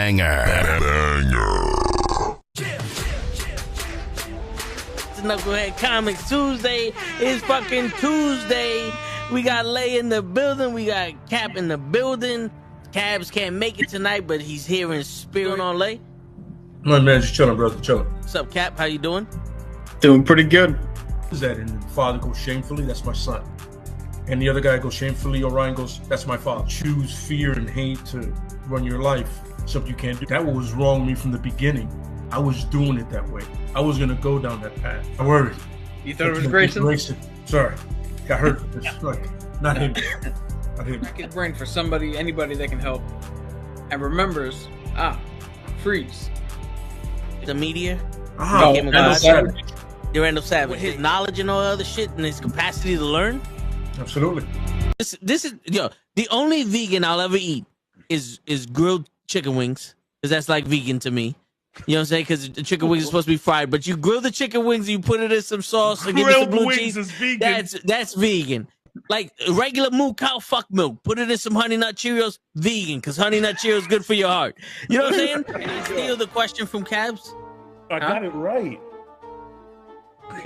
banger. It's Nukkle HeDD Comics Tuesday. It's fucking Tuesday. We got Lay in the building. We got Cap in the building. Cabs can't make it tonight, but he's here in spirit on Lay. My man, just chilling, brother, chilling. What's up, Cap? How you doing? Doing pretty good. Is that and the father goes shamefully? That's my son. And the other guy goes shamefully. Orion goes, that's my father. Choose fear and hate to run your life. Something you can't do. That was wrong with me from the beginning. I was doing it that way. I was gonna go down that path. I worried. You thought it was Grayson? Sorry, got hurt. It's like not him. Not him. Crack his brain for somebody, anybody that can help, and remembers. Freeze. The media. No, Randall Savage. Randall Savage. With his knowledge and all other shit and his capacity to learn. Absolutely. This is the only vegan I'll ever eat is grilled chicken wings, because that's like vegan to me. You know what I'm saying? Because the chicken wings are supposed to be fried, but you grill the chicken wings, you put it in some sauce and give it some blue cheese. Is vegan. That's vegan. Like regular moo cow fuck milk, put it in some Honey Nut Cheerios, vegan, because Honey Nut Cheerios is good for your heart. You know what I'm saying? Can I steal the question from Cabs? I got it right. I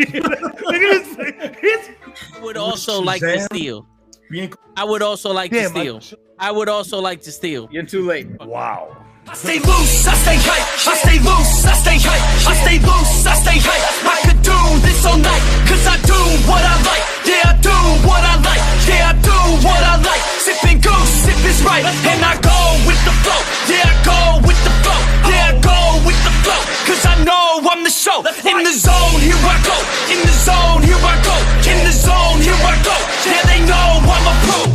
would also like to steal. I would also like to steal. I would also like to steal. You're too late. Wow. I stay loose, I stay hype, I stay loose, I stay hype, I stay loose, I stay hype. I could do this all night, cause I do what I like. Yeah, I do what I like, yeah, I do what I like. Sipping goose, sip is right, and I go with the flow. Yeah, I go with the flow, yeah, I go with the flow. Cause I know I'm the show. In the zone, here I go. In the zone, here I go. In the zone, here I go. Yeah, they know I'm a pro.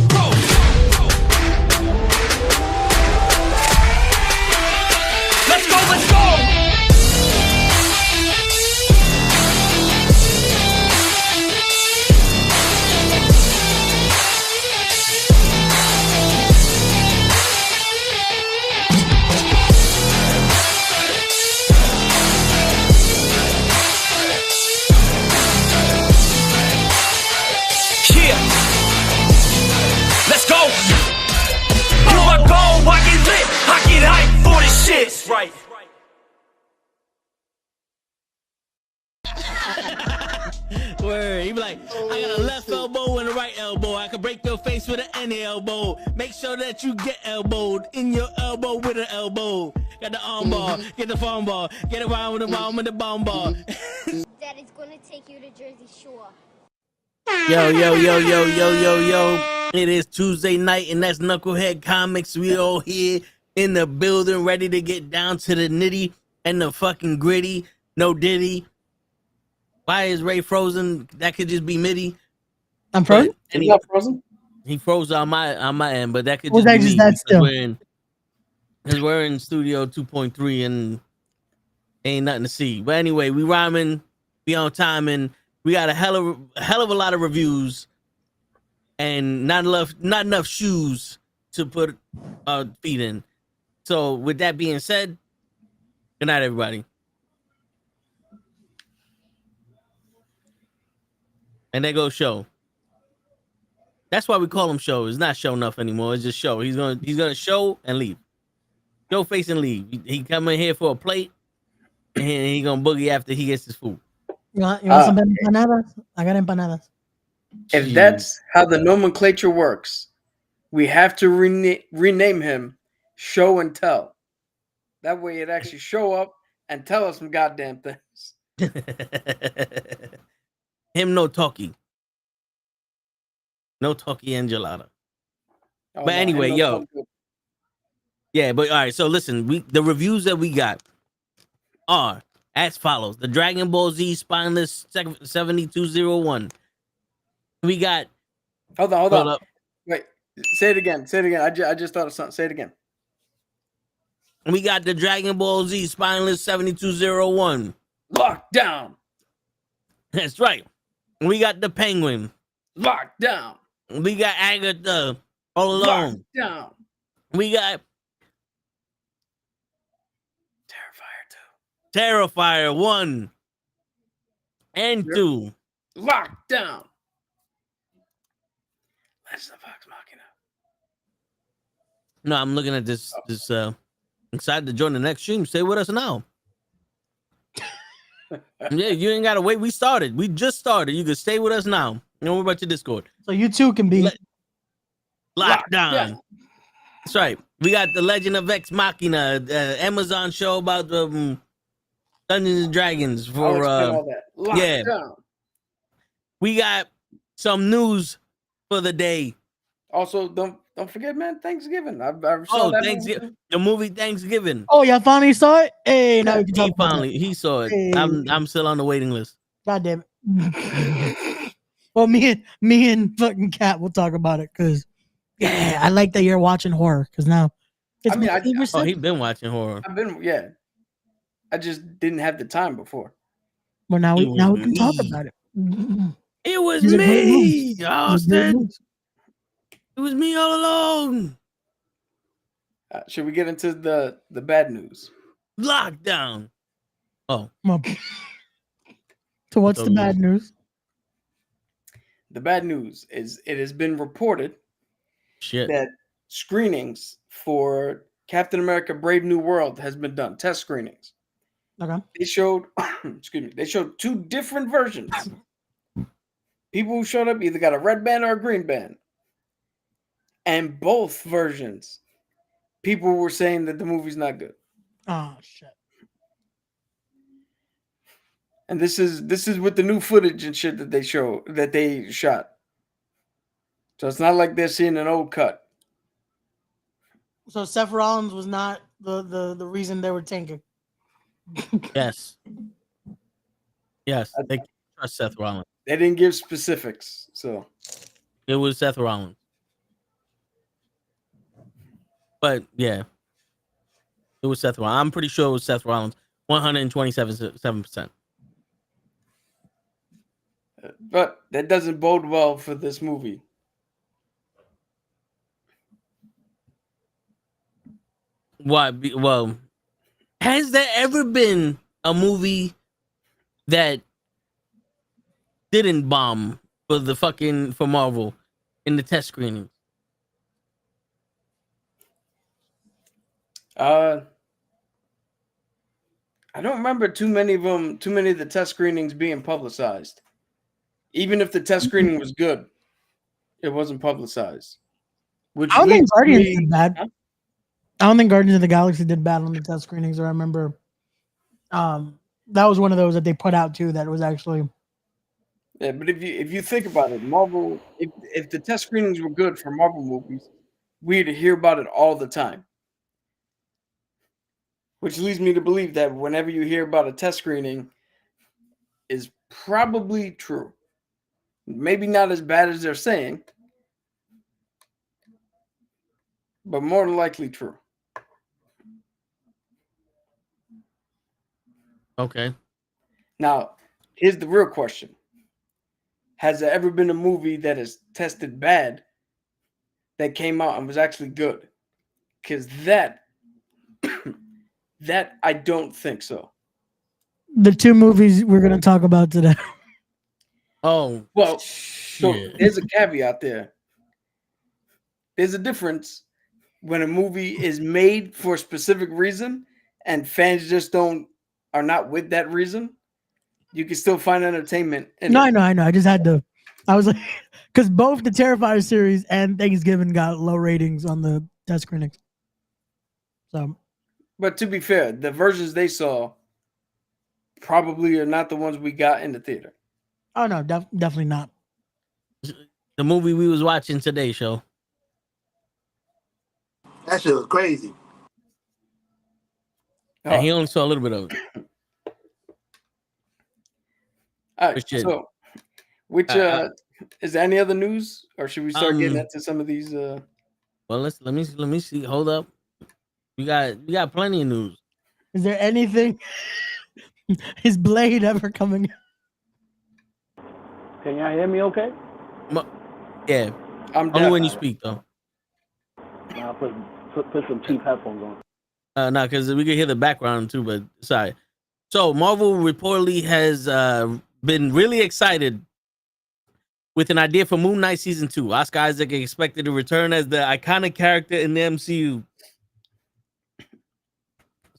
Let's go, let's go! Yeah! Let's go! Here I go, I get lit, I get hyped for this shit! Right. Word. He be like, I got a left elbow and a right elbow. I can break your face with an any elbow. Make sure that you get elbowed in your elbow with an elbow. Got the arm bar, get the phone ball, get around with the bomb with the bomb ball. Daddy's gonna take you to Jersey Shore. Yo. It is Tuesday night, and that's Nukkle HeDD Comics. We all here in the building, ready to get down to the nitty and the fucking gritty. No Diddy. Why is Ray frozen? That could just be Mitty. I'm frozen. He's not frozen. He froze on my end, but that could Was just that be just me, that still? Because we're in studio 2.3 and ain't nothing to see. But anyway, we rhyming, we on time, and we got a hell of a lot of reviews, and not enough shoes to put our feet in. So with that being said, good night, everybody. And there goes show. That's why we call him show. It's not show enough anymore. It's just show. He's gonna show and leave. Show face and leave. He come in here for a plate, and he gonna boogie after he gets his food. You want some empanadas? I got empanadas. If that's how the nomenclature works, we have to rename him Show and Tell. That way it actually show up and tell us some goddamn things. Him no talkie. No talkie enchilada. Oh, But anyway, yeah, but all right, so listen, the reviews that we got are as follows. The Dragon Ball Z Spineless 7201. We got Hold on. Wait, say it again. I just thought of something. Say it again. We got the Dragon Ball Z Spineless 7201. Lockdown. That's right. We got the Penguin. Lockdown. We got Agatha all alone. Lockdown. We got Terrifier 2. Terrifier 1 and 2. Lockdown. Legend of Vox Machina. No, I'm looking at this Excited to join the next stream? Stay with us now. Yeah, you ain't gotta wait. We started. We just started. You can stay with us now. Don't worry about your Discord. So you too can be Locked down. That's right. We got the Legend of Ex Machina, Amazon show about the Dungeons and Dragons for all that. yeah. Down. We got some news for the day. Also, don't forget, man, Thanksgiving. I saw that Thanksgiving. The movie Thanksgiving. Oh, y'all finally saw it? Hey, now we can talk about it. He saw it. Hey. I'm still on the waiting list. God damn it. Well, me and fucking Kat will talk about it because yeah, I like that you're watching horror because now it's my favorite he's been watching horror. I just didn't have the time before. Well, now we can talk about it. It was me, Austin. It was me all alone. Should we get into the bad news? Lockdown. Oh. So what's the bad news? The bad news is it has been reported that screenings for Captain America Brave New World has been done. Test screenings. Okay. They showed they showed two different versions. People who showed up either got a red band or a green band. And both versions, people were saying that the movie's not good. Oh shit. And this is with the new footage and shit that they shot. So it's not like they're seeing an old cut. So Seth Rollins was not the reason they were tanking. Yes. Yes. They trust Seth Rollins. They didn't give specifics, so it was Seth Rollins. But yeah, it was Seth Rollins. I'm pretty sure it was Seth Rollins. 127%. But that doesn't bode well for this movie. Why? Well, has there ever been a movie that didn't bomb for Marvel in the test screening? I don't remember too many of the test screenings being publicized. Even if the test screening was good, it wasn't publicized. Which I don't think Guardians did bad. Huh? I don't think Guardians of the Galaxy did bad on the test screenings. I remember that was one of those that they put out too that was actually. Yeah, but if you think about it, Marvel, if the test screenings were good for Marvel movies, we'd hear about it all the time. Which leads me to believe that whenever you hear about a test screening, is probably true. Maybe not as bad as they're saying, but more than likely true. Okay. Now, here's the real question. Has there ever been a movie that is tested bad that came out and was actually good? Because that I don't think so. The two movies we're going to talk about today. Oh, well, so there's a caveat there. There's a difference when a movie is made for a specific reason and fans just are not with that reason. You can still find entertainment. I know. I was like, because both the Terrifier series and Thanksgiving got low ratings on the test screenings. So, but to be fair, the versions they saw probably are not the ones we got in the theater. Oh no, definitely not. The movie we was watching today, show. That shit was crazy. And he only saw a little bit of it. All right, so which is there any other news, or should we start getting into some of these? Well, let me see. Hold up. We got plenty of news. Is there anything? Is Blade ever coming? Can y'all hear me? Okay. Yeah. Only when you speak though. I'll put some cheap headphones on. No, because we can hear the background too. But sorry. So Marvel reportedly has been really excited with an idea for Moon Knight season 2. Oscar Isaac is expected to return as the iconic character in the MCU.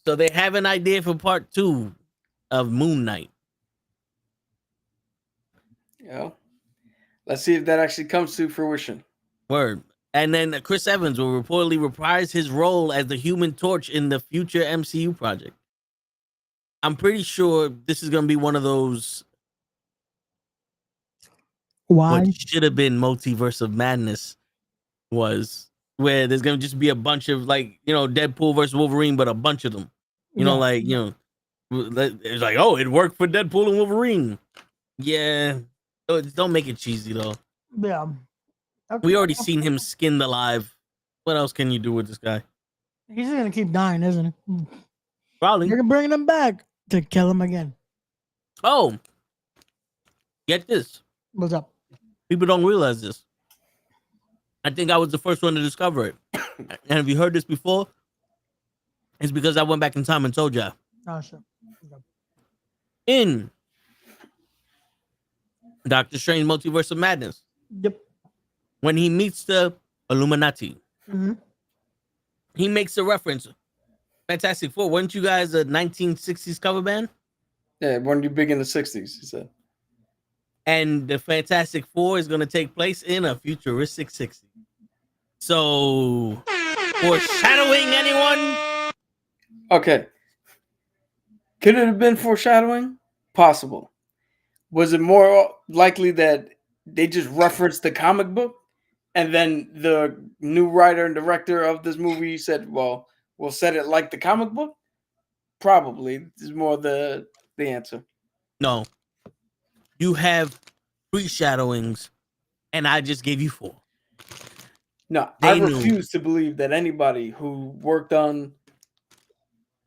So they have an idea for part 2 of Moon Knight. Yeah. Let's see if that actually comes to fruition. Word. And then Chris Evans will reportedly reprise his role as the Human Torch in the future MCU project. I'm pretty sure this is going to be one of those Why? what should have been Multiverse of Madness was, where there's going to just be a bunch of, like, you know, Deadpool versus Wolverine, but a bunch of them. You know, like, you know, it's like, oh, it worked for Deadpool and Wolverine. Yeah. Don't make it cheesy, though. Yeah. Okay. We already seen him skinned alive. What else can you do with this guy? He's just gonna keep dying, isn't he? Probably. They're bringing him back to kill him again. Oh, get this. What's up? People don't realize this. I think I was the first one to discover it. And if you heard this before, it's because I went back in time and told you. Oh, sure. In Doctor Strange Multiverse of Madness, Yep. when he meets the Illuminati, Mm-hmm. he makes a reference. Fantastic Four, weren't you guys a 1960s cover band? Yeah, weren't you big in the 60s, he said. And the Fantastic Four is going to take place in a futuristic 60s. So, foreshadowing anyone? Okay. Could it have been foreshadowing? Possible. Was it more likely that they just referenced the comic book and then the new writer and director of this movie said, well, we'll set it like the comic book? Probably. This is more the answer. No. You have 3 shadowings, and I just gave you 4. No, They I knew. refuse to believe that anybody who worked on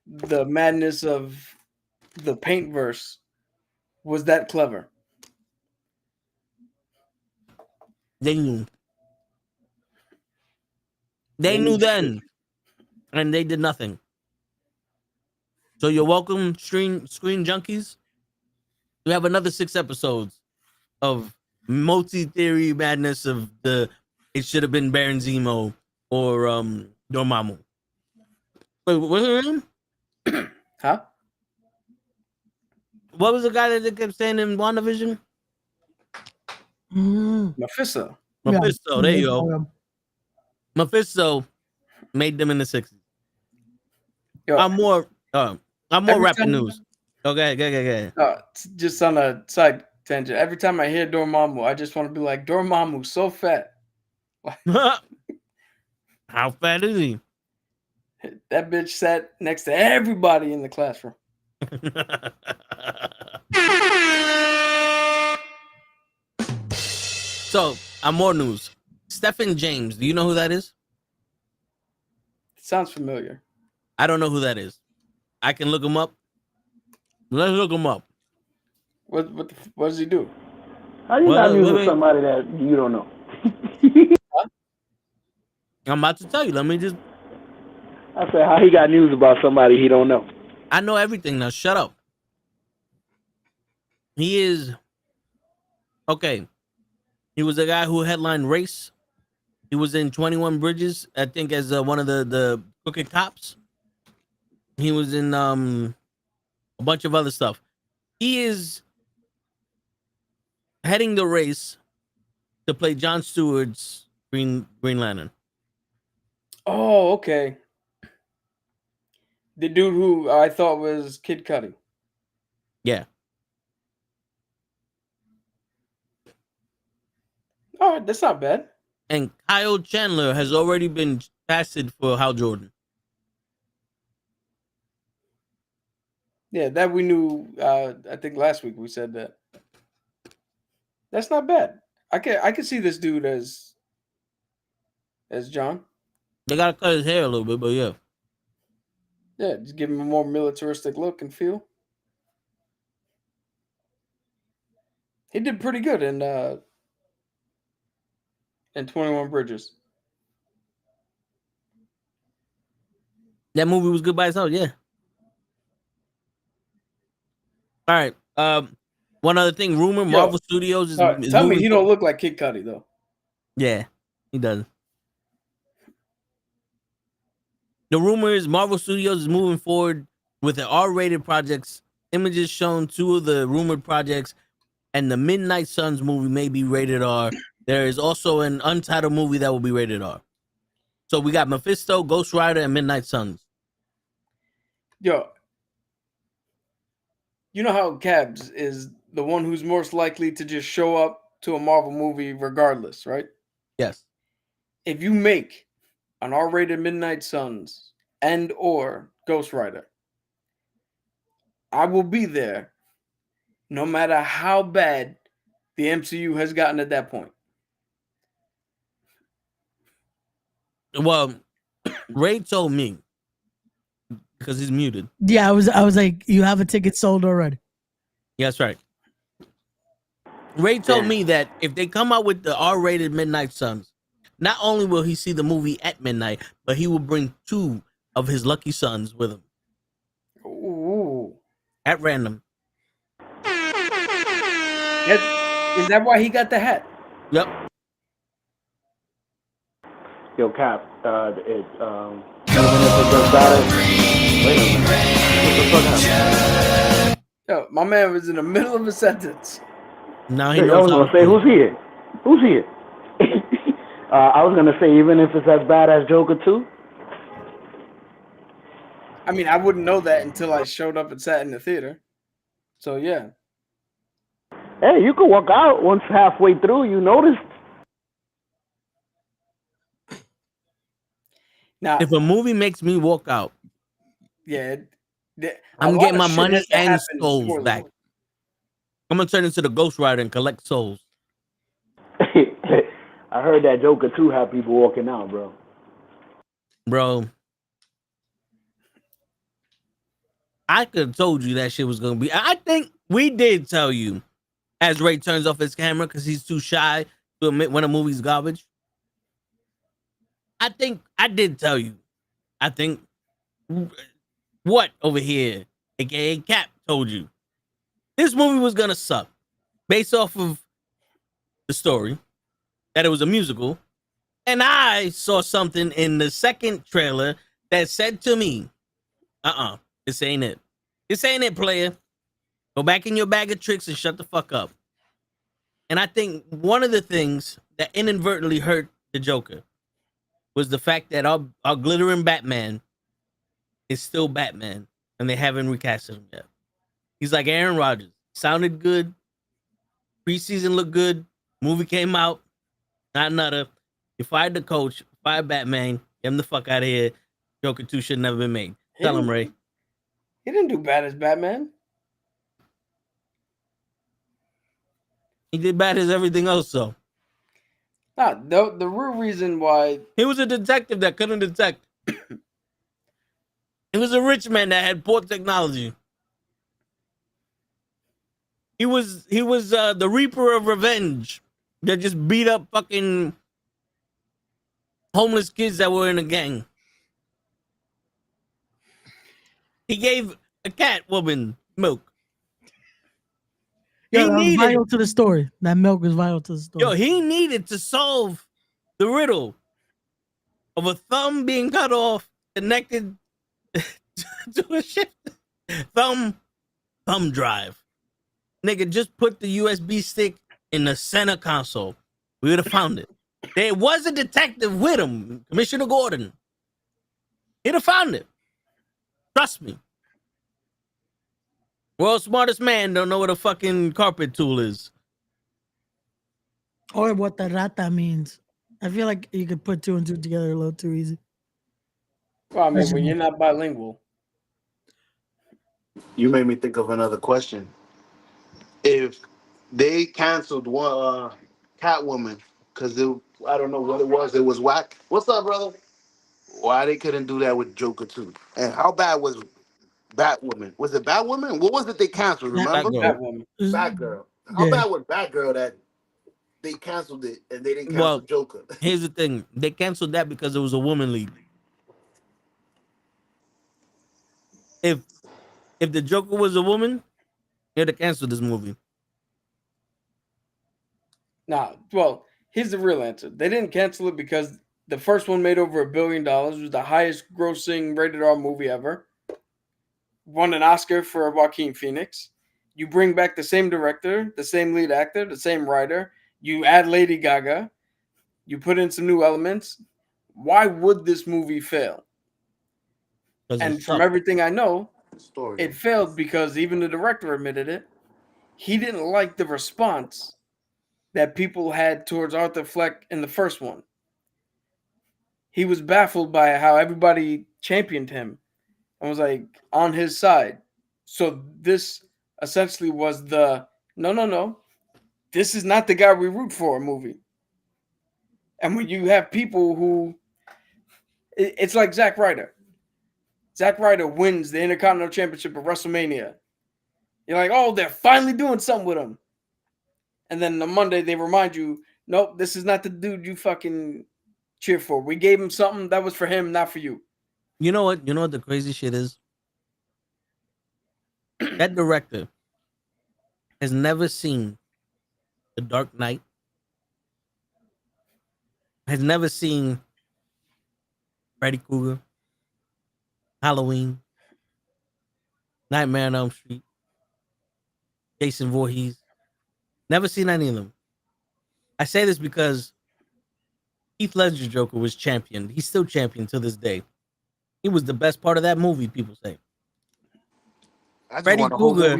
the madness of the Paintverse was that clever. They knew. They knew then, and they did nothing. So you're welcome, Screen Junkies. We have another 6 episodes of multi-theory madness of the it should have been Baron Zemo or Dormammu. Wait, what's her name? Huh? What was the guy that they kept saying in WandaVision? Mephisto. Mephisto, Yeah. there you go. Mephisto made them in the 60s. Yo, I'm more every rapid time- news. Okay. Just on a side tangent. Every time I hear Dormammu, I just want to be like, Dormammu's so fat. How fat is he? That bitch sat next to everybody in the classroom. So, more news. Stephen James, do you know who that is? It sounds familiar. I don't know who that is. I can look him up. Let's look him up. What does he do? How you got news with somebody that you don't know? I'm about to tell you. Let me just. I said, how he got news about somebody he don't know? I know everything now. Shut up. He is. Okay. He was the guy who headlined Race. He was in 21 Bridges, I think, as one of the crooked cops. He was in a bunch of other stuff. He is heading the race to play Jon Stewart's Green Lantern. Oh, okay. The dude who I thought was Kid Cudi. Yeah. All right, that's not bad. And Kyle Chandler has already been casted for Hal Jordan. Yeah, that we knew. I think last week we said that. That's not bad. I can see this dude as John. They gotta cut his hair a little bit, but yeah. Yeah, just give him a more militaristic look and feel. He did pretty good in 21 Bridges. That movie was good by itself, yeah. All right. One other thing, rumor, Marvel Studios is tell me he don't look like Kid Cudi though. Yeah, he does. The rumor is Marvel Studios is moving forward with the R-rated projects, images shown 2 of the rumored projects, and the Midnight Suns movie may be rated R. There is also an untitled movie that will be rated R. So we got Mephisto, Ghost Rider, and Midnight Suns. Yo, you know how Cabs is the one who's most likely to just show up to a Marvel movie regardless, right? Yes. If you make an R-rated Midnight Suns and or Ghost Rider, I will be there no matter how bad the MCU has gotten at that point. Well, Ray told me, because he's muted. Yeah, I was like, you have a ticket sold already. Yeah, that's right. Ray told me that if they come out with the R-rated Midnight Suns, not only will he see the movie at midnight, but he will bring 2 of his lucky sons with him. Ooh. At random. Is that why he got the hat? Yep. Yo, Cap, even if it's as bad as... Wait a minute. What the fuck happened? Yo, my man was in the middle of a sentence. Now he I knows was how going to say, who's here? Who's here? I was going to say, even if it's as bad as Joker 2? I mean, I wouldn't know that until I showed up and sat in the theater. So, yeah. Hey, you could walk out once halfway through, you notice. Now, if a movie makes me walk out, yeah, I'm getting my money and souls back. I'm gonna turn into the Ghost Rider and collect souls. I heard that Joker 2 had people walking out, bro. Bro, I could have told you that shit was gonna be. I think we did tell you as Ray turns off his camera because he's too shy to admit when a movie's garbage. I think I did tell you. I think what over here, aka Cap, told you this movie was gonna suck based off of the story, that it was a musical, and I saw something in the second trailer that said to me, this ain't it. This ain't it, player. Go back in your bag of tricks and shut the fuck up. And I think one of the things that inadvertently hurt the Joker was the fact that our glittering Batman is still Batman, and they haven't recasted him yet. He's like Aaron Rodgers. Sounded good. Preseason looked good. Movie came out. Not another. You fired the coach. Fired Batman. Get him the fuck out of here. Joker 2 should never been made. Tell him, Ray. He didn't do bad as Batman. He did bad as everything else, though. Nah, the real reason why he was a detective that couldn't detect. He was a rich man that had poor technology. He was the Reaper of Revenge that just beat up fucking homeless kids that were in a gang. He gave a cat woman milk. Yeah, that was vital to the story. That milk was vital to the story. Yo, he needed to solve the riddle of a thumb being cut off, connected to a shift thumb drive. Nigga, just put the USB stick in the center console. We would have found it. There was a detective with him, Commissioner Gordon. He'd have found it. Trust me. World's smartest man don't know what a fucking carpet tool is. Or what the rata means. I feel like you could put 2 and 2 together a little too easy. Well, I mean, when you're not bilingual. You made me think of another question. If they canceled one Catwoman because I don't know what it was whack. What's up, brother? Why they couldn't do that with Joker 2? And how bad was Batwoman? Was it Batwoman? What was it they canceled? Remember? Batwoman. Batgirl. How bad was Batgirl that they canceled it and they didn't cancel Joker? Here's the thing. They canceled that because it was a woman lead. If the Joker was a woman, they'd have canceled this movie. Nah, well, here's the real answer. They didn't cancel it because the first one made over $1 billion. It was the highest grossing rated R movie ever. won an Oscar for Joaquin Phoenix. You bring back the same director, the same lead actor, the same writer. You add Lady Gaga. You put in some new elements. Why would this movie fail? And from everything I know, it failed because even the director admitted it. He didn't like the response that people had towards Arthur Fleck in the first one. He was baffled by how everybody championed him and was like on his side. So this essentially was the no. This is not the guy we root for movie. And when you have people who, it's like Zack Ryder. Zack Ryder wins the Intercontinental Championship of WrestleMania. You're like, oh, they're finally doing something with him. And then on Monday, they remind you, nope, this is not the dude you fucking cheer for. We gave him something that was for him, not for you. You know what? You know what the crazy shit is? That director has never seen The Dark Knight, has never seen Freddy Krueger, Halloween, Nightmare on Elm Street, Jason Voorhees. Never seen any of them. I say this because Heath Ledger's Joker was championed. He's still championed to this day. He was the best part of that movie, people say. Freddy Krueger,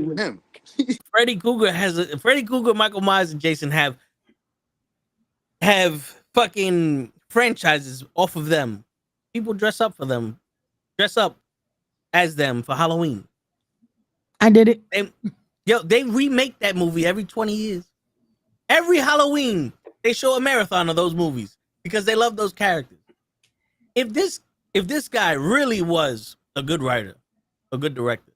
Freddy Krueger, Michael Myers, and Jason have fucking franchises off of them. People dress up for them, dress up as them for Halloween. I did it. They remake that movie every 20 years. Every Halloween, they show a marathon of those movies because they love those characters. If this guy really was a good writer, a good director,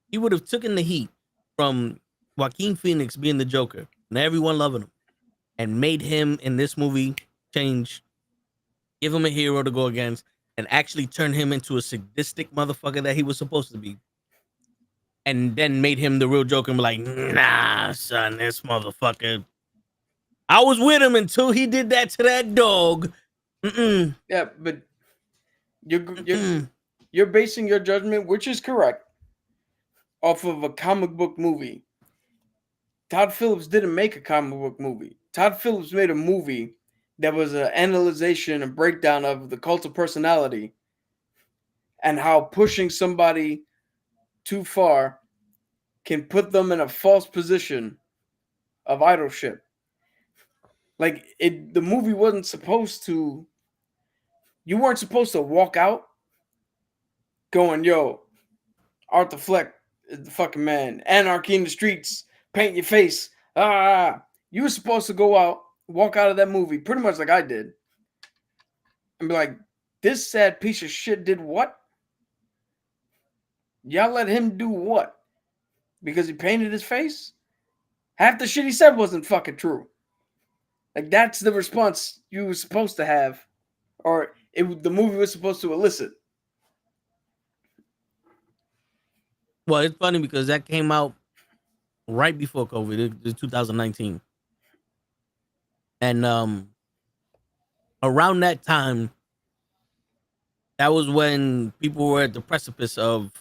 he would have taken the heat from Joaquin Phoenix being the Joker and everyone loving him and made him in this movie change, give him a hero to go against, and actually turn him into a sadistic motherfucker that he was supposed to be. And then made him the real Joker and be like, nah, son, this motherfucker. I was with him until he did that to that dog. Mm-mm. Yeah, but you're basing your judgment, which is correct, off of a comic book movie. Todd Phillips didn't make a comic book movie. Todd Phillips made a movie that was an analyzation and breakdown of the cult of personality and how pushing somebody too far can put them in a false position of idolship. Like, the movie wasn't supposed to, you weren't supposed to walk out going, yo, Arthur Fleck is the fucking man. Anarchy in the streets, paint your face. You were supposed to go out, walk out of that movie, pretty much like I did, and be like, this sad piece of shit did what? Y'all let him do what? Because he painted his face? Half the shit he said wasn't fucking true. Like, that's the response you were supposed to have, or the movie was supposed to elicit. Well, it's funny because that came out right before COVID. It was 2019. And around that time, that was when people were at the precipice of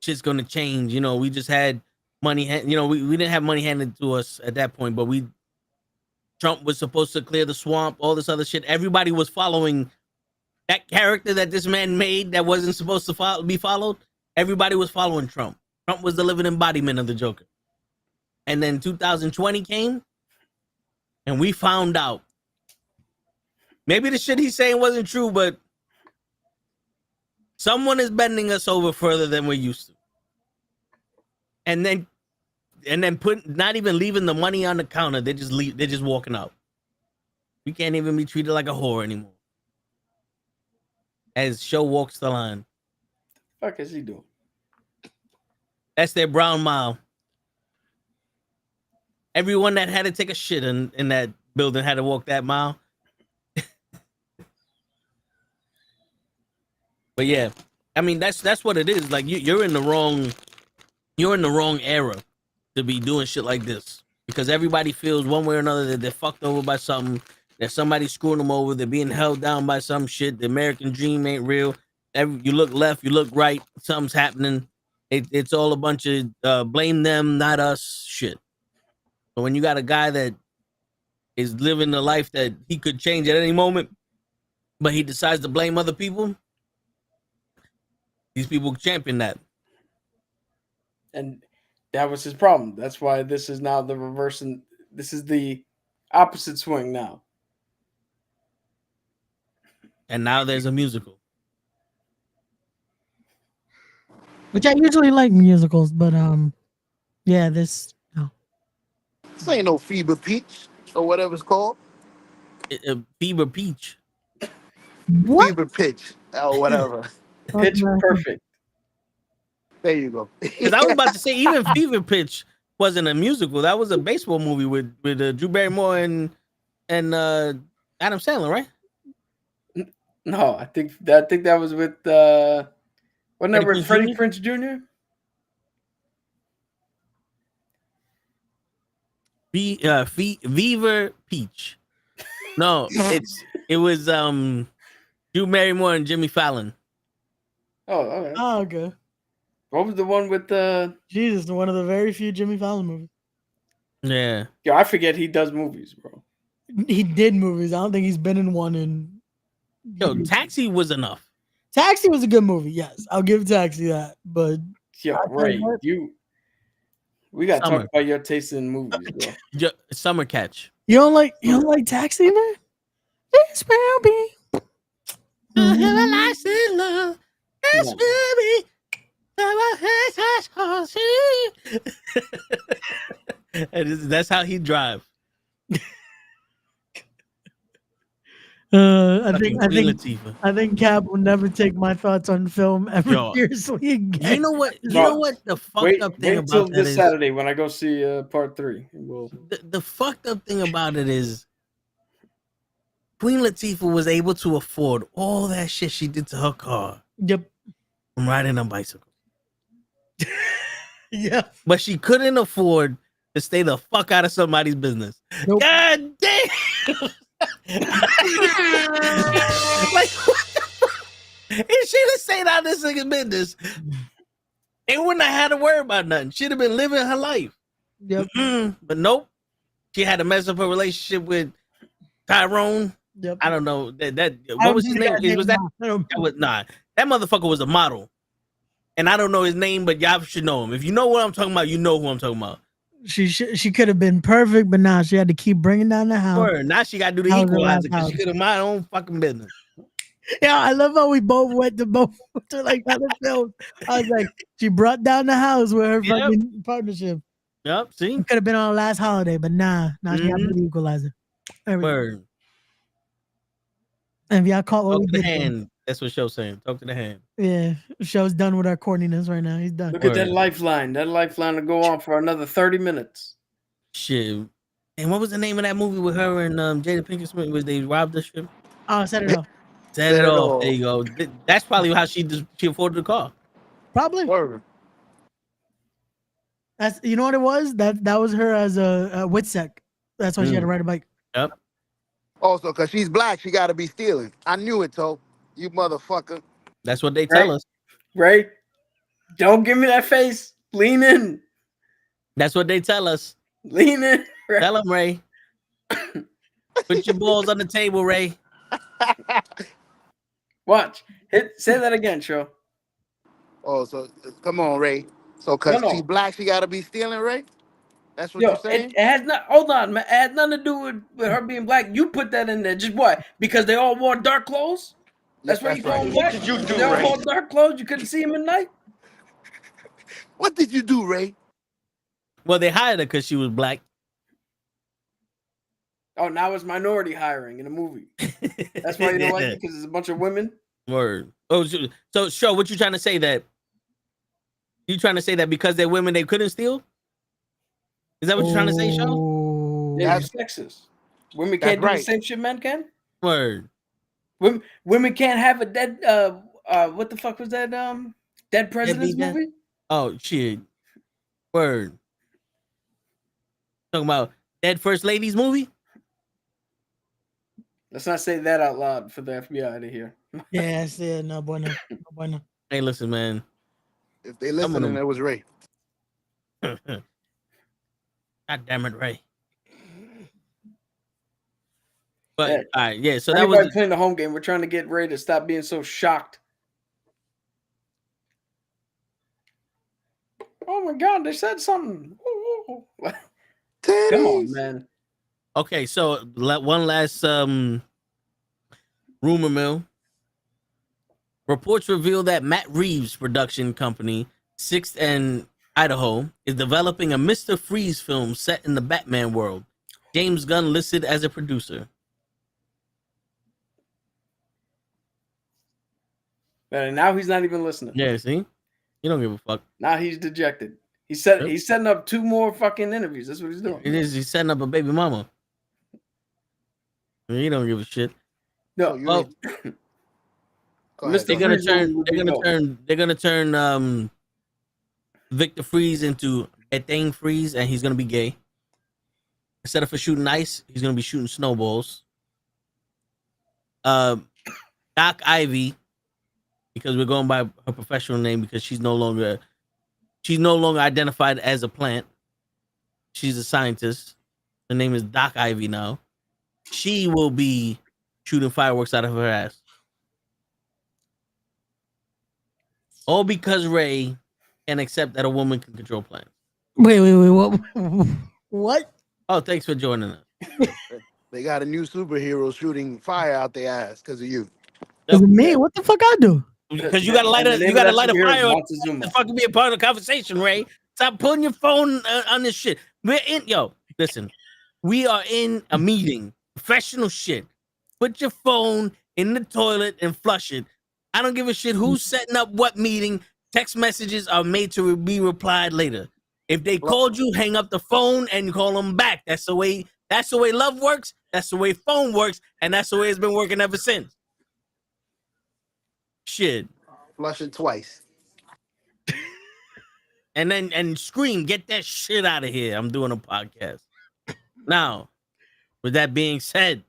shit's going to change. You know, we just had money. We didn't have money handed to us at that point, but Trump was supposed to clear the swamp, all this other shit. Everybody was following that character that this man made that wasn't supposed to be followed. Everybody was following Trump. Trump was the living embodiment of the Joker. And then 2020 came, and we found out. Maybe the shit he's saying wasn't true, but someone is bending us over further than we're used to. And then not even leaving the money on the counter. They just leave. They're just walking out. You can't even be treated like a whore anymore. As Show walks the line. What the fuck is he doing? That's their brown mile. Everyone that had to take a shit in that building had to walk that mile. But yeah, I mean that's what it is. Like you're in the wrong era to be doing shit like this, because everybody feels one way or another that they're fucked over by something, that somebody's screwing them over, they're being held down by some shit. The American dream ain't real. You look left, you look right, something's happening. It's all a bunch of blame them, not us shit. So when you got a guy that is living the life that he could change at any moment, but he decides to blame other people, these people champion that. And that was his problem. That's why this is now the reverse, and this is the opposite swing now. And now there's a musical. Which I usually like musicals, but yeah, this no. This ain't no Fever Peach or whatever it's called. Fever Peach. What? Fever Pitch or whatever. Pitch Perfect. There you go. Because I was about to say, even Fever Pitch wasn't a musical. That was a baseball movie with Drew Barrymore and Adam Sandler, right? No, I think that was with wasn't that with Freddie Prinze Jr.? Fever Peach. No, it was Drew Barrymore and Jimmy Fallon. Oh, okay. Oh, okay. What was the one with Jesus, one of the very few Jimmy Fallon movies. Yeah. Yo, I forget he does movies, bro. He did movies. I don't think he's been in one in. Yo, Taxi was enough. Taxi was a good movie. Yes, I'll give Taxi that. But yo, Ray, we gotta talk about your taste in movies, bro. Summer Catch. You don't like Taxi, man? This will be. Yes, baby. That's how he drive. I think Cap will never take my thoughts on film ever seriously again. You know what? You know what the fucked up thing about that this is? Saturday when I go see part 3. The fucked up thing about it is Queen Latifah was able to afford all that shit she did to her car. Yep. From riding a bicycle. Yeah. But she couldn't afford to stay the fuck out of somebody's business. Nope. God damn. Like, what the fuck? If she'd have stayed out of this nigga's business, they wouldn't have had to worry about nothing. She'd have been living her life. Yep. But nope. She had to mess up her relationship with Tyrone. Yep. I don't know. What was his name? That motherfucker was a model. And I don't know his name, but y'all should know him. If you know what I'm talking about, you know who I'm talking about. She could have been perfect, but now she had to keep bringing down the house. Sure. Now she got to do the equalizer because she could have mind her own fucking business. Yeah, I love how we both went to like other films. I was like, she brought down the house with her fucking partnership. Yep, see? Could have been on last holiday, but now she got to do the equalizer. Word. And if y'all caught what Talk we to the did. hand. That's what Show's saying. Talk to the hand. Yeah, Show's done with our corniness right now. He's done. Look at that lifeline. That lifeline will go on for another 30 minutes. Shit. And what was the name of that movie with her and Jada Pinkett Smith? Was they robbed the ship? Oh, Set It Off. Set It Off. There you go. That's probably how she afforded the car. Probably. Word. That's you know what it was? That was her as a Witsec. That's why she had to ride a bike. Yep. Also, because she's black, she got to be stealing. I knew it, Toe. You motherfucker. That's what they tell us. Ray, don't give me that face. Lean in. That's what they tell us. Lean in. Ray. Tell them, Ray. Put your balls on the table, Ray. Watch. Say that again, Show. Oh, so come on, Ray. So because she's black, she got to be stealing, Ray? That's what you're saying? It has not. Hold on, man. It has nothing to do with her being black. You put that in there. Just what? Because they all wore dark clothes? That's why you call them black? What did you do, Ray? They all wore dark clothes. You couldn't see them at night? What did you do, Ray? Well, they hired her because she was black. Oh, now it's minority hiring in a movie. That's why you don't like it, because it's a bunch of women? Word. Oh, so Show, what you trying to say that? You trying to say that because they're women, they couldn't steal? Is that what you're trying to say, Show? Yeah, that's sexist. Women can't do the same shit men can? Word. Women can't have a dead what the fuck was that Dead Presidents movie? Oh shit. Word. Talking about Dead First Ladies movie? Let's not say that out loud for the FBI to hear. Yeah, no bueno. Hey, listen, man. If they listening, it was Ray. God damn it, Ray. But Yeah. all right, yeah. So Everybody that was playing the home game. We're trying to get Ray to stop being so shocked. Oh my God, they said something. Ooh. Come on, man. okay. So one last rumor mill. Reports reveal that Matt Reeves' production company, Sixth and Idaho, is developing a Mr. Freeze film set in the Batman world. James Gunn listed as a producer. And now he's not even listening. Yeah, see? You don't give a fuck. Now he's dejected. He's setting up 2 more fucking interviews. That's what he's doing. It is. He's setting up a baby mama. He don't give a shit. No, well, they're gonna turn Victor Freeze into a thing Freeze, and he's gonna be gay. Instead of shooting ice, he's gonna be shooting snowballs. Doc Ivy, because we're going by her professional name because she's no longer identified as a plant. She's a scientist. Her name is Doc Ivy now. She will be shooting fireworks out of her ass. All because Ray can't accept that a woman can control plants. Wait, what? Oh, thanks for joining us. They got a new superhero shooting fire out their ass because of you. Is it me? What the fuck I do? Because you gotta light a fire to fucking be a part of the conversation, Ray. Stop putting your phone on this shit. Listen, we are in a meeting, professional shit. Put your phone in the toilet and flush it. I don't give a shit who's setting up what meeting. Text messages are made to be replied later. If they called you, hang up the phone and call them back. That's the way love works. That's the way phone works, and that's the way it's been working ever since. Shit. Flush it twice. And scream, get that shit out of here. I'm doing a podcast. Now, with that being said,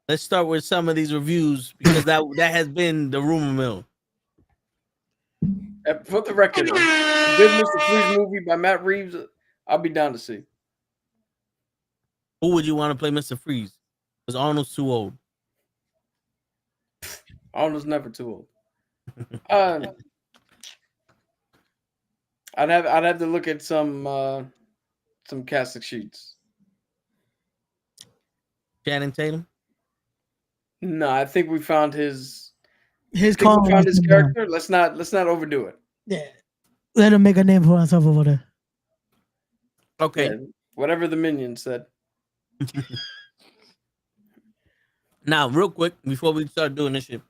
let's start with some of these reviews because that has been the rumor mill. For the record, good Mr. Freeze movie by Matt Reeves, I'll be down to see. Who would you want to play Mr. Freeze? Because Arnold's too old. Arnold's never too old. I'd have to look at some casting sheets. Channing Tatum? No, I think we found his character. Let's not overdo it. Yeah. Let him make a name for himself over there. Okay. Yeah, whatever the minion said. Now, real quick, before we start doing this shit,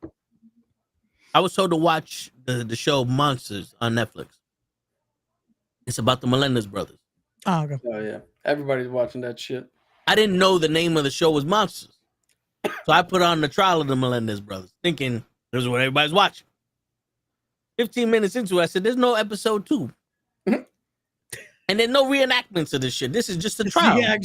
I was told to watch the show Monsters on Netflix. It's about the Melendez brothers. Oh, okay. Oh yeah, everybody's watching that shit. I didn't know the name of the show was Monsters, so I put on the trial of the Melendez brothers, thinking this is what everybody's watching. 15 minutes into it, I said, "There's no episode 2." And there's no reenactments of this shit. This is just a trial.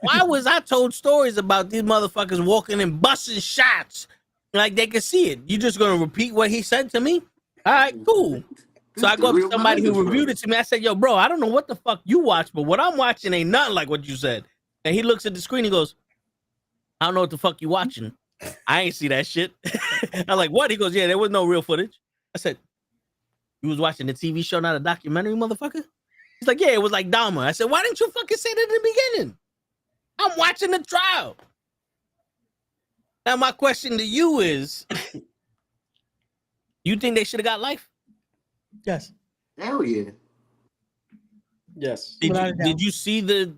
Why was I told stories about these motherfuckers walking and busting shots like they could see it? You just gonna repeat what he said to me? All right, cool. So I go up to somebody who reviewed it to me. I said, "Yo, bro, I don't know what the fuck you watch, but what I'm watching ain't nothing like what you said." And he looks at the screen. He goes, "I don't know what the fuck you watching. I ain't see that shit." I'm like, "What?" He goes, "Yeah, there was no real footage." I said, "You was watching a TV show, not a documentary, motherfucker?" He's like, "Yeah, it was like Dahmer." I said, "Why didn't you fucking say that in the beginning? I'm watching the trial." Now, my question to you is, you think they should have got life? Yes. Hell yeah. Yes. Did you see the?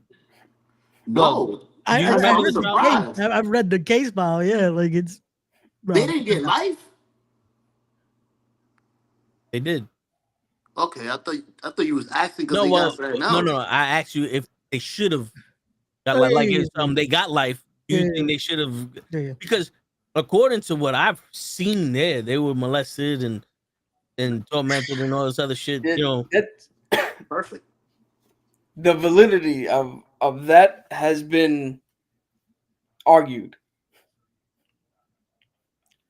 No. I've read the case file. Yeah, like it's. They didn't get life. They did. Okay, I thought you was asking because No. I asked you if they should have got life. Like if they got life. Do you think they should have? Yeah. Because according to what I've seen there, they were molested and tormented and all this other shit. That's perfect. The validity of that has been argued.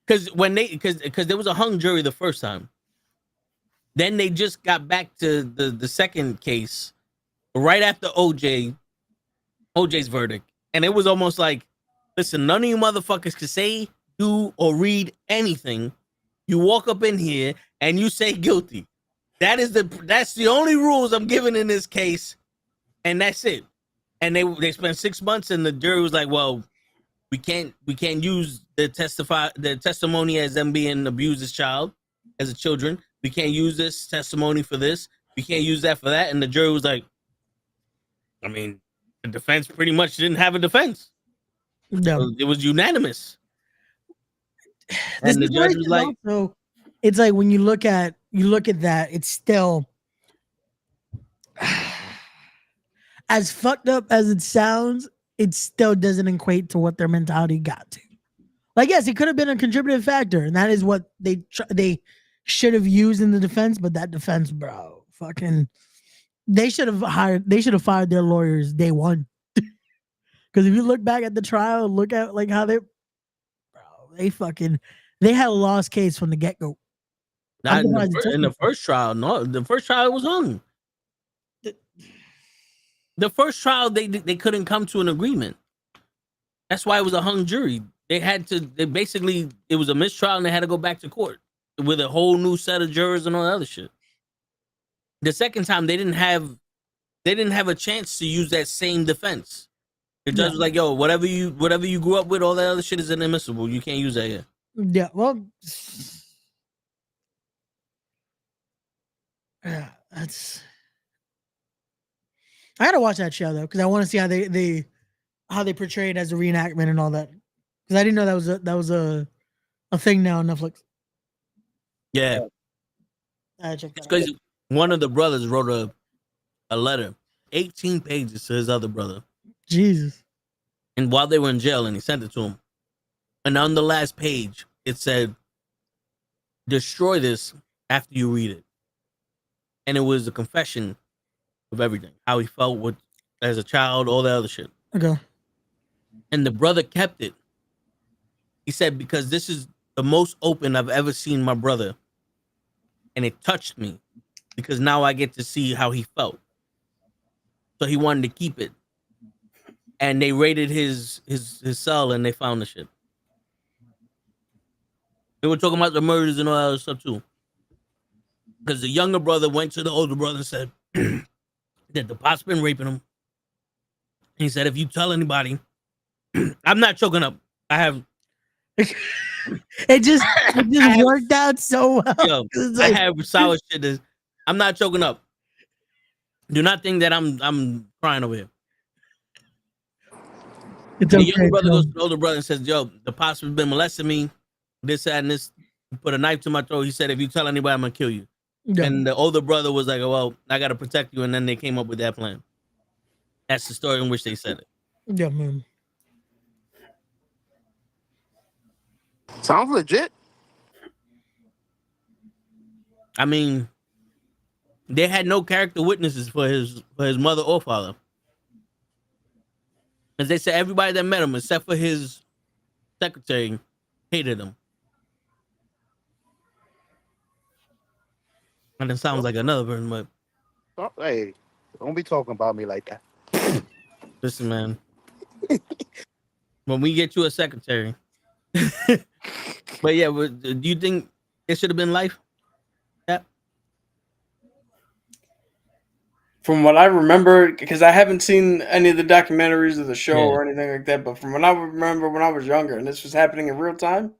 Because there was a hung jury the first time. Then they just got back to the second case right after OJ's verdict. And it was almost like, listen, none of you motherfuckers can say, do, or read anything. You walk up in here and you say guilty. That's the only rules I'm giving in this case, and that's it. And they spent 6 months, and the jury was like, well, we can't use the testimony as them being abused as children. We can't use this testimony for this. We can't use that for that. And the jury was like, I mean, the defense pretty much didn't have a defense. No. It was unanimous. And the judge was like, also, it's like when you look at that, it's still as fucked up as it sounds, it still doesn't equate to what their mentality got to. Like, yes, it could have been a contributing factor, and that is what they should have used in the defense. But that defense, bro, fucking, they should have fired their lawyers day one. Because if you look back at the trial, look at like how they had a lost case from the get go. in the first trial, no, the first trial was hung. The first trial, they couldn't come to an agreement. That's why it was a hung jury. It was a mistrial, and they had to go back to court with a whole new set of jurors and all that other shit. The second time, they didn't have a chance to use that same defense. The judge was like, "Yo, whatever you grew up with, all that other shit is inadmissible. You can't use that here." Yeah, well, yeah, that's. I gotta watch that show though, because I want to see how they portray it as a reenactment and all that. Because I didn't know that was a thing now on Netflix. Yeah, it's because one of the brothers wrote a letter, 18 pages to his other brother. Jesus. And while they were in jail, and he sent it to him, and on the last page it said, "Destroy this after you read it," and it was a confession of everything, how he felt as a child, all that other shit. Okay. And the brother kept it. He said, because this is the most open I've ever seen my brother, and it touched me because now I get to see how he felt. So he wanted to keep it, and they raided his cell, and they found the shit. They were talking about the murders and all that other stuff too, because the younger brother went to the older brother and said that the pop's been raping him. And he said, if you tell anybody, I'm not choking up. I have. it just worked out so well. Yo, I have solid shit. I'm not choking up. Do not think that I'm crying over here. It's the younger brother goes to the older brother and says, yo, the pop's been molesting me. This, that, and this. He put a knife to my throat. He said, if you tell anybody, I'm going to kill you. Yeah. And the older brother was like, well, I got to protect you. And then they came up with that plan. That's the story in which they said it. Yeah, man. Sounds legit. I mean, they had no character witnesses for his mother or father. Because they said everybody that met him, except for his secretary, hated him. And it sounds like another person, but... Oh, hey, don't be talking about me like that. Listen, man. When we get you a secretary... But yeah, do you think it should have been life? Yeah. From what I remember, because I haven't seen any of the documentaries of the show or anything like that, but from what I remember when I was younger and this was happening in real time,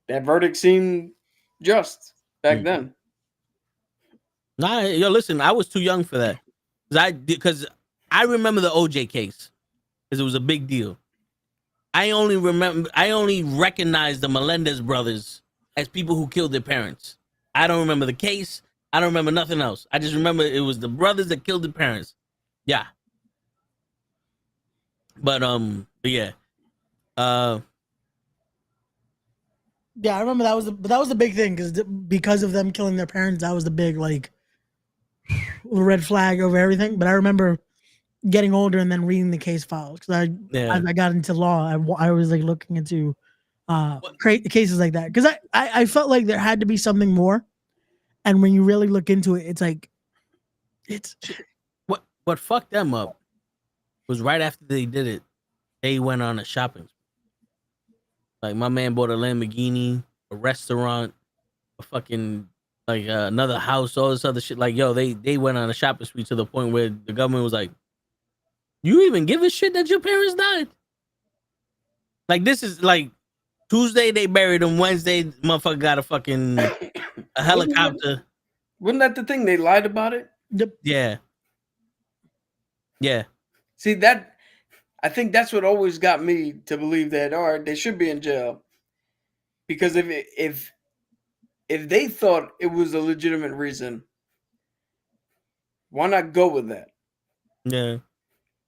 that verdict seemed just back then. Nah, yo, listen, I was too young for that. Because I remember the OJ case because it was a big deal. I only recognize the Melendez brothers as people who killed their parents. I don't remember the case. I don't remember nothing else. I just remember it was the brothers that killed their parents. Yeah. But yeah. Yeah, I remember that was the big thing because of them killing their parents. That was the big like red flag over everything. But I remember getting older and then reading the case files because as I got into law, I was like looking into cases like that because I felt like there had to be something more, And when you really look into it, it's like, it's What fucked them up was right after they did it, they went on a shopping. Like my man bought a Lamborghini, a restaurant, a fucking like another house, all this other shit. Like yo, they went on a shopping spree to the point where the government was like, "You even give a shit that your parents died?" Like this is like Tuesday they buried him. Wednesday, motherfucker got a helicopter. Wasn't that the thing? They lied about it. Yeah. See that? I think that's what always got me to believe that all right, they should be in jail. Because if they thought it was a legitimate reason, why not go with that? Yeah.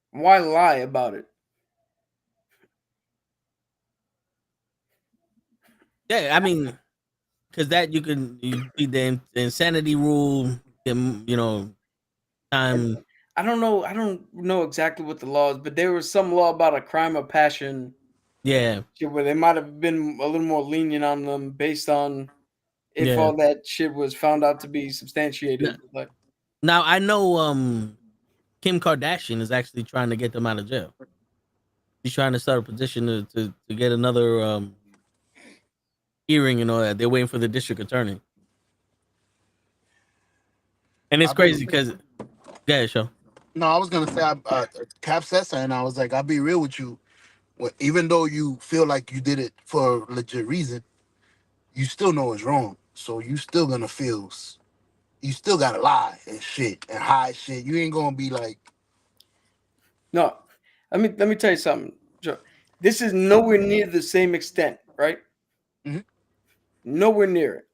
Why lie about it? Yeah, I mean, because that you beat the insanity rule, time. I don't know exactly what the law is, but there was some law about a crime of passion. Yeah. Where they might have been a little more lenient on them based on if all that shit was found out to be substantiated. Like, now I know Kim Kardashian is actually trying to get them out of jail. She's trying to start a petition to get another hearing and all that. They're waiting for the district attorney. And it's crazy because, yeah, sure. No, I was gonna say, Cap said something. I was like, I'll be real with you. Even though you feel like you did it for a legit reason, you still know it's wrong. So you still gonna feel, you still gotta lie and shit and hide shit. You ain't gonna be like, no. Let me tell you something, Joe. This is nowhere near the same extent, right? Mm-hmm. Nowhere near it.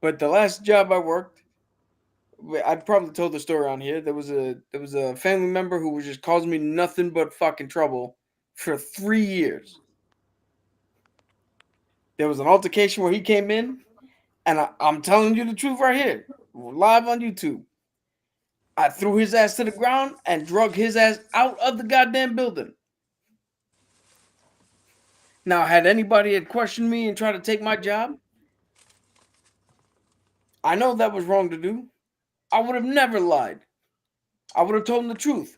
But the last job I worked, I probably told the story on here. There was a family member who was just causing me nothing but fucking trouble for 3 years. There was an altercation where he came in, and I'm telling you the truth right here, live on YouTube. I threw his ass to the ground and drug his ass out of the goddamn building. Now, had anybody had questioned me and tried to take my job, I know that was wrong to do. I would have never lied. I would have told him the truth.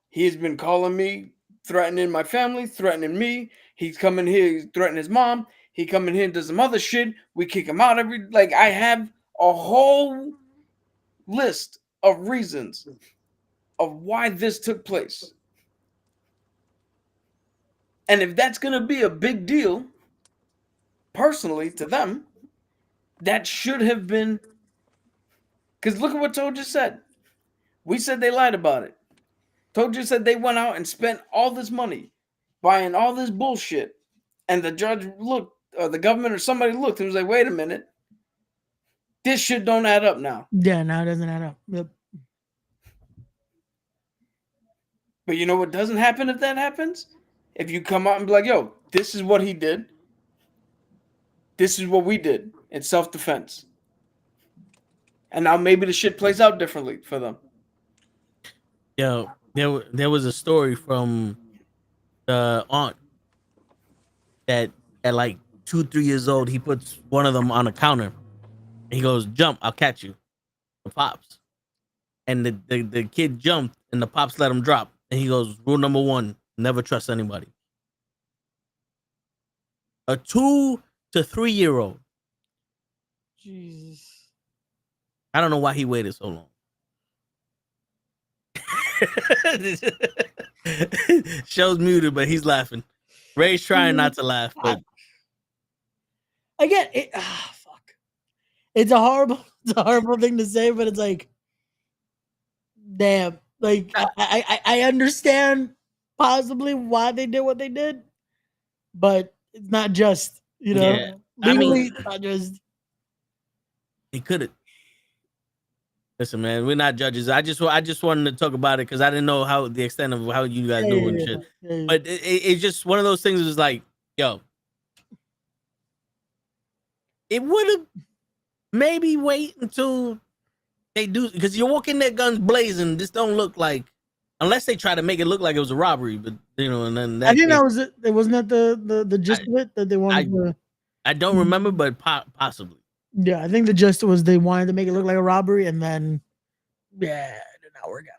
He's been calling me, threatening my family, threatening me. He's coming here, he's threatening his mom. He come in here and does some other shit. We kick him out I have a whole list of reasons of why this took place. And if that's going to be a big deal, personally, to them, that should have been, because look at what Toad just said. We said they lied about it. Toad just said they went out and spent all this money buying all this bullshit. And the judge looked, or the government or somebody looked and was like, wait a minute. This shit don't add up now. Yeah, now it doesn't add up. Yep. But you know what doesn't happen if that happens? If you come out and be like, yo, this is what he did. This is what we did in self-defense. And now maybe the shit plays out differently for them. Yo, there was a story from the aunt that at like 2-3 years old, he puts one of them on a counter. He goes, jump, I'll catch you. The pops. And the kid jumped and the pops let him drop. And he goes, rule number 1, never trust anybody. A 2 to 3 year old. Jesus. I don't know why he waited so long. Show's muted, but he's laughing. Ray's trying not to laugh, but again, fuck. It's a horrible thing to say, but it's like, damn. Like I understand possibly why they did what they did, but it's not just, Yeah. legally, it's not just. He could have. Listen, man, we're not judges. I just wanted to talk about it because I didn't know how the extent of how you guys do and shit. Yeah. But it's just one of those things. Is like, yo, it would have maybe wait until they do, because you're walking their guns blazing. This don't look like, unless they try to make it look like it was a robbery. But and then that I think that was it. It wasn't that the gist of it that they wanted to. I don't remember, but possibly. Yeah, I think the gist was they wanted to make it look like a robbery, and then yeah, it did not work out.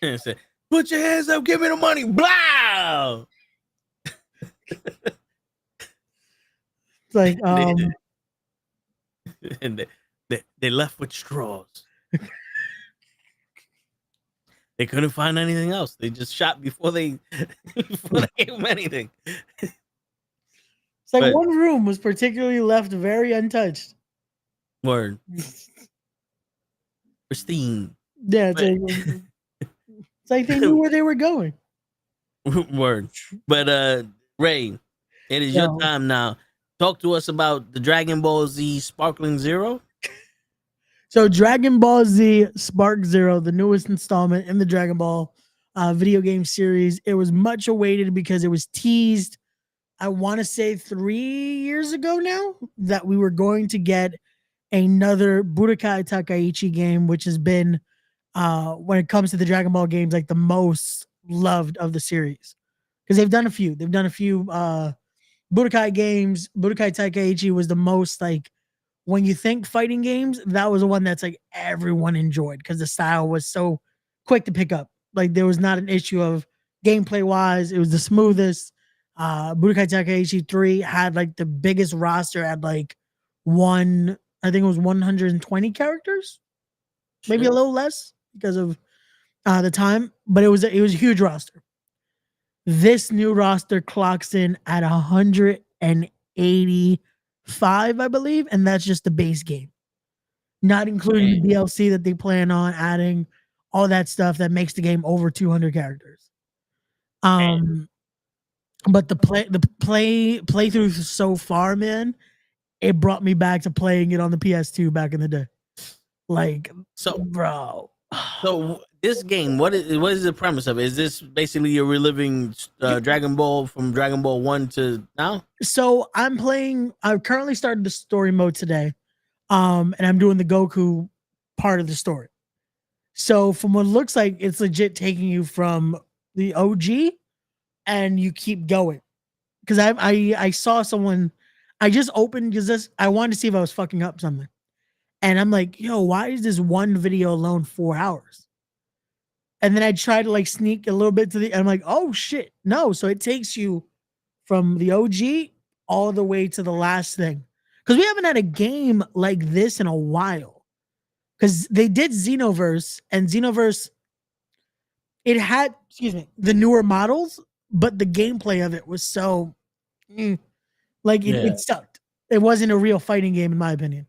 And said, "Put your hands up, give me the money." Blah. It's like And they left with straws. They couldn't find anything else. They just shot before they gave them anything. it's like But- one room was particularly left very untouched. Word. Pristine. Yeah, it's like they knew where they were going. Word. But Ray, it is your time now. Talk to us about the Dragon Ball Z Sparkling Zero. So Dragon Ball Z Spark Zero, the newest installment in the Dragon Ball video game series. It was much awaited because it was teased, I want to say 3 years ago now, that we were going to get another Budokai Tenkaichi game, which has been, when it comes to the Dragon Ball games, like the most loved of the series. Because they've done a few. They've done a few Budokai games. Budokai Tenkaichi was the most, like, when you think fighting games, that was the one that's like everyone enjoyed because the style was so quick to pick up. Like there was not an issue of gameplay wise. It was the smoothest. Budokai Tenkaichi 3 had like the biggest roster at like I think it was 120 characters, maybe a little less because of the time, but it was a huge roster. This new roster clocks in at 180 I believe, and that's just the base game, not including the DLC that they plan on adding, all that stuff that makes the game over 200 characters. But the playthrough so far, man, it brought me back to playing it on the PS2 back in the day. Like, So, bro. So this game, what is the premise of it? Is this basically you're reliving Dragon Ball from Dragon Ball 1 to now? So I've currently started the story mode today. And I'm doing the Goku part of the story. So from what it looks like, it's legit taking you from the OG and you keep going. Because I saw someone, I just opened because I wanted to see if I was fucking up something. And I'm like, yo, why is this one video alone 4 hours? And then I tried to like sneak a little bit and I'm like, oh shit, no. So it takes you from the OG all the way to the last thing. Because we haven't had a game like this in a while. Because they did Xenoverse, and Xenoverse, it had, the newer models, but the gameplay of it was so, it sucked. It wasn't a real fighting game, in my opinion.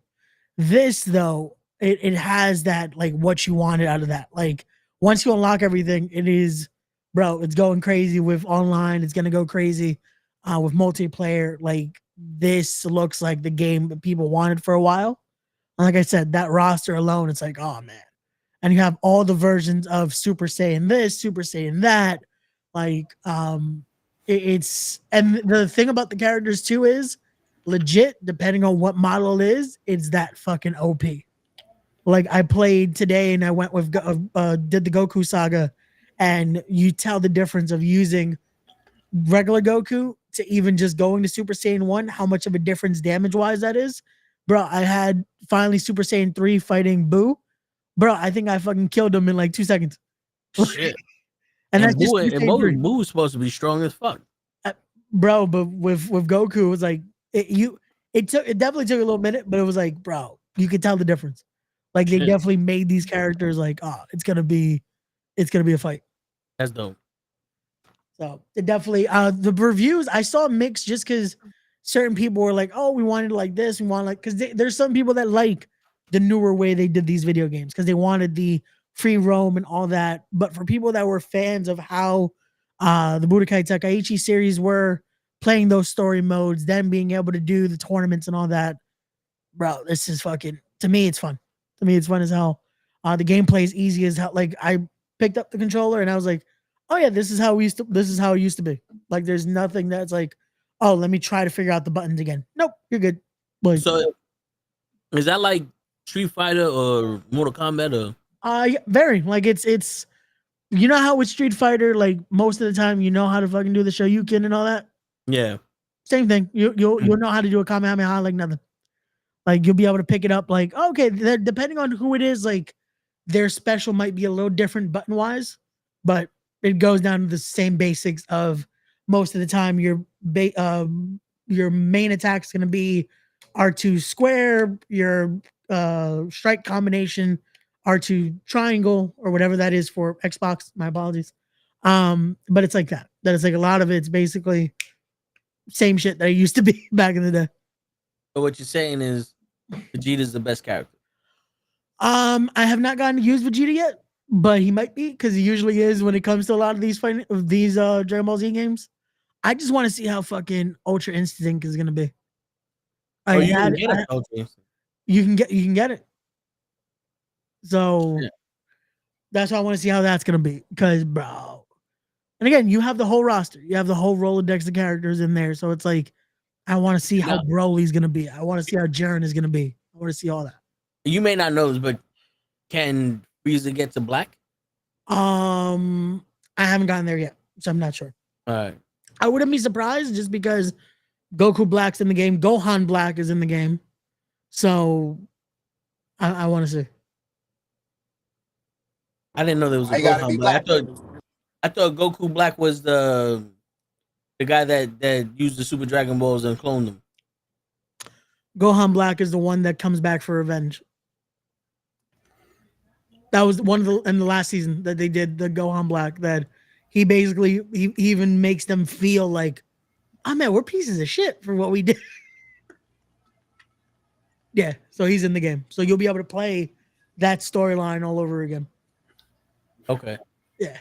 This, though, it has that, like, what you wanted out of that. Like, once you unlock everything, it is, bro, it's going crazy with online. It's going to go crazy with multiplayer. Like, this looks like the game that people wanted for a while. And like I said, that roster alone, it's like, oh, man. And you have all the versions of Super Saiyan this, Super Saiyan that. Like, it's, and the thing about the characters, too, is legit, depending on what model it is, it's that fucking OP. Like, I played today and I went with, did the Goku saga, and you tell the difference of using regular Goku to even just going to Super Saiyan 1, how much of a difference damage-wise that is. Bro, I had finally Super Saiyan 3 fighting Boo. Bro, I think I fucking killed him in like 2 seconds. Shit. And that's Boo, just Boo's supposed to be strong as fuck. Bro, but with Goku, it was like it definitely took a little minute, but it was like, bro, you could tell the difference. Like they definitely made these characters like, oh, it's gonna be a fight. That's dope. So it definitely the reviews I saw mixed just because certain people were like, oh, we wanted like this, we want like, because there's some people that like the newer way they did these video games because they wanted the free roam and all that. But for people that were fans of how the Budokai Tenkaichi series were playing those story modes, then being able to do the tournaments and all that, bro, this is fucking, to me, it's fun. To me, it's fun as hell. The gameplay is easy as hell. Like I picked up the controller and I was like, oh yeah, this is how it used to be. Like there's nothing that's like, oh, let me try to figure out the buttons again. Nope, you're good. Like, so is that like Street Fighter or Mortal Kombat or? Yeah, very. Like it's you know how with Street Fighter, like most of the time you know how to fucking do the Shoryuken and all that. Yeah. Same thing. You'll know how to do a Kamehameha like nothing. Like you'll be able to pick it up. Like okay, depending on who it is, like their special might be a little different button wise, but it goes down to the same basics of most of the time your main attack is going to be R2 square, your strike combination R2 triangle or whatever that is for Xbox. My apologies. But it's like that. That it's like a lot of it's basically same shit that it used to be back in the day. So what you're saying is Vegeta's the best character. I have not gotten to use Vegeta yet, but he might be because he usually is when it comes to a lot of these Dragon Ball Z games. I just want to see how fucking Ultra Instinct is gonna be. You can get it. So that's why I want to see how that's gonna be. Because bro. And again, you have the whole roster. You have the whole Rolodex of characters in there. So it's like I want to see how Broly's gonna be. I want to see how Jiren is gonna be. I want to see all that. You may not know this, but can Frieza get to black? I haven't gotten there yet, so I'm not sure. All right. I wouldn't be surprised just because Goku Black's in the game. Gohan Black is in the game. So I want to see. I didn't know there was a Gohan Black. I thought Goku Black was the guy that used the Super Dragon Balls and cloned them. Gohan Black is the one that comes back for revenge. That was one of in the last season that they did the Gohan Black that he basically he even makes them feel like, oh man, we're pieces of shit for what we did. Yeah, so he's in the game. So you'll be able to play that storyline all over again. Okay. Yeah.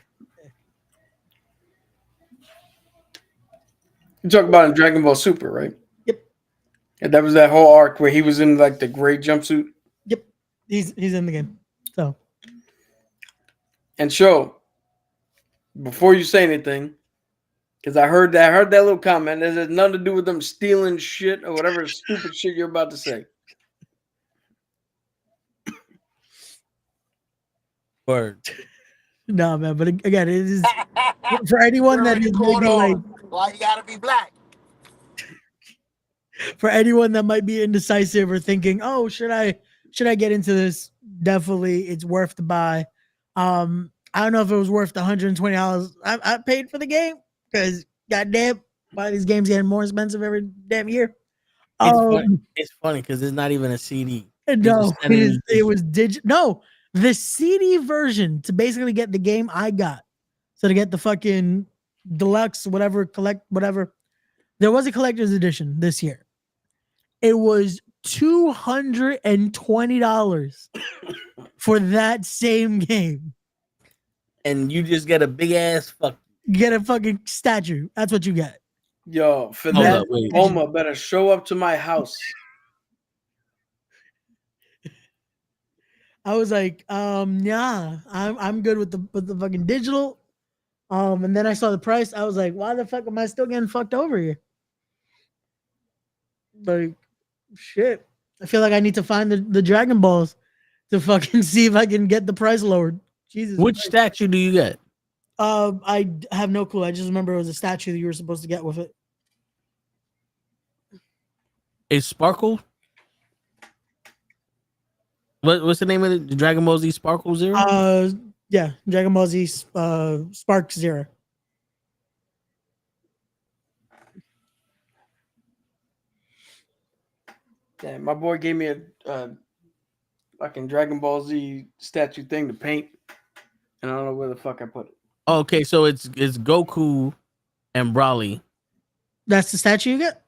You talk about in Dragon Ball Super, right? Yep. And that was that whole arc where he was in like the gray jumpsuit. Yep. He's in the game. So. And show, before you say anything, because I heard that little comment. It has nothing to do with them stealing shit or whatever stupid shit you're about to say. Word. No, man, but again, it is for anyone that is maybe like, why you gotta be black? For anyone that might be indecisive or thinking, oh, should I get into this? Definitely, it's worth the buy. I don't know if it was worth the $120 I paid for the game because goddamn, why these games getting more expensive every damn year? It's funny because it's not even a CD. No, it was digital. No, the CD version to basically get the game I got. So to get the fucking deluxe, whatever, there was a collector's edition this year. It was $220 for that same game. And you just get a big ass get a fucking statue. That's what you get. Yo, for that, Oma better show up to my house. I was like, yeah, I'm good with the fucking digital. And then I saw the price. I was like, why the fuck am I still getting fucked over here? Like, shit. I feel like I need to find the Dragon Balls to fucking see if I can get the price lowered. Jesus. Which statue do you get? I have no clue. I just remember it was a statue that you were supposed to get with it. A Sparkle? What's the name of it? The Dragon Ball Z Sparkle Zero? Yeah, Dragon Ball Z Spark Zero. Damn, my boy gave me a fucking Dragon Ball Z statue thing to paint, and I don't know where the fuck I put it. Okay, so it's Goku and Broly. That's the statue you get?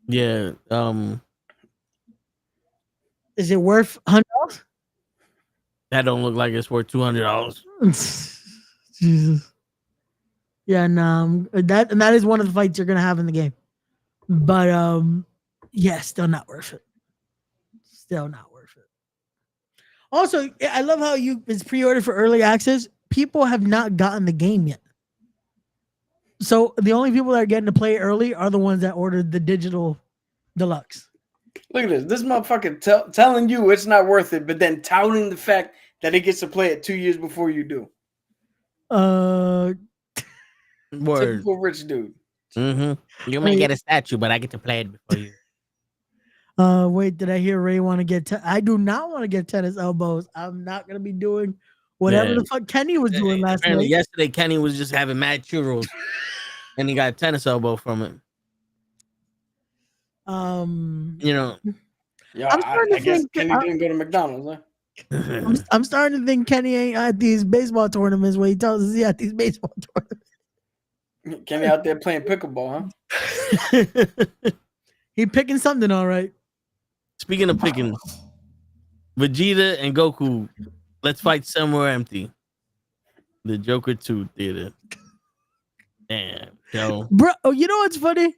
Yeah. Is it worth $100? That don't look like it's worth $200. Jesus. Yeah, no. That is one of the fights you're gonna have in the game. But yeah, still not worth it. Still not worth it. Also, I love how it's pre-ordered for early access. People have not gotten the game yet. So the only people that are getting to play early are the ones that ordered the digital deluxe. Look at this. This motherfucker telling you it's not worth it, but then touting the fact that it gets to play it 2 years before you do. Word. Typical rich dude. Mm-hmm. You might get a statue, but I get to play it before you. Wait, did I hear Ray want to get? I do not want to get tennis elbows. I'm not gonna be doing whatever the fuck Kenny was doing last Apparently, night. yesterday Kenny was just having mad churros, and he got a tennis elbow from it. You know, Yeah, I'm starting I to guess think Kenny didn't go to McDonald's, huh? I'm starting to think Kenny ain't at these baseball tournaments where he tells us he at these baseball tournaments. Kenny out there playing pickleball, huh? He picking something, all right. Speaking of picking, Vegeta and Goku, let's fight somewhere empty. The Joker 2 theater. Damn, yo. Bro, you know what's funny?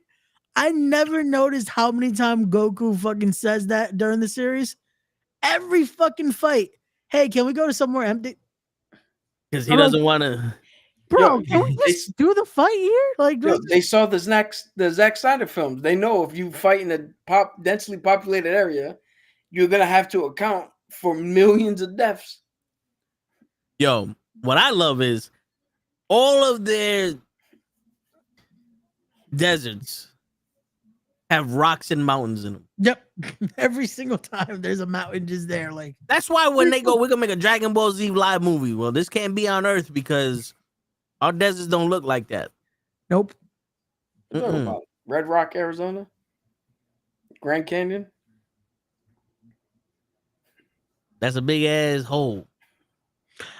I never noticed how many times Goku fucking says that during the series. Every fucking fight. Hey, can we go to somewhere empty? Because he doesn't want to. Bro, can we just do the fight here? Like, they saw the Zack Snyder films. They know if you fight in a densely populated area, you're gonna have to account for millions of deaths. Yo, what I love is all of their deserts have rocks and mountains in them. Yep. Every single time there's a mountain just there. Like, that's why when they go, we're gonna make a Dragon Ball Z live movie. Well, this can't be on Earth because our deserts don't look like that. Nope. About Red Rock, Arizona, Grand Canyon. That's a big ass hole.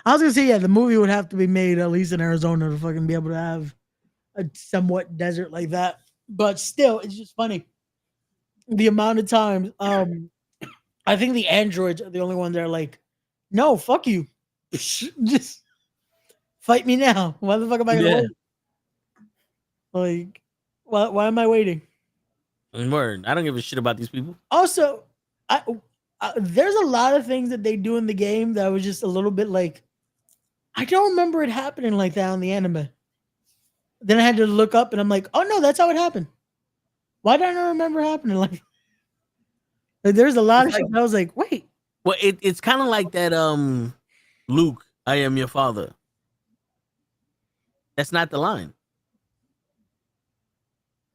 I was gonna say, yeah, the movie would have to be made at least in Arizona to fucking be able to have a somewhat desert like that. But still, it's just funny. The amount of times, I think the androids are the only ones that are like, no, fuck you. Just fight me now. Why the fuck am I gonna wait? Like, why am I waiting? Word. I don't give a shit about these people. Also, there's a lot of things that they do in the game that was just a little bit like, I don't remember it happening like that on the anime. Then I had to look up and I'm like, oh no, that's how it happened. Why don't I remember happening like there's a lot of shit. I was like, wait. Well, it's kind of like that Luke, I am your father. That's not the line.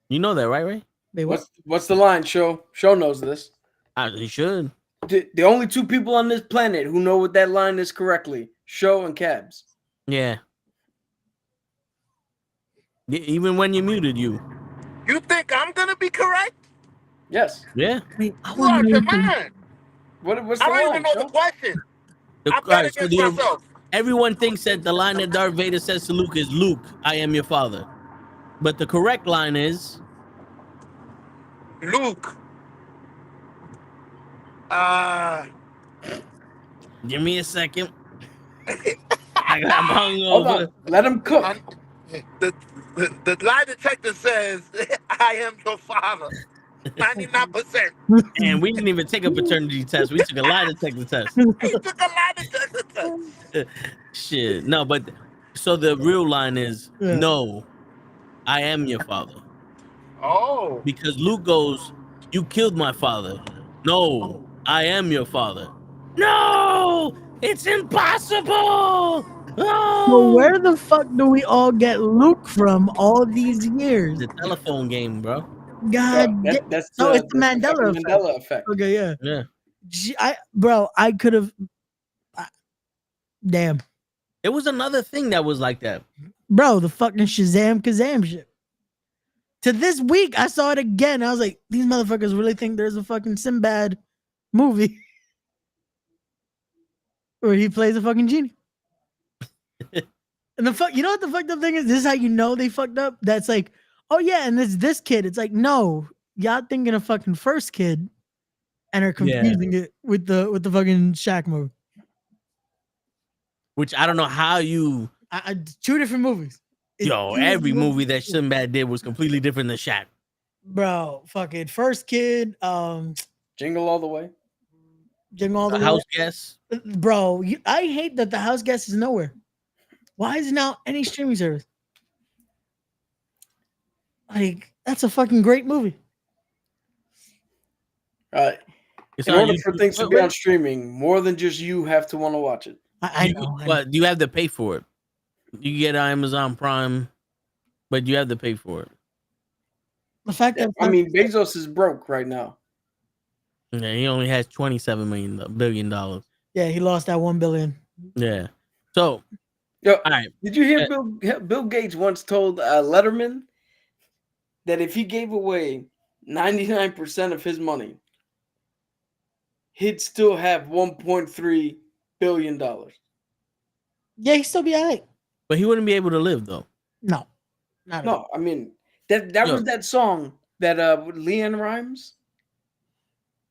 You know that, right, Ray? Wait, what's the line, Show? Show knows this. He should. The only two people on this planet who know what that line is correctly, Show and Cabs. Yeah. Even when you muted you. You think I'm gonna be correct? Yes. Yeah. Wait, You out your mind. What's I the don't line, even know Show? the question. I bet Right, so against myself. everyone thinks that the line that Darth Vader says to Luke is, Luke, I am your father. But the correct line is Luke. give me a second. I'm Hold on. Let him cook. The lie detector says, I am your father. 99%. And we didn't even take a paternity test. We took a lie detector test. He took a lie detector test. Shit. No, but so the real line is, no, I am your father. Oh. Because Luke goes, you killed my father. No, I am your father. No, it's impossible. Oh. Well, where the fuck do we all get Luke from all these years? The telephone game, bro. God, that's it's the Mandela effect. Okay, yeah. Yeah. I could have. Damn. It was another thing that was like that. Bro, the fucking Kazam shit. To this week, I saw it again. I was like, these motherfuckers really think there's a fucking Sinbad movie where he plays a fucking genie. And you know what the fucked up thing is? This is how you know they fucked up. That's like, oh yeah, and it's this kid. It's like, no, y'all thinking of fucking first kid, and are confusing it with the fucking Shaq movie. Which I don't know how you. Two different movies. Every movie that Sinbad did was completely different than Shaq. Bro, fucking first kid. Jingle All the Way. Jingle All the Way. House Guest. Bro, I hate that the House Guest is nowhere. Why is it now any streaming service? Like, that's a fucking great movie. In order for things to be on streaming, more than just you have to want to watch it. I know. But you have to pay for it. You get Amazon Prime, but you have to pay for it. The fact that I mean, Bezos is broke right now. Yeah, he only has $27 billion. yeah, he lost that 1 billion. Yeah. So, Yo, all right. did you hear Bill Gates once told Letterman that if he gave away 99% of his money, he'd still have $1.3 billion. Yeah, he'd still be all right. But he wouldn't be able to live though. No, not at all. No, I mean that Yo. was that song that Leanne Rhymes.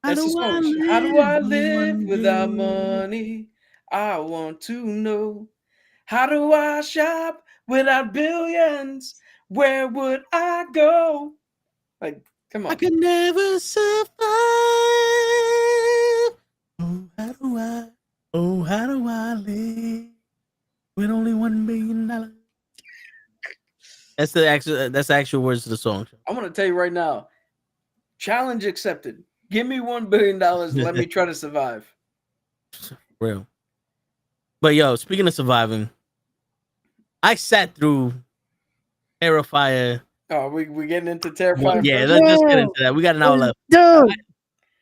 How That's the do I song. How do I live live one without day? money? I want to know. How do I shop without billions? Where would I go? Like, come I on. could never survive. How do I live with only $1 billion? That's the actual words of the song. I'm gonna tell you right now. Challenge accepted. Give me $1 billion. Let me try to survive. Real. But yo, speaking of surviving, I sat through Terrifier. Oh, we getting into Terrifier. Yeah, first? let's just get into that. We got an hour left. Dude,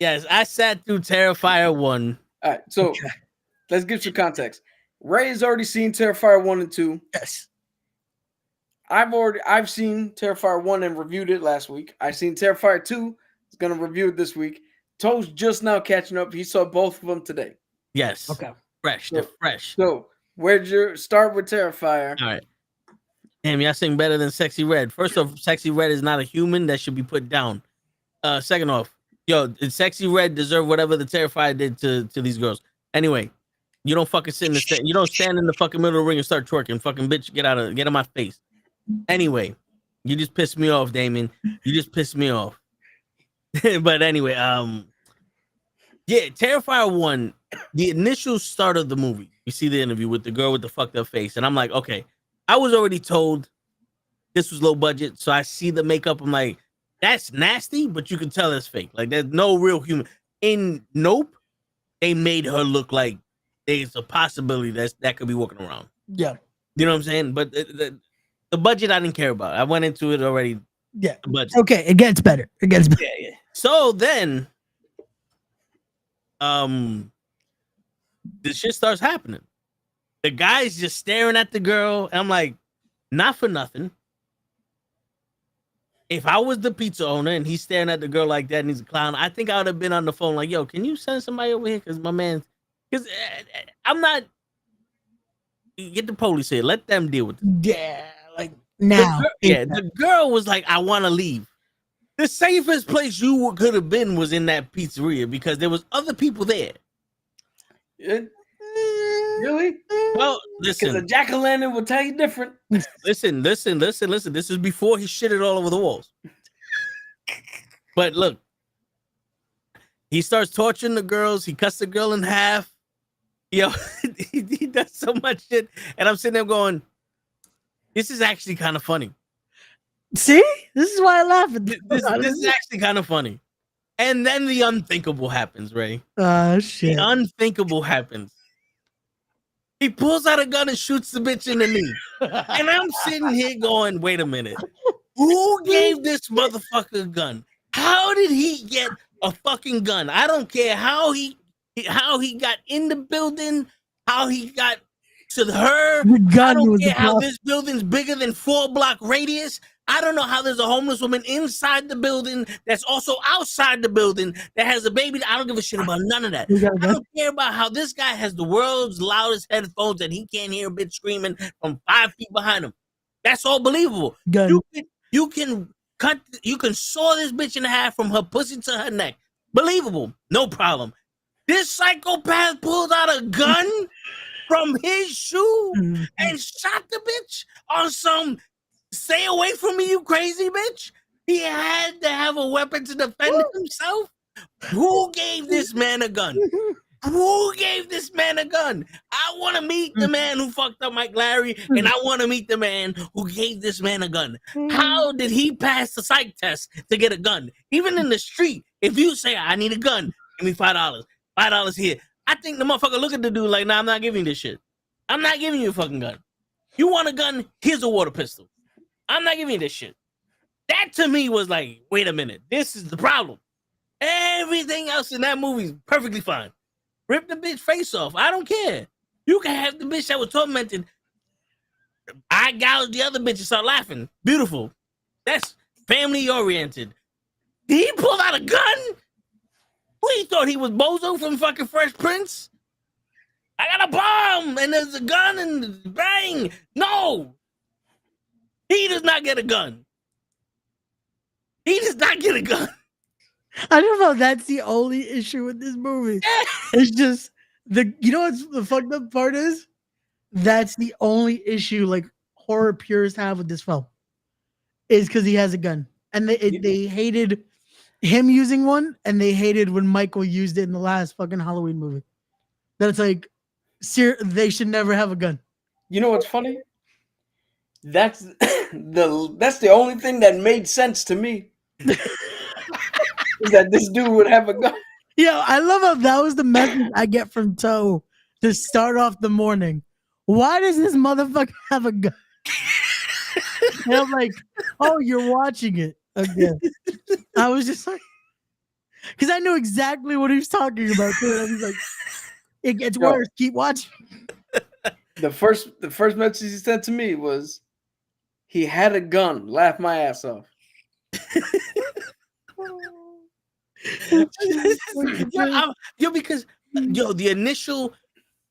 Yes, I sat through Terrifier 1. All right, so let's give some context. Ray has already seen Terrifier 1 and 2. yes. I've seen Terrifier 1 and reviewed it last week. I've seen Terrifier 2. Is gonna review it this week. Toe's just now catching up. He saw both of them today. Yes. Okay. Fresh. They're fresh. So where'd you start with Terrifier? All right. Damn, y'all sing better than Sexy Red. First off, Sexy Red is not a human that should be put down. Second off, yo, Sexy Red deserve whatever the Terrifier did to these girls. Anyway, you don't fucking sit in the stand. You don't stand in the fucking middle of the ring and start twerking. Fucking bitch, get out of my face. Anyway, you just pissed me off, Damien. You just pissed me off. But anyway, yeah, Terrifier 1, the initial start of the movie, you see the interview with the girl with the fucked up face, and I'm like, okay, I was already told this was low budget, so I see the makeup, I'm like, that's nasty, but you can tell it's fake. Like, there's no real human. In Nope, they made her look like there's a possibility that could be walking around. Yeah. You know what I'm saying? But the budget I didn't care about. I went into it already. Yeah. The budget. Okay, it gets better. It gets better. Yeah. So then, this shit starts happening. The guy's just staring at the girl. And I'm like, not for nothing. If I was the pizza owner and he's staring at the girl like that and he's a clown, I think I would have been on the phone like, yo, can you send somebody over here? Because my man, because I'm not, get the police here. Let them deal with it. Yeah, like now. The girl was like, I want to leave. The safest place you could have been was in that pizzeria because there was other people there. Really? Well, Because listen. a jack-o'-lantern will tell you different. Listen. This is before he shitted all over the walls. But look, he starts torturing the girls. He cuts the girl in half. Yo, he does so much shit. And I'm sitting there going, this is actually kind of funny. See? This is why I laugh at This is actually kind of funny. And then the unthinkable happens, Ray. Shit. The unthinkable happens. He pulls out a gun and shoots the bitch in the knee. And I'm sitting here going, wait a minute. Who gave this motherfucker a gun? How did he get a fucking gun? I don't care how he got in the building, how he got to her. The gun I don't was care the how problem. this building's bigger than 4-block radius. I don't know how there's a homeless woman inside the building that's also outside the building that has a baby. I don't give a shit about none of that. I don't care about how this guy has the world's loudest headphones that he can't hear a bitch screaming from 5 feet behind him. That's all believable. Gun. You can saw this bitch in half from her pussy to her neck. Believable. No problem. This psychopath pulled out a gun from his shoe and shot the bitch on some stay away from me, you crazy bitch. He had to have a weapon to defend himself. Who gave this man a gun? Who gave this man a gun? I want to meet the man who fucked up Mike Larry, and I want to meet the man who gave this man a gun. How did he pass the psych test to get a gun? Even in the street, if you say, I need a gun, give me $5. $5 here. I think the motherfucker look at the dude like, nah, I'm not giving you this shit. I'm not giving you a fucking gun. You want a gun? Here's a water pistol. I'm not giving you this shit. That to me was like, wait a minute, this is the problem. Everything else in that movie is perfectly fine. Rip the bitch face off. I don't care. You can have the bitch that was tormented. I gouged the other bitch and start laughing. Beautiful. That's family oriented. Did he pull out a gun? What, he thought he was Bozo from fucking Fresh Prince? I got a bomb and there's a gun and bang. No. He does not get a gun. He does not get a gun. I don't know. That's the only issue with this movie. It's just you know what's the fucked up part is? That's the only issue like horror purists have with this film. Is because he has a gun. And they hated him using one, and they hated when Michael used it in the last fucking Halloween movie. That's like they should never have a gun. You know what's funny? That's the only thing that made sense to me. Is that this dude would have a gun. Yeah, I love how that was the message I get from Toe to start off the morning. Why does this motherfucker have a gun? And I'm like, oh, you're watching it again. I was just like, because I knew exactly what he was talking about too. I was like, it gets worse. Keep watching. The first message he sent to me was, he had a gun. Laugh my ass off. Because the initial,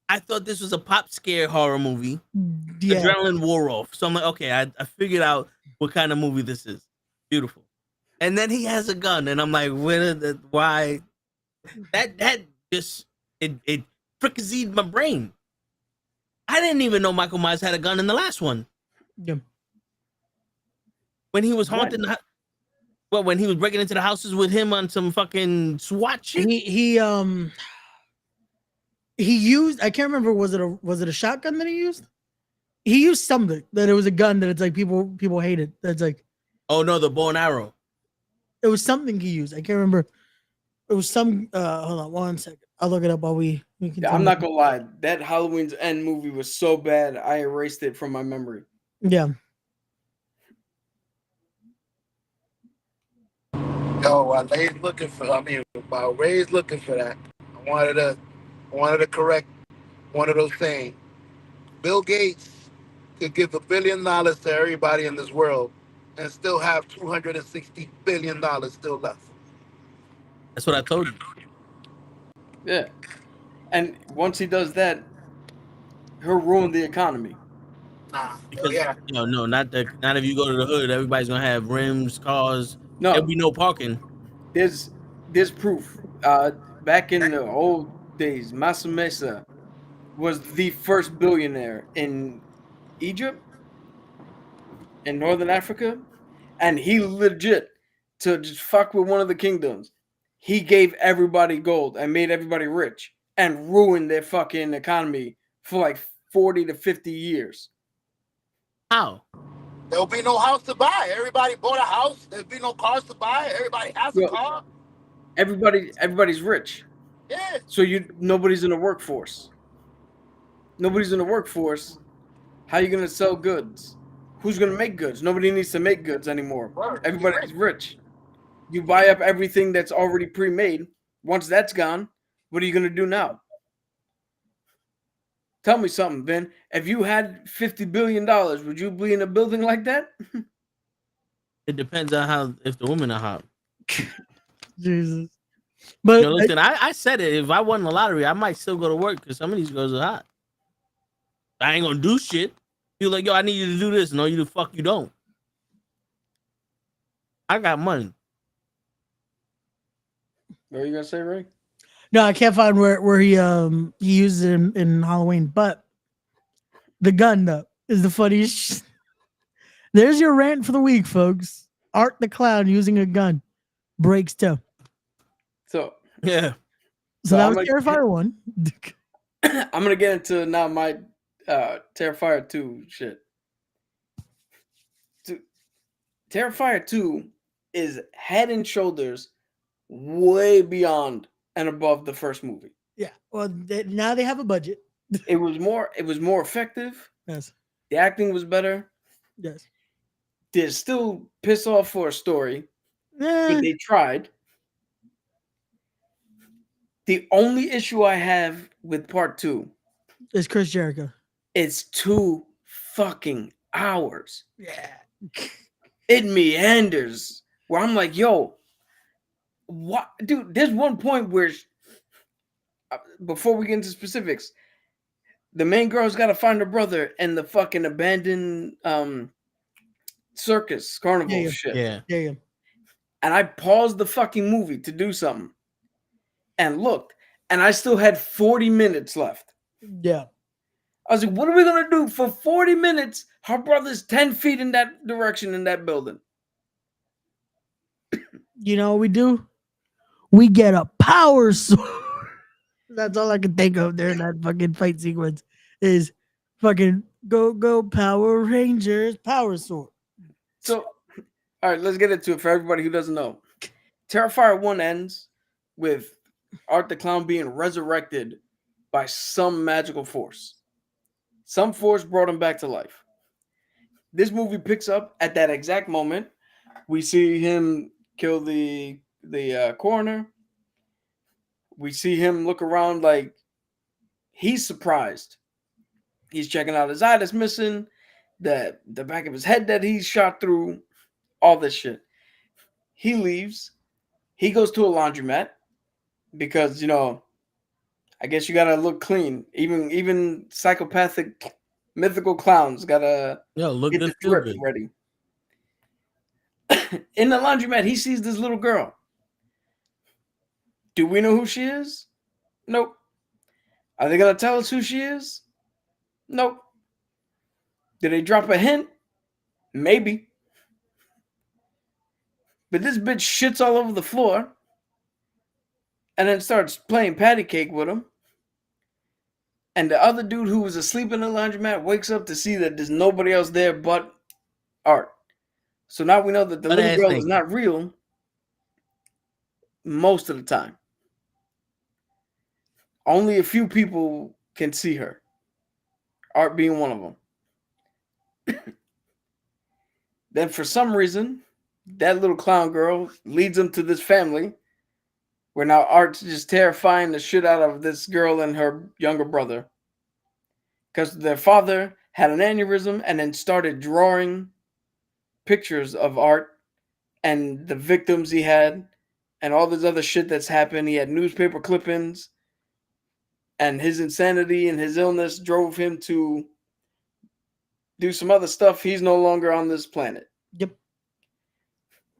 I thought this was a pop scare horror movie. Yeah. Adrenaline wore off. So I'm like, okay, I figured out what kind of movie this is. Beautiful. And then he has a gun, and I'm like, why? That just it fricasseed my brain. I didn't even know Michael Myers had a gun in the last one. Yeah. When he was haunting when he was breaking into the houses with him on some fucking SWAT shit. He used, I can't remember, was it a shotgun that he used? He used something that it was a gun that it's like people hated. That's like, oh no, the bow and arrow. It was something he used. I can't remember. It was some hold on 1 second. I'll look it up while we continue. Yeah, I'm not gonna lie. That Halloween's End movie was so bad I erased it from my memory. Yeah. Yo, while Ray's looking for that, I wanted to correct one of those saying. Bill Gates could give $1 billion to everybody in this world and still have $260 billion still left. That's what I told you. Yeah. And once he does that, he'll ruin the economy. Because not if you go to the hood, everybody's gonna have rims, cars. No, there'll be no parking. There's proof. Back in the old days, Massa Mesa was the first billionaire in Egypt, in Northern Africa, and he legit, to just fuck with one of the kingdoms, he gave everybody gold and made everybody rich and ruined their fucking economy for like 40 to 50 years. How? There'll be no house to buy. Everybody bought a house. There'll be no cars to buy. Everybody has a car. Everybody's rich. Yeah. So nobody's in the workforce. Nobody's in the workforce. How are you gonna sell goods? Who's gonna make goods? Nobody needs to make goods anymore. Everybody's rich. You buy up everything that's already pre-made. Once that's gone, what are you gonna do now? Tell me something, Ben. If you had $50 billion, would you be in a building like that? It depends on if the women are hot. Jesus. But listen, I said it. If I won the lottery, I might still go to work because some of these girls are hot. I ain't gonna do shit. You're like, yo, I need you to do this. No, you the fuck you don't. I got money. What are you gonna say, Ray? No, I can't find where he uses it in Halloween. But the gun though is the funniest. There's your rant for the week, folks. Art the Clown using a gun breaks toe. So yeah. So that was Terrifier 1. I'm gonna get into now my Terrifier 2 shit. Terrifier 2 is head and shoulders way beyond and above the first movie. Yeah. Well, now they have a budget. It was more effective. Yes. The acting was better. Yes. they're still pissed off for a story, Eh, but they tried. The only issue I have with part 2 it's Chris Jericho. is 2 fucking hours. Yeah. It meanders where I'm like, yo, what, dude? There's one point where, before we get into specifics, the main girl's got to find her brother in the fucking abandoned circus carnival shit. Yeah. Yeah. And I paused the fucking movie to do something and looked, and I still had 40 minutes left. Yeah. I was like, what are we going to do for 40 minutes? Her brother's 10 feet in that direction in that building. You know what we do? We get a power sword. That's all I can think of during that fucking fight sequence is fucking go Power Rangers power sword. So, all right, let's get into it for everybody who doesn't know. Terrifier 1 ends with Art the Clown being resurrected by some magical force. Some force brought him back to life. This movie picks up at that exact moment. We see him kill the coroner. We see him look around like he's surprised. He's checking out his eye that's missing, the back of his head that he's shot through, all this shit. He leaves. He goes to a laundromat because, you know, I guess you gotta look clean. Even psychopathic mythical clowns gotta Look get good, the feel drip good. ready. In the laundromat, he sees this little girl. Do we know who she is? Nope. Are they gonna tell us who she is? Nope. Did they drop a hint? Maybe. But this bitch shits all over the floor and then starts playing patty cake with him. And the other dude who was asleep in the laundromat wakes up to see that there's nobody else there but Art. So now we know that the little girl is not real most of the time. Only a few people can see her. Art being one of them. Then for some reason, that little clown girl leads him to this family where now Art's just terrifying the shit out of this girl and her younger brother. Because their father had an aneurysm and then started drawing pictures of Art and the victims he had and all this other shit that's happened. He had newspaper clippings, and his insanity and his illness drove him to do some other stuff. He's no longer on this planet. Yep.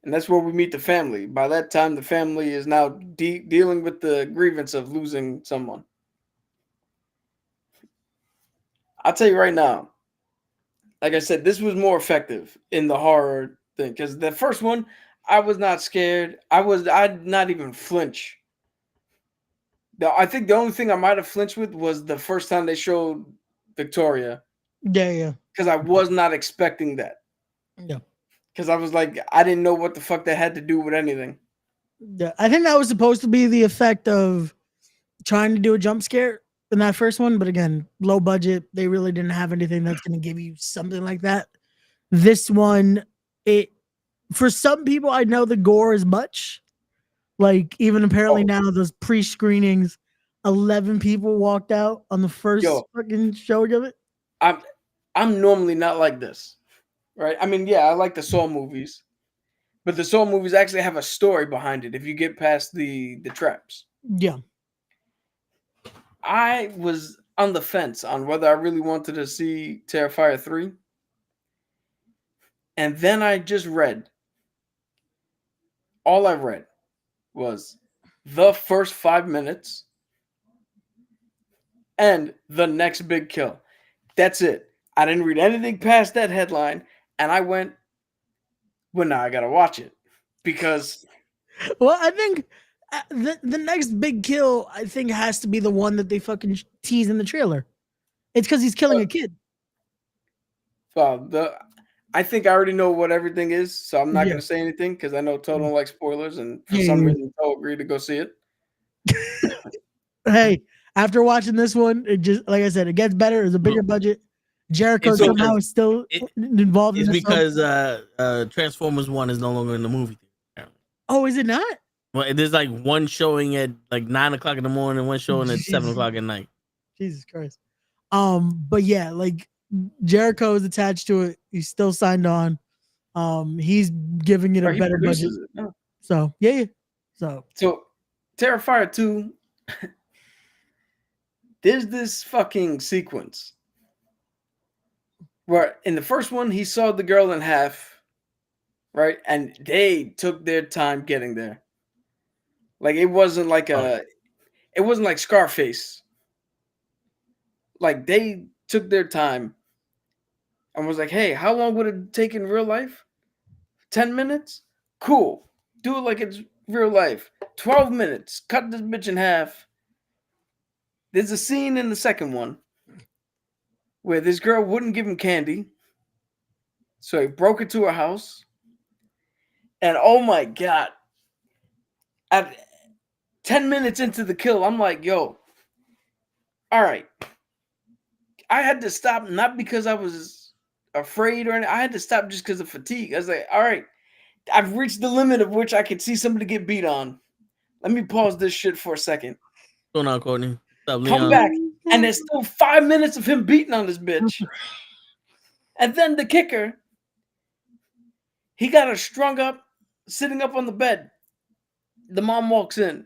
And that's where we meet the family. By that time, the family is now dealing with the grievance of losing someone. I'll tell you right now, like I said, this was more effective in the horror thing. Because the first one, I was not scared. I'd not even flinch. I think the only thing I might have flinched with was the first time they showed Victoria. Yeah. Because I was not expecting that. Yeah. Because I was like, I didn't know what the fuck that had to do with anything. Yeah. I think that was supposed to be the effect of trying to do a jump scare in that first one. But again, low budget. They really didn't have anything that's going to give you something like that. This one, for some people, I know the gore is much. Like, even apparently now, those pre-screenings, 11 people walked out on the first fucking showing of it. I'm normally not like this, right? I mean, yeah, I like the Saw movies, but the Saw movies actually have a story behind it if you get past the traps. Yeah. I was on the fence on whether I really wanted to see Terrifier 3. And then I just read. All I read was the first 5 minutes and the next big kill. That's it. I didn't read anything past that headline, and I went, well, now I gotta watch it because. Well, I think the next big kill, I think, has to be the one that they fucking tease in the trailer. It's because he's killing a kid. Well, I think I already know what everything is, so I'm not gonna say anything because I know Toe don't like spoilers, and for some reason Toe agreed to go see it. Hey, after watching this one, it just, like I said, it gets better. It's a bigger budget. Jericho It's somehow because is still it- involved in It's this. because Transformers 1 is no longer in the movie theater. Oh, is it not? Well, there's like one showing at like 9 o'clock in the morning, one showing at 7 o'clock at night. Jesus Christ. But yeah, like Jericho is attached to it. He's still signed on. He's giving it a He better budget. produces it. No. So yeah. So Terrifier 2. There's this fucking sequence where in the first one he sawed the girl in half, right? And they took their time getting there. Like it wasn't like it wasn't like Scarface. Like they took their time and was like, hey, how long would it take in real life? 10 minutes? Cool. Do it like it's real life. 12 minutes. Cut this bitch in half. There's a scene in the second one where this girl wouldn't give him candy. So he broke into her house. And oh my God. At 10 minutes into the kill, I'm like, yo, all right. I had to stop, not because I was afraid or anything. I had to stop just because of fatigue. I was like, all right, I've reached the limit of which I could see somebody get beat on. Let me pause this shit for a second. What's going on, Courtney? What's up, Come Leon? back. And there's still 5 minutes of him beating on this bitch. And then the kicker, he got her strung up, sitting up on the bed. The mom walks in.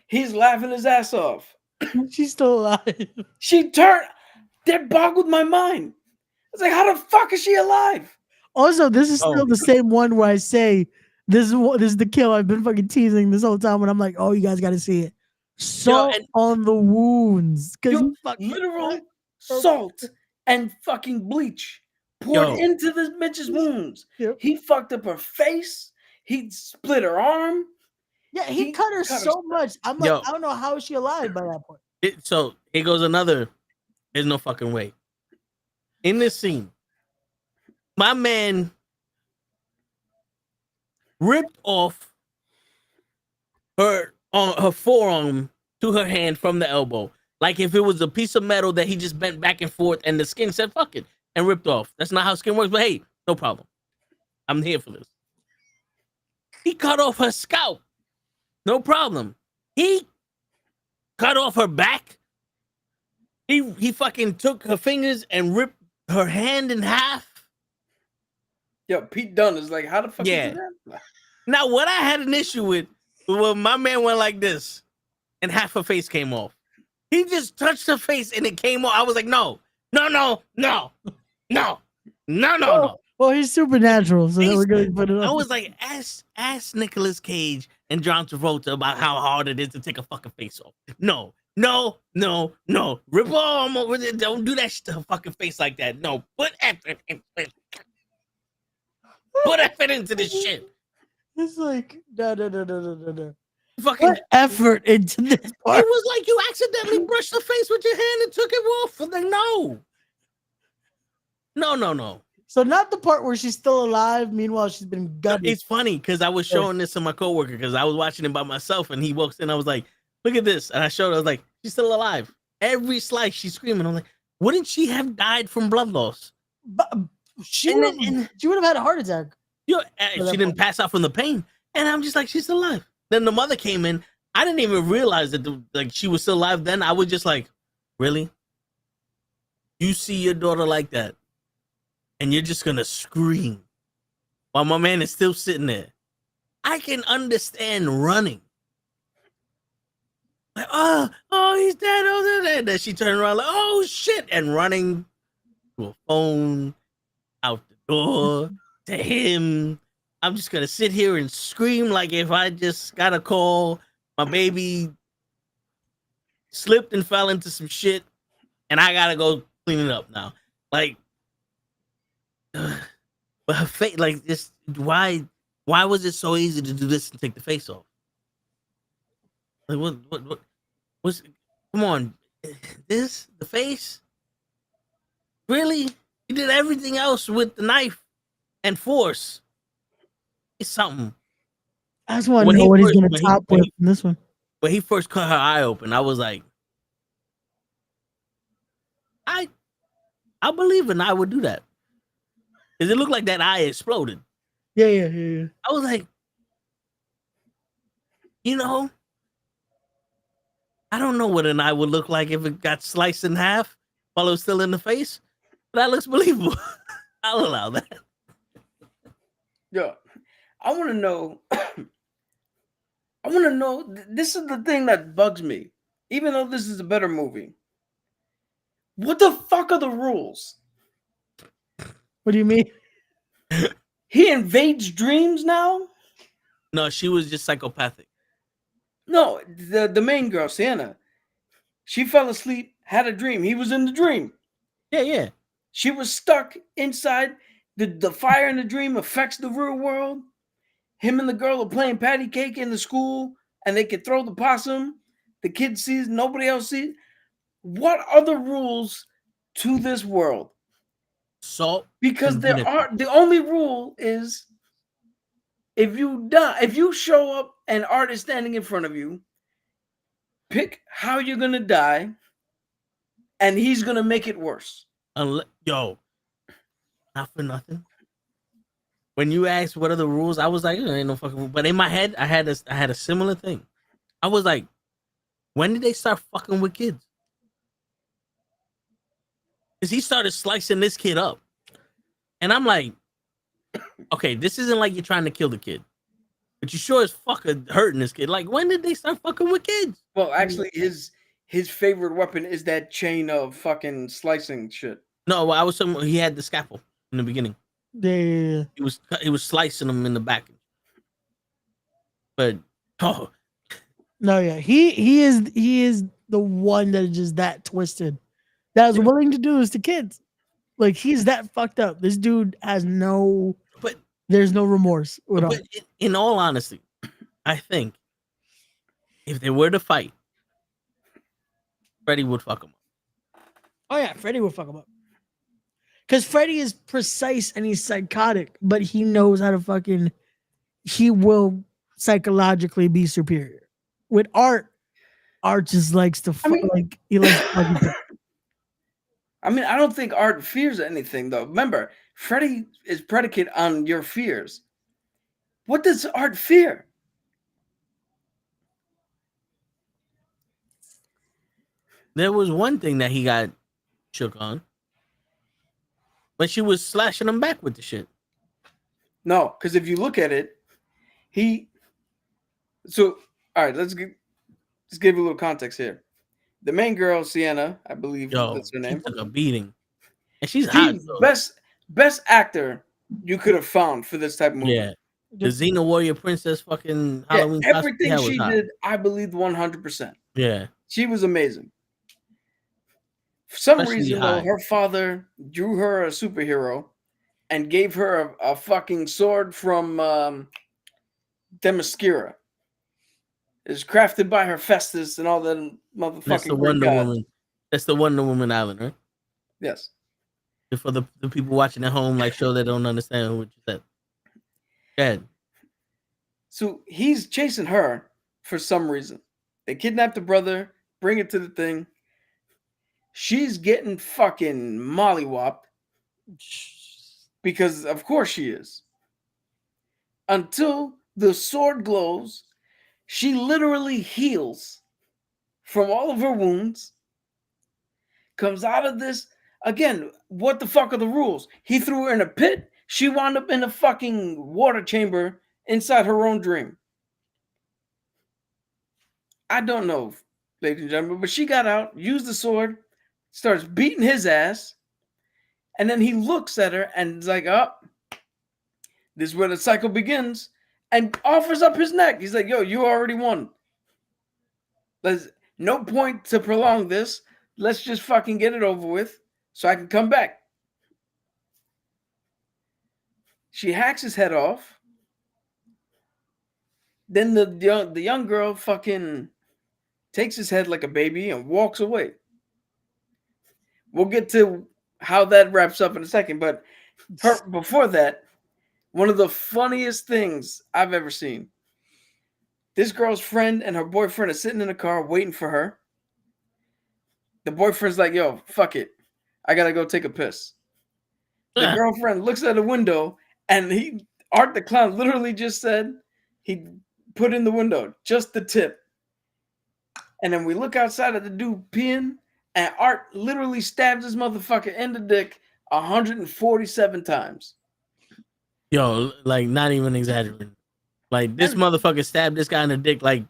He's laughing his ass off. she's still alive. She turned. That boggled my mind. I was like, how the fuck is she alive? Also, this is still the same one where I say this is the kill I've been fucking teasing this whole time when I'm like, oh, you guys got to see it. Salt on the wounds. Literal salt and fucking bleach poured into this bitch's wounds. Yep. He fucked up her face. He split her arm. Yeah, he cut her so much. I'm like, I don't know how is she alive by that point. So here goes another. There's no fucking way. In this scene, my man ripped off her forearm to her hand from the elbow, like if it was a piece of metal that he just bent back and forth, and the skin said "fuck it" and ripped off. That's not how skin works. But hey, no problem. I'm here for this. He cut off her scalp. No problem. He cut off her back. He fucking took her fingers and ripped her hand in half. Yo, Pete Dunne is like, how the fuck you do that? Now, what I had an issue with was when my man went like this and half her face came off. He just touched her face and it came off. I was like, no. Well, he's supernatural, so we're going to put it on. I was like, ask Nicolas Cage and John Travolta about how hard it is to take a fucking face off. No. Rip arm over there. Don't do that shit to her fucking face like that. No, put effort into it. Put effort into this shit. It's like, no. Fucking put effort into this part. It was like you accidentally brushed the face with your hand and took it off. I'm like, no. So not the part where she's still alive. Meanwhile, she's been gutted. It's funny because I was showing this to my coworker because I was watching it by myself and he walks in. I was like, look at this. And I showed her, I was like, she's still alive. Every slice she's screaming. I'm like, wouldn't she have died from blood loss? But she would have had a heart attack. She didn't pass out from the pain. And I'm just like, she's still alive. Then the mother came in. I didn't even realize that she was still alive then. I was just like, really? You see your daughter like that and you're just going to scream while my man is still sitting there. I can understand running. Like, oh, he's dead. Oh, dead. Then she turned around like, oh, shit. And running to a phone, out the door, to him. I'm just going to sit here and scream like if I just got a call, my baby slipped and fell into some shit, and I got to go clean it up now. Like, but her face, like, this, why was it so easy to do this and take the face off? Like, what's, come on, the face? Really? You did everything else with the knife and force. It's something. I just want to know what he's going to top with in this one. When he first cut her eye open, I was like, I I believe an eye would do that. Because it looked like that eye exploded. Yeah. I was like, you know, I don't know what an eye would look like if it got sliced in half while it was still in the face. But that looks believable. I'll allow that. Yeah. I want to know. This is the thing that bugs me. Even though this is a better movie. What the fuck are the rules? What do you mean? He invades dreams now? No, she was just psychopathic. No, the main girl, Sienna. She fell asleep, had a dream. He was in the dream. Yeah. She was stuck inside. The fire in the dream affects the real world. Him and the girl are playing patty cake in the school, and they can throw the possum. The kid sees, nobody else sees. What are the rules to this world? Salt. Because and there vinegar. are the only rule is if you show up and Art is standing in front of you, pick how you're gonna die, and he's gonna make it worse. Yo, not for nothing. When you asked what are the rules, I was like, ain't no fucking rule. But in my head, I had a similar thing. I was like, when did they start fucking with kids? Because he started slicing this kid up. And I'm like, okay, this isn't like you're trying to kill the kid. But you sure as fuck are hurting this kid. Like, when did they start fucking with kids? Well, actually, his favorite weapon is that chain of fucking slicing shit. No, I was talking. He had the scalpel in the beginning. Yeah. He was slicing them in the back. But No, yeah. He is the one that is just that twisted. That is willing to do this to kids. Like, he's that fucked up. This dude has there's no remorse at all. But in all honesty, I think if they were to fight, Freddy would fuck him up. Oh yeah, Freddy would fuck him up. Because Freddy is precise and he's psychotic, but he knows how to he will psychologically be superior. With Art just likes to he likes fucking. I mean, I don't think Art fears anything, though. Remember, Freddy is predicated on your fears. What does Art fear? There was one thing that he got shook on. But she was slashing him back with the shit. No, because if you look at it, all right, let's give a little context here. The main girl, Sienna, I believe that's her name. She took a beating. And she's hot. Best actor you could have found for this type of movie. Yeah. The Xena Warrior Princess fucking Halloween costume. Everything she did, I believe 100%. Yeah. She was amazing. For some reason, though, her father drew her a superhero and gave her a fucking sword from Themyscira. It's crafted by her Festus and all that motherfucking. That's the Wonder Woman. That's the Wonder Woman Island, right? Yes. For the people watching at home, like, show they don't understand what you said. Go ahead. So he's chasing her for some reason. They kidnap the brother, bring it to the thing. She's getting fucking mollywopped because, of course, she is. Until the sword glows, she literally heals from all of her wounds. Comes out of this. Again, what the fuck are the rules? He threw her in a pit. She wound up in a fucking water chamber inside her own dream. I don't know, ladies and gentlemen, but she got out, used the sword, starts beating his ass, and then he looks at her and is like, oh, this is where the cycle begins, and offers up his neck. He's like, yo, you already won. There's no point to prolong this. Let's just fucking get it over with so I can come back. She hacks his head off. Then the young girl fucking takes his head like a baby and walks away. We'll get to how that wraps up in a second, but before that, one of the funniest things I've ever seen. This girl's friend and her boyfriend are sitting in the car waiting for her. The boyfriend's like, yo, fuck it. I gotta go take a piss. The girlfriend looks at the window, and Art the Clown literally just said he put in the window just the tip. And then we look outside at the dude peeing, and Art literally stabs his motherfucker in the dick 147 times. Yo, like not even exaggerating. Like this motherfucker stabbed this guy in the dick like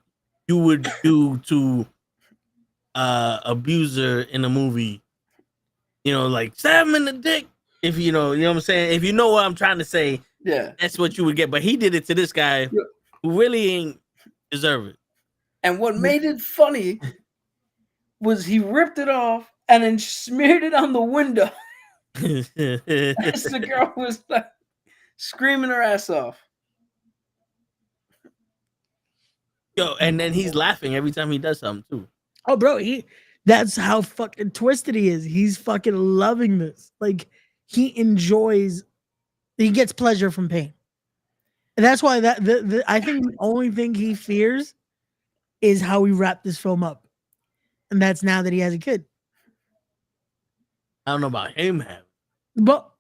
you would do to abuser in a movie. You know, like stab him in the dick. If you know what I'm saying. If you know what I'm trying to say, yeah, that's what you would get. But he did it to this guy who really ain't deserve it. And what made it funny was he ripped it off and then smeared it on the window. As the girl was like screaming her ass off. Yo, and then he's laughing every time he does something too. Oh, bro, that's how fucking twisted he is. He's fucking loving this. Like he gets pleasure from pain. And that's why I think the only thing he fears is how we wrap this film up. And that's now that he has a kid. I don't know about him having. But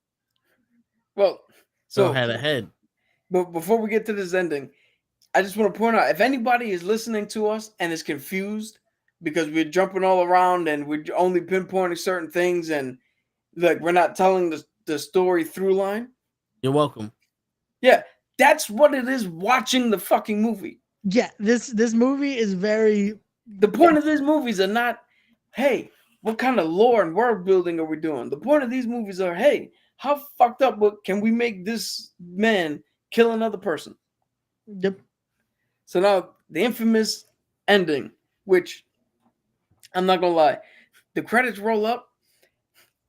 so had a head. But before we get to this ending, I just want to point out, if anybody is listening to us and is confused because we're jumping all around and we're only pinpointing certain things and like we're not telling the story through line. You're welcome. Yeah, that's what it is watching the fucking movie. Yeah, this movie is very... The point of these movies are not, hey, what kind of lore and world building are we doing? The point of these movies are, hey, how fucked up can we make this man kill another person? Yep. So now the infamous ending, which I'm not gonna lie, the credits roll up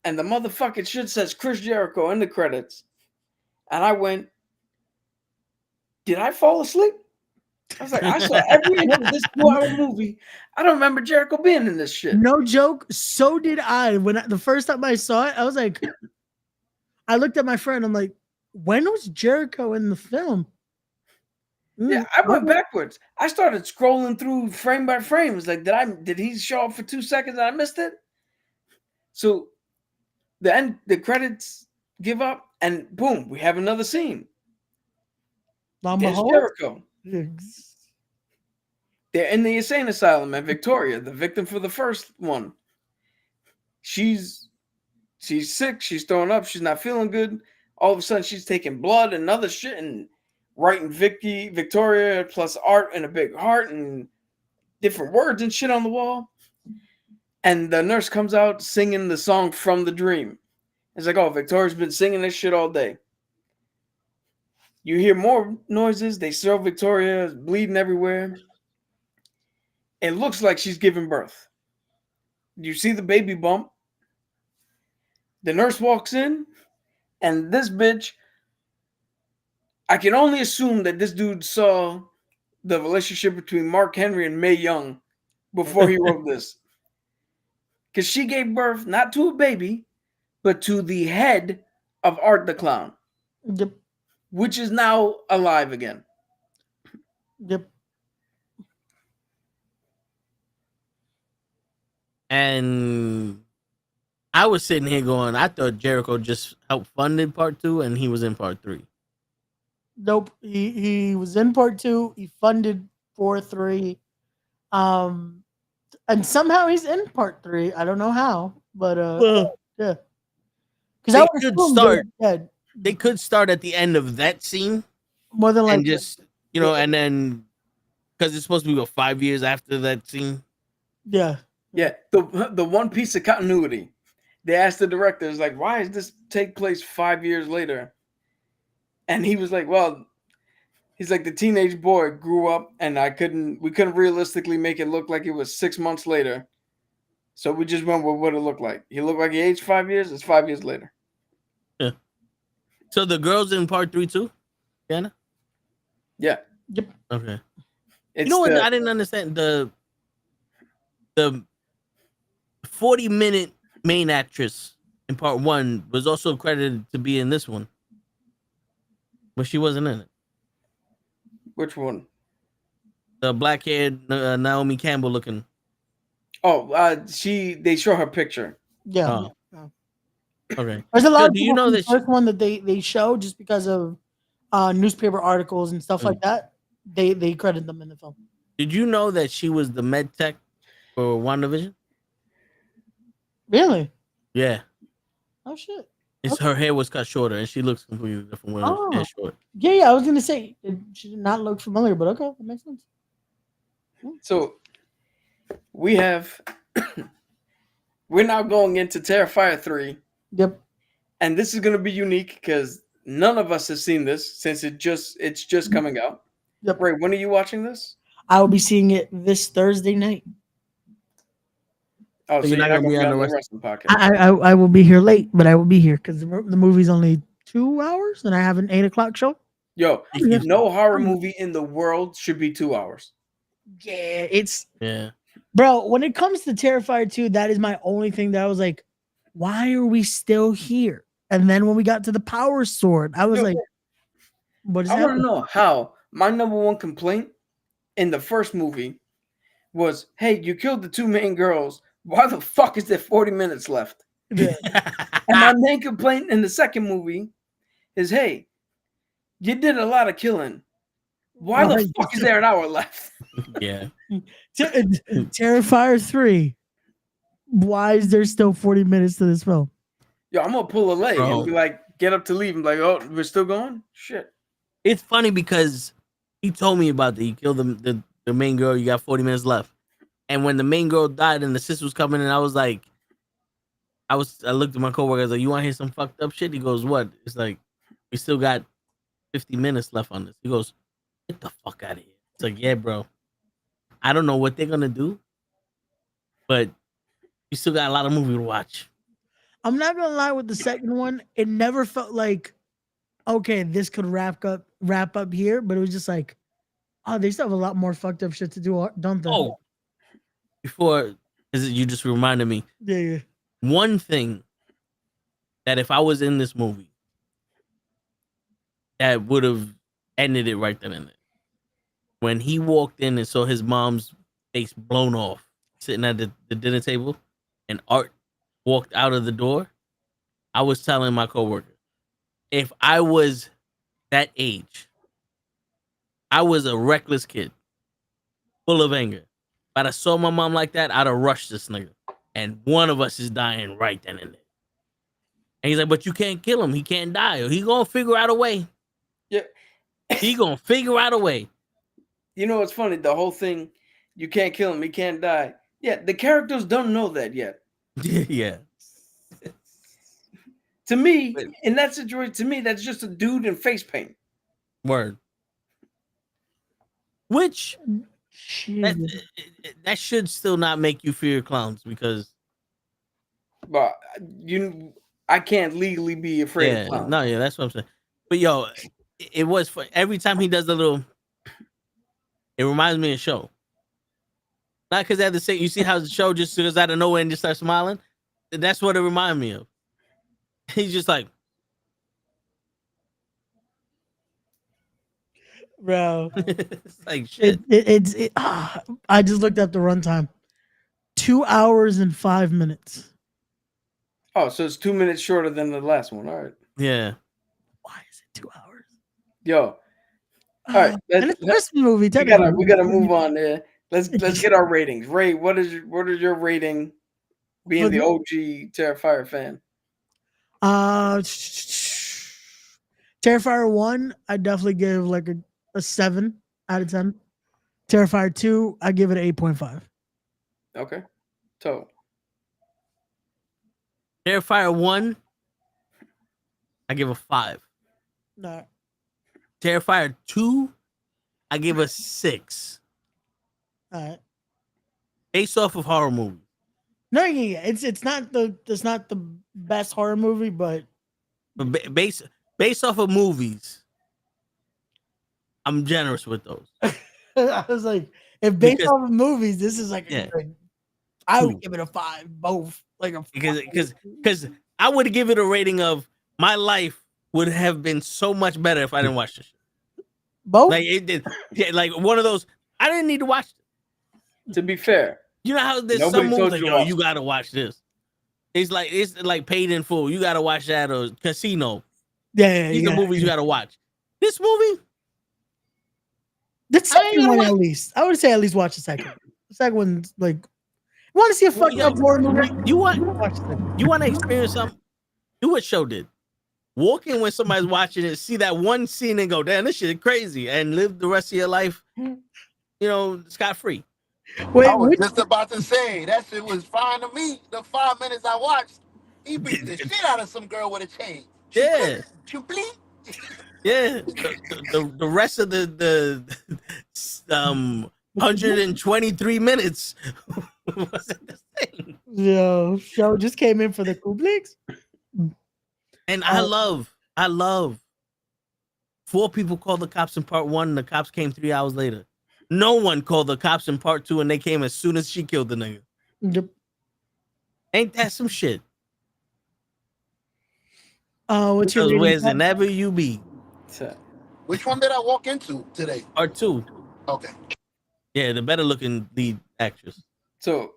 and the motherfucking shit says Chris Jericho in the credits. And I went, did I fall asleep? I was like, I saw every minute of this 2-hour movie. I don't remember Jericho being in this shit. No joke. So did I. The first time I saw it, I was like, I looked at my friend. I'm like, when was Jericho in the film? Yeah, I went backwards. I started scrolling through frame by frame. It was like, did he show up for 2 seconds and I missed it? So the credits give up and boom, we have another scene. There's Jericho. They're in the insane asylum at Victoria, the victim for the first one. She's sick. She's throwing up. She's not feeling good. All of a sudden, she's taking blood and other shit and writing Victoria plus Art and a big heart and different words and shit on the wall. And the nurse comes out singing the song from the dream. It's like, oh, Victoria's been singing this shit all day. You hear more noises. They show Victoria bleeding everywhere. It looks like she's giving birth. You see the baby bump. The nurse walks in, and this bitch, I can only assume that this dude saw the relationship between Mark Henry and Mae Young before he wrote this. Because she gave birth not to a baby, but to the head of Art the Clown. Yep. Which is now alive again. Yep. And I was sitting here going, I thought Jericho just helped funded part 2 and he was in part 3. Nope. He was in part 2. He funded 4-3. And somehow he's in part 3. I don't know how, but yeah. Because they could start at the end of that scene. More than likely. And just, and then because it's supposed to be 5 years after that scene. Yeah. Yeah. The one piece of continuity. They asked the director, is like, why does this take place 5 years later? And he was like, well, he's like, the teenage boy grew up and we couldn't realistically make it look like it was 6 months later. So we just went with what it looked like. He looked like he aged 5 years. It's 5 years later. Yeah. So the girl's in part 3 too, Anna? Yeah. Yep. Okay. What I didn't understand? The 40-minute main actress in part 1 was also credited to be in this one, but she wasn't in it. Which one? The black-haired Naomi Campbell looking. Oh, they show her picture. Yeah. Oh. Okay. There's a lot Yo, of do you people know from the that first one that they show just because of newspaper articles and stuff like that. They credit them in the film. Did you know that she was the med tech for WandaVision? Really? Yeah. Oh shit. It's Okay. her hair was cut shorter and she looks completely different when her Oh. hair's short. Yeah. I was gonna say she did not look familiar, but okay, that makes sense. So we have we're now going into Terrifier 3. Yep. And this is gonna be unique because none of us have seen this since it's just coming out. Yep. Ray, when are you watching this? I will be seeing it this Thursday night. Oh, so you're not gonna be on the wrestling podcast. I will be here late, but I will be here because the movie's only 2 hours, and I have an 8 o'clock show. Yo, no horror movie in the world should be 2 hours. Yeah, bro. When it comes to Terrifier 2, that is my only thing that I was like, why are we still here? And then when we got to the Power Sword, I was like, what is I want to happening? know how. My number one complaint in the first movie was, hey, you killed the two main girls. Why the fuck is there 40 minutes left? Yeah. And my main complaint in the second movie is, hey, you did a lot of killing. Why the fuck is there an hour left? Yeah. Terrifier 3. Why is there still 40 minutes to this film? Yo, I'm gonna pull a leg and be like, get up to leave. I'm like, oh, we're still going? Shit. It's funny because he told me about that. He killed the main girl. You got 40 minutes left. And when the main girl died and the sister was coming in, I was like, I looked at my coworker. I was like, you want to hear some fucked up shit? He goes, what? It's like, we still got 50 minutes left on this. He goes, get the fuck out of here. It's like, yeah, bro. I don't know what they're going to do, but you still got a lot of movie to watch. I'm not going to lie, with the second one, it never felt like, okay, this could wrap up here, but it was just like, oh, they still have a lot more fucked up shit to do, don't they? Oh, you just reminded me. Yeah. One thing that if I was in this movie, that would have ended it right then and there. When he walked in and saw his mom's face blown off, sitting at the dinner table, and Art walked out of the door, I was telling my coworker, if I was that age, I was a reckless kid, full of anger. But I saw my mom like that, I'd have rushed this nigga. And one of us is dying right then and there. And he's like, but you can't kill him. He can't die. Or he gonna figure out a way. Yeah. He gonna figure out a way. You know what's funny? The whole thing, you can't kill him, he can't die. Yeah, the characters don't know that yet. Yeah. To me, in that situation, that's just a dude in face paint. Word. Which that should still not make you fear clowns because. But I can't legally be afraid of clowns. No, yeah, that's what I'm saying. But yo, it was for every time he does the little. It reminds me of Show. Not because they have the same. You see how the Show just goes out of nowhere and just starts smiling. That's what it reminded me of. He's just like, bro. It's like shit. I just looked up the runtime. 2 hours and 5 minutes. Oh, so it's 2 minutes shorter than the last one. All right. Yeah. Why is it 2 hours? Yo. All right. And it's a Christmas movie. We gotta move on there. Let's get our ratings. Ray, what is your rating? Being the OG Terrifier fan. Terrifier 1, I definitely give like a 7 out of 10. Terrifier 2, I give it an 8.5. Okay. So Terrifier 1, I give a 5. No. Terrifier 2, I give a 6. All right. Based off of horror movies. No, yeah, it's not the best horror movie, but based off of movies, I'm generous with those. I was like, if based off of movies, this is like Yeah. I would give it a 5, both. Like a because I would give it a rating of my life would have been so much better if I didn't watch this shit. Both? Like it did, yeah, like one of those. I didn't need to watch it. To be fair, you know how there's nobody some movies told like, you yo, watch you gotta watch this. it's like Paid in Full. You gotta watch that, or Casino. Yeah, These are movies you gotta watch. This movie, the I ain't second gonna one lie. at least. I would say at least watch the second one. The second one's like, want to see a fucked up horror movie? You want Watch the second one. you want to experience something? Do what Show did. Walk in when somebody's watching it, see that one scene, and go, "Damn, this shit is crazy," and live the rest of your life, scot free. Wait, I was which, just about to say that shit was fine to me. The 5 minutes I watched, he beat the shit out of some girl with a chain. Yeah. You bleed. Yeah, the rest of the 123 minutes wasn't the same. yo, Show just came in for the Kublix. And I love 4 people called the cops in part 1, and the cops came 3 hours later. No one called the cops in part 2, and they came as soon as she killed the nigga. Yep. Ain't that some shit? What's your Because rating? wherever you be. Which one did I walk into today? Part 2. Okay. Yeah, the better looking lead actress. So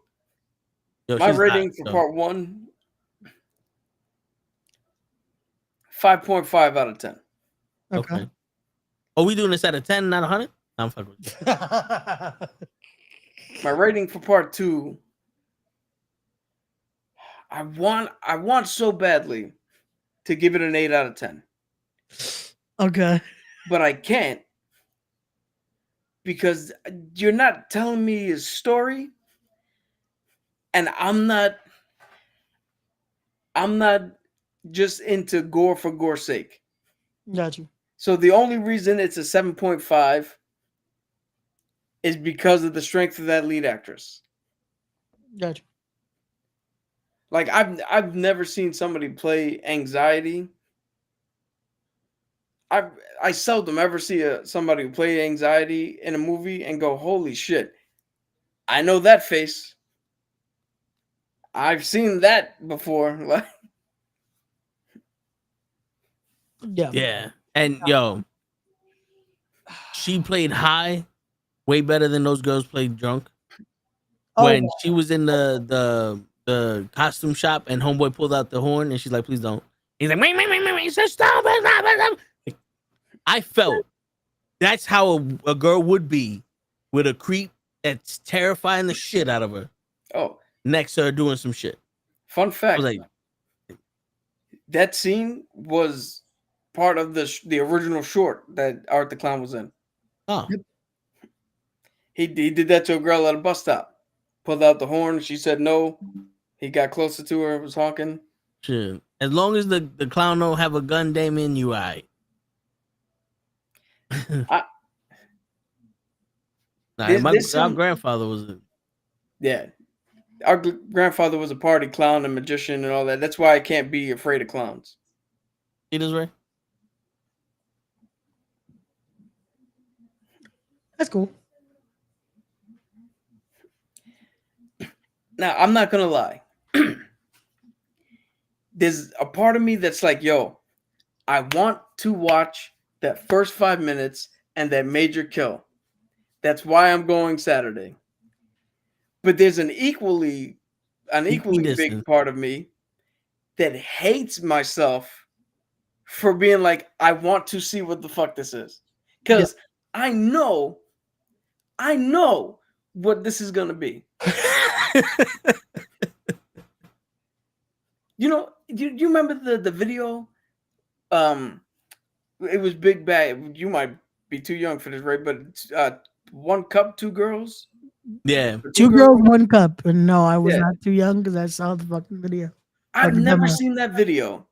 Yo, my she's rating hot, for so. part 1, 5.5 out of 10. Okay. Are we doing this at a 10, not 100? I'm fucking with you. My rating for part 2, I want so badly to give it an 8 out of 10. Okay. But I can't, because you're not telling me his story, and I'm not just into gore for gore's sake. Got you. So the only reason it's a 7.5 is because of the strength of that lead actress. Got you. Like I've never seen somebody play anxiety. I seldom ever see somebody who play anxiety in a movie and go, holy shit, I know that face. I've seen that before. Like, Yeah. Yeah. And yo, she played high way better than those girls played drunk. When she was in the costume shop and homeboy pulled out the horn and she's like, please don't. He's like, wait. He said, stop. I felt that's how a girl would be with a creep that's terrifying the shit out of her. Oh, next to her doing some shit. Fun fact: like, that scene was part of the original short that Art the Clown was in. Oh, he did that to a girl at a bus stop. Pulled out the horn. She said no. He got closer to her. Was honking. Shit. As long as the clown don't have a gun, Damien, you right. Our grandfather was our grandfather was a party clown and magician and all that. That's why I can't be afraid of clowns. It is right. That's cool. Now, I'm not gonna lie. There's a part of me that's like, yo, I want to watch that first 5 minutes and that major kill. That's why I'm going Saturday. But there's an equally big part of me that hates myself for being like, I want to see what the fuck this is. Because I know what this is gonna be. You remember the video? It was Big Bad. You might be too young for this, right? But 1 cup, 2 girls. Yeah, 2 girls, 1 cup. And no, I was not too young because I saw the fucking video. I've never seen that video.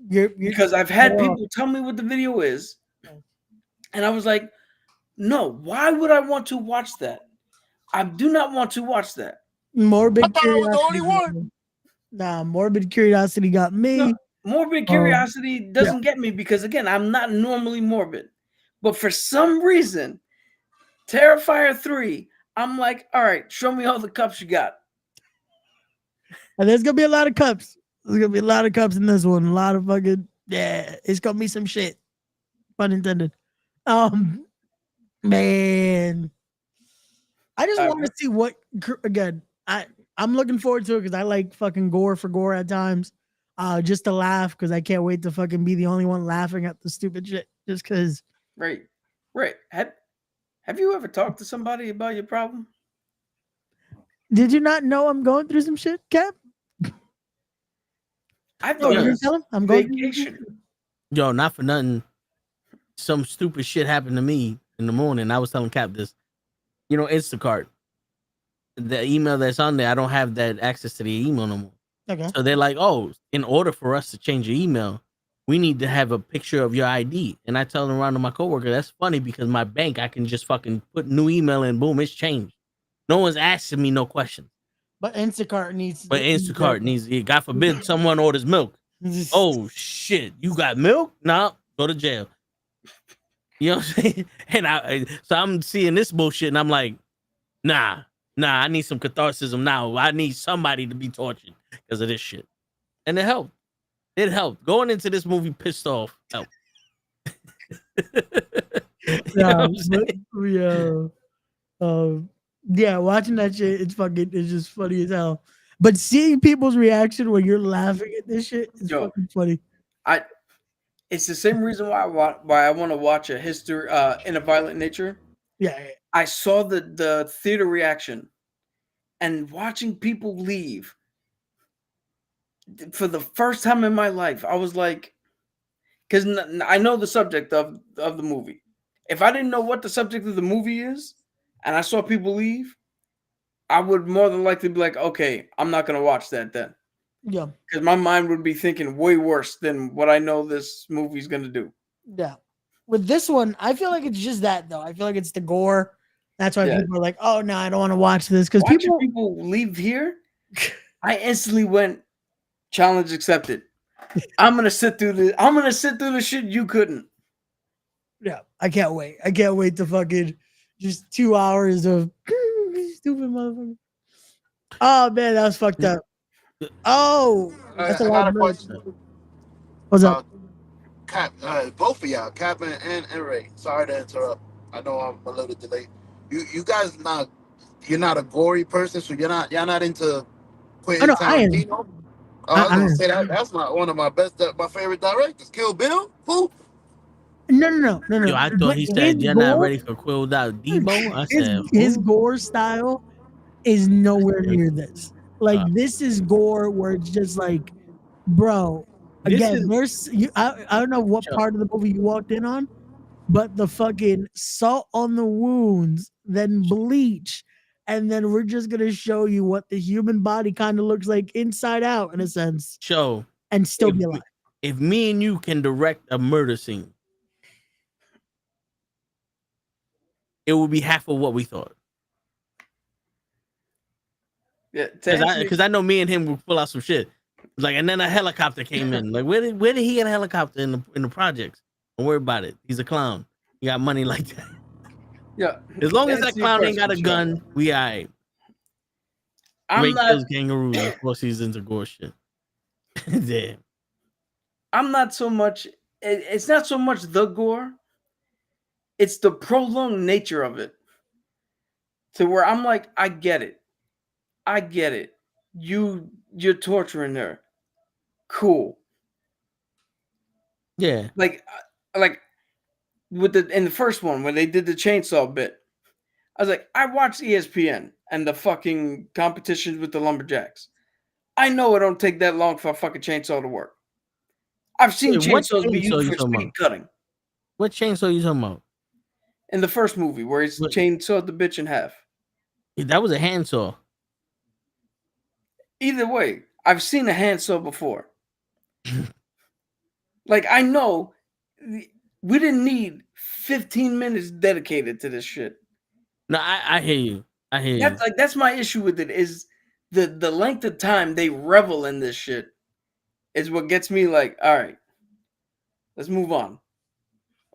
Because I've had people tell me what the video is, and I was like, no, why would I want to watch that? I do not want to watch that. Morbid I thought I was the curiosity. only one. Nah, morbid curiosity got me. No, morbid curiosity doesn't get me because, again, I'm not normally morbid. But for some reason, Terrifier 3, I'm like, all right, show me all the cups you got. And there's going to be a lot of cups. There's going to be a lot of cups in this one. A lot of fucking, it's going to be some shit. Pun intended. Man. I just want to see what, again, I'm looking forward to it because I like fucking gore for gore at times. Just to laugh because I can't wait to fucking be the only one laughing at the stupid shit. Just because. Right. Have you ever talked to somebody about your problem? Did you not know I'm going through some shit, Cap? I No, thought you it didn't was tell him I'm going through some shit? vacation. Yo, not for nothing. Some stupid shit happened to me in the morning. I was telling Cap this. Instacart. The email that's on there, I don't have that access to the email no more. Okay. So they're like, oh, in order for us to change your email, we need to have a picture of your ID. And I tell them around to my coworker, that's funny because my bank, I can just fucking put new email in, boom, it's changed. No one's asking me no questions. But Instacart needs. But Instacart needs, God forbid, someone orders milk. Oh shit, you got milk? Nah, go to jail. You know what I'm saying? And so I'm seeing this bullshit, and I'm like, nah, I need some catharsis now. I need somebody to be tortured because of this shit. And it helped. It helped. Going into this movie pissed off helped. Yeah, watching that shit, it's just funny as hell. But seeing people's reaction when you're laughing at this shit is fucking funny. It's the same reason why I want to watch a history in a violent nature. Yeah. I saw the theater reaction and watching people leave for the first time in my life. I was like, because I know the subject of the movie. If I didn't know what the subject of the movie is and I saw people leave, I would more than likely be like, okay, I'm not going to watch that then. Yeah. Because my mind would be thinking way worse than what I know this movie's going to do. Yeah. With this one, I feel like it's just that, though. I feel like it's the gore. That's why people are like, oh, no, I don't want to watch this. Because people leave here, I instantly went, challenge accepted. I'm going to sit through this. I'm going to sit through the shit you couldn't. Yeah. I can't wait. I can't wait to fucking just 2 hours of stupid motherfucker. Oh, man, that was fucked up. Oh, that's a lot of question. What's up? Cap, both of y'all, Cap and Ray. Sorry to interrupt. I know I'm a little delayed. You guys you're not a gory person, so you're not into Quentin Tarantino. I was gonna say that's one of my favorite directors. Kill Bill? Who? No. Yo, I thought he said you're not ready for Quilled Out Debo. I said his gore style is nowhere near this. Like this is gore where it's just like, bro. Again, I don't know what part of the movie you walked in on, but the fucking salt on the wounds, then bleach, and then we're just gonna show you what the human body kind of looks like inside out, in a sense. And still be alive. If me and you can direct a murder scene, it will be half of what we thought. Yeah, because I know me and him will pull out some shit. Like, and then a helicopter came in. Like, where did he get a helicopter in the projects? Don't worry about it. He's a clown. He got money like that. Yeah. As long as that clown ain't got a gun, we all right. Ray kills kangaroos and 4 seasons of gore shit. Damn. I'm not so much. It's not so much the gore. It's the prolonged nature of it. To where I'm like, I get it. You're torturing her. Cool. Yeah. Like with in the first one when they did the chainsaw bit, I was like, I watched ESPN and the fucking competitions with the lumberjacks. I know it don't take that long for a fucking chainsaw to work. I've seen chainsaws be used for speed cutting. What chainsaw are you talking about? In the first movie where he's chainsawed the bitch in half. That was a handsaw. Either way, I've seen a handsaw before. Like, I know we didn't need 15 minutes dedicated to this shit. No, I hear you. I hear you. That's my issue with it is the length of time they revel in this shit is what gets me like, all right, let's move on.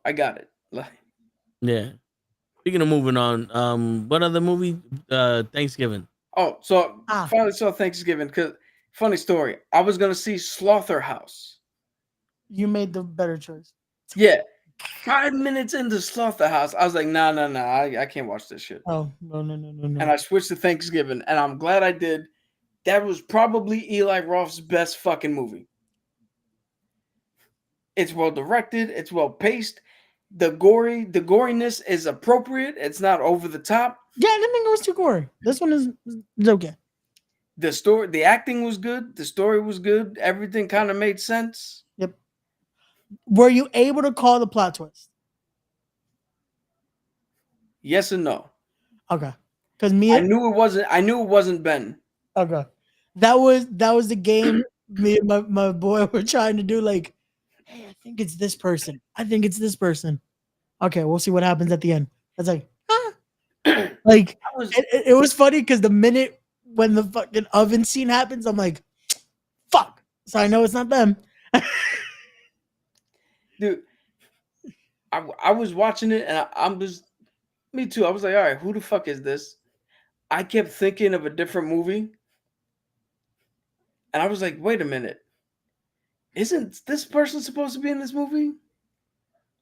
I got it. Yeah. Speaking of moving on, what other movie? Thanksgiving. Oh, so finally saw Thanksgiving because funny story. I was gonna see Slaughterhouse. You made the better choice. Yeah. 5 minutes into Slaughterhouse, I was like, nah, I can't watch this shit. Oh, no. And I switched to Thanksgiving, and I'm glad I did that was probably Eli Roth's best fucking movie. It's well directed. It's well paced. The goriness is appropriate. It's not over the top. Yeah, I didn't think it was too gory. This one is okay. The acting was good. The story was good. Everything kind of made sense. Yep. Were you able to call the plot twist? Yes and no. Okay. Because I knew it wasn't Ben. Okay. That was the game me and my boy were trying to do, like, hey, I think it's this person. I think it's this person. Okay, we'll see what happens at the end. That's like, like it was funny because the minute when the fucking oven scene happens, I'm like, fuck. So I know it's not them. Dude, I was watching it and I'm just, me too. I was like, all right, who the fuck is this? I kept thinking of a different movie. And I was like, wait a minute. Isn't this person supposed to be in this movie?